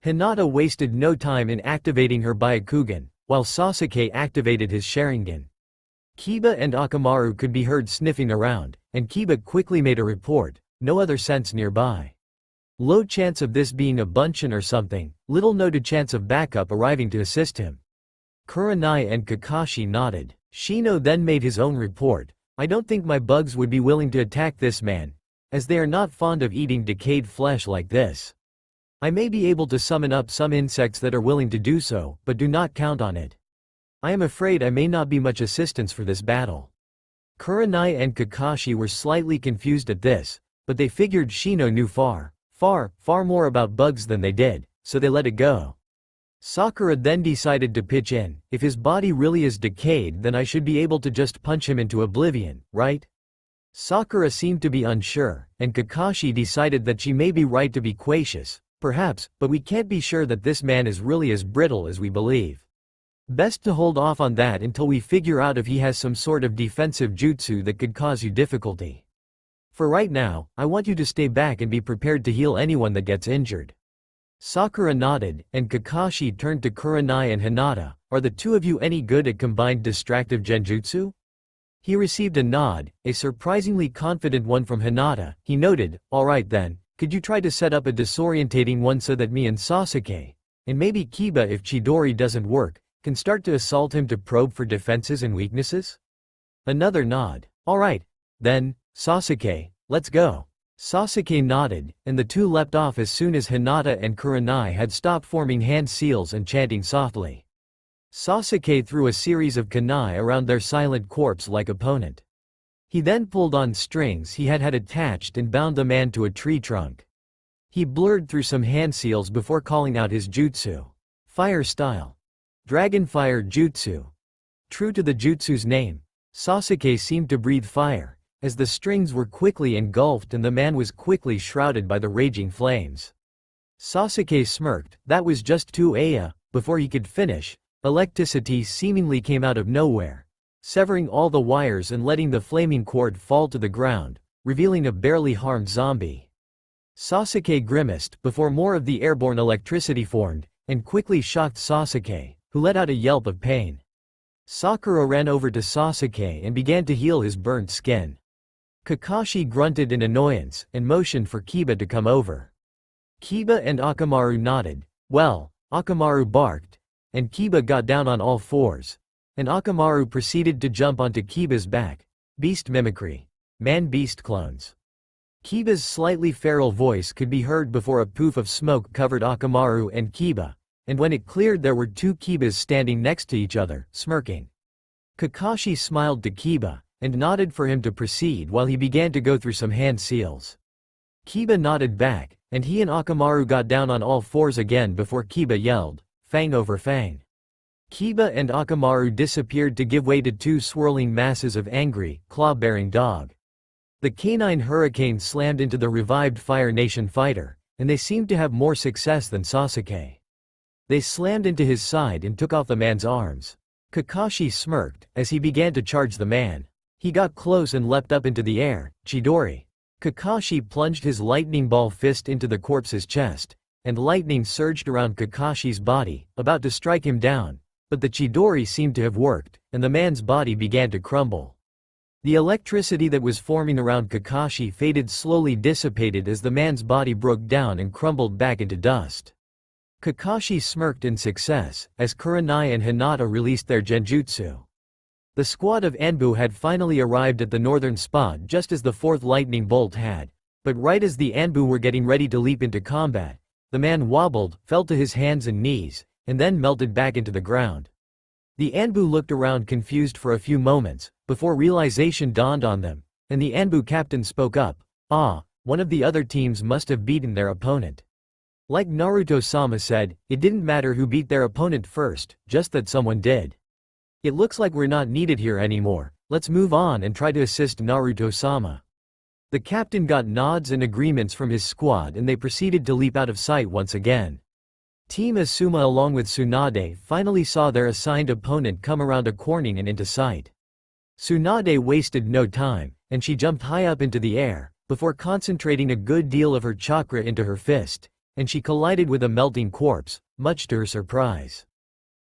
Hinata wasted no time in activating her Byakugan, while Sasuke activated his Sharingan. Kiba and Akamaru could be heard sniffing around, and Kiba quickly made a report, no other sense nearby. Low chance of this being a bunchin or something, little noted chance of backup arriving to assist him. Kurenai and Kakashi nodded. Shino then made his own report. "I don't think my bugs would be willing to attack this man, as they are not fond of eating decayed flesh like this. I may be able to summon up some insects that are willing to do so, but do not count on it. I am afraid I may not be much assistance for this battle." Kurenai and Kakashi were slightly confused at this, but they figured Shino knew far more about bugs than they did, so they let it go. Sakura then decided to pitch in. "If his body really is decayed, then I should be able to just punch him into oblivion, right?" Sakura seemed to be unsure, and Kakashi decided that she may be right to be cautious, perhaps, but we can't be sure that this man is really as brittle as we believe. Best to hold off on that until we figure out if he has some sort of defensive jutsu that could cause you difficulty. For right now, I want you to stay back and be prepared to heal anyone that gets injured." Sakura nodded, and Kakashi turned to Kurenai and Hinata. "Are the 2 of you any good at combined distractive genjutsu?" He received a nod, a surprisingly confident one from Hinata. He noted, "Alright then, could you try to set up a disorientating one so that me and Sasuke, and maybe Kiba if Chidori doesn't work, can start to assault him to probe for defenses and weaknesses?" Another nod. "Alright, then, Sasuke, let's go." Sasuke nodded, and the two leapt off as soon as Hinata and Kurenai had stopped forming hand seals and chanting softly. Sasuke threw a series of kunai around their silent corpse-like opponent. He then pulled on strings he had attached and bound the man to a tree trunk. He blurred through some hand seals before calling out his jutsu. Fire style. Dragon Fire Jutsu. True to the jutsu's name, Sasuke seemed to breathe fire, as the strings were quickly engulfed and the man was quickly shrouded by the raging flames. Sasuke smirked. That was just too Aya. Before he could finish, electricity seemingly came out of nowhere, severing all the wires and letting the flaming cord fall to the ground, revealing a barely harmed zombie. Sasuke grimaced before more of the airborne electricity formed, and quickly shocked Sasuke, who let out a yelp of pain. Sakura ran over to Sasuke and began to heal his burnt skin. Kakashi grunted in annoyance and motioned for Kiba to come over. Kiba and Akamaru nodded. Well, Akamaru barked, and Kiba got down on all fours, and Akamaru proceeded to jump onto Kiba's back. Beast mimicry. Man-beast clones. Kiba's slightly feral voice could be heard before a poof of smoke covered Akamaru and Kiba, and when it cleared there were two Kibas standing next to each other, smirking. Kakashi smiled to Kiba, and nodded for him to proceed while he began to go through some hand seals. Kiba nodded back, and he and Akamaru got down on all fours again before Kiba yelled, "Fang over fang." Kiba and Akamaru disappeared to give way to two swirling masses of angry, claw-bearing dog. The canine hurricane slammed into the revived Fire Nation fighter, and they seemed to have more success than Sasuke. They slammed into his side and took off the man's arms. Kakashi smirked as he began to charge the man. He got close and leapt up into the air. Chidori. Kakashi plunged his lightning ball fist into the corpse's chest, and lightning surged around Kakashi's body, about to strike him down, but the Chidori seemed to have worked, and the man's body began to crumble. The electricity that was forming around Kakashi faded slowly dissipated as the man's body broke down and crumbled back into dust. Kakashi smirked in success, as Kurenai and Hinata released their genjutsu. The squad of Anbu had finally arrived at the northern spot just as the fourth lightning bolt had, but right as the Anbu were getting ready to leap into combat, the man wobbled, fell to his hands and knees, and then melted back into the ground. The Anbu looked around confused for a few moments, before realization dawned on them, and the Anbu captain spoke up. One of the other teams must have beaten their opponent. Like Naruto-sama said, it didn't matter who beat their opponent first, just that someone did. It looks like we're not needed here anymore, let's move on and try to assist Naruto-sama. The captain got nods and agreements from his squad and they proceeded to leap out of sight once again. Team Asuma along with Tsunade finally saw their assigned opponent come around a corner and into sight. Tsunade wasted no time, and she jumped high up into the air, before concentrating a good deal of her chakra into her fist, and she collided with a melting corpse, much to her surprise.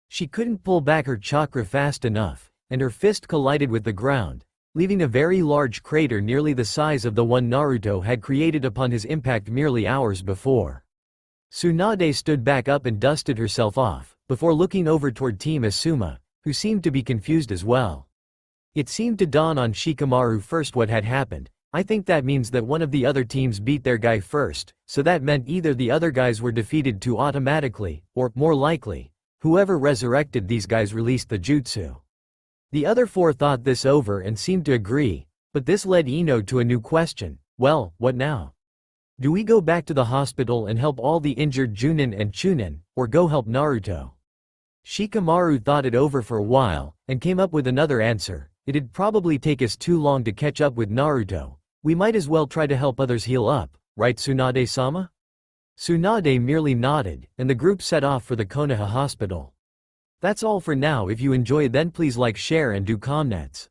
She couldn't pull back her chakra fast enough, and her fist collided with the ground, leaving a very large crater nearly the size of the one Naruto had created upon his impact merely hours before. Tsunade stood back up and dusted herself off, before looking over toward Team Asuma, who seemed to be confused as well. It seemed to dawn on Shikamaru first what had happened. I think that means that one of the other teams beat their guy first, so that meant either the other guys were defeated too automatically, or, more likely, whoever resurrected these guys released the jutsu. The other four thought this over and seemed to agree, but this led Ino to a new question. Well, what now? Do we go back to the hospital and help all the injured Junin and Chunin, or go help Naruto? Shikamaru thought it over for a while, and came up with another answer. It'd probably take us too long to catch up with Naruto. We might as well try to help others heal up, right Tsunade-sama? Tsunade merely nodded, and the group set off for the Konoha hospital. That's all for now. If you enjoyed then please like, share and do comments.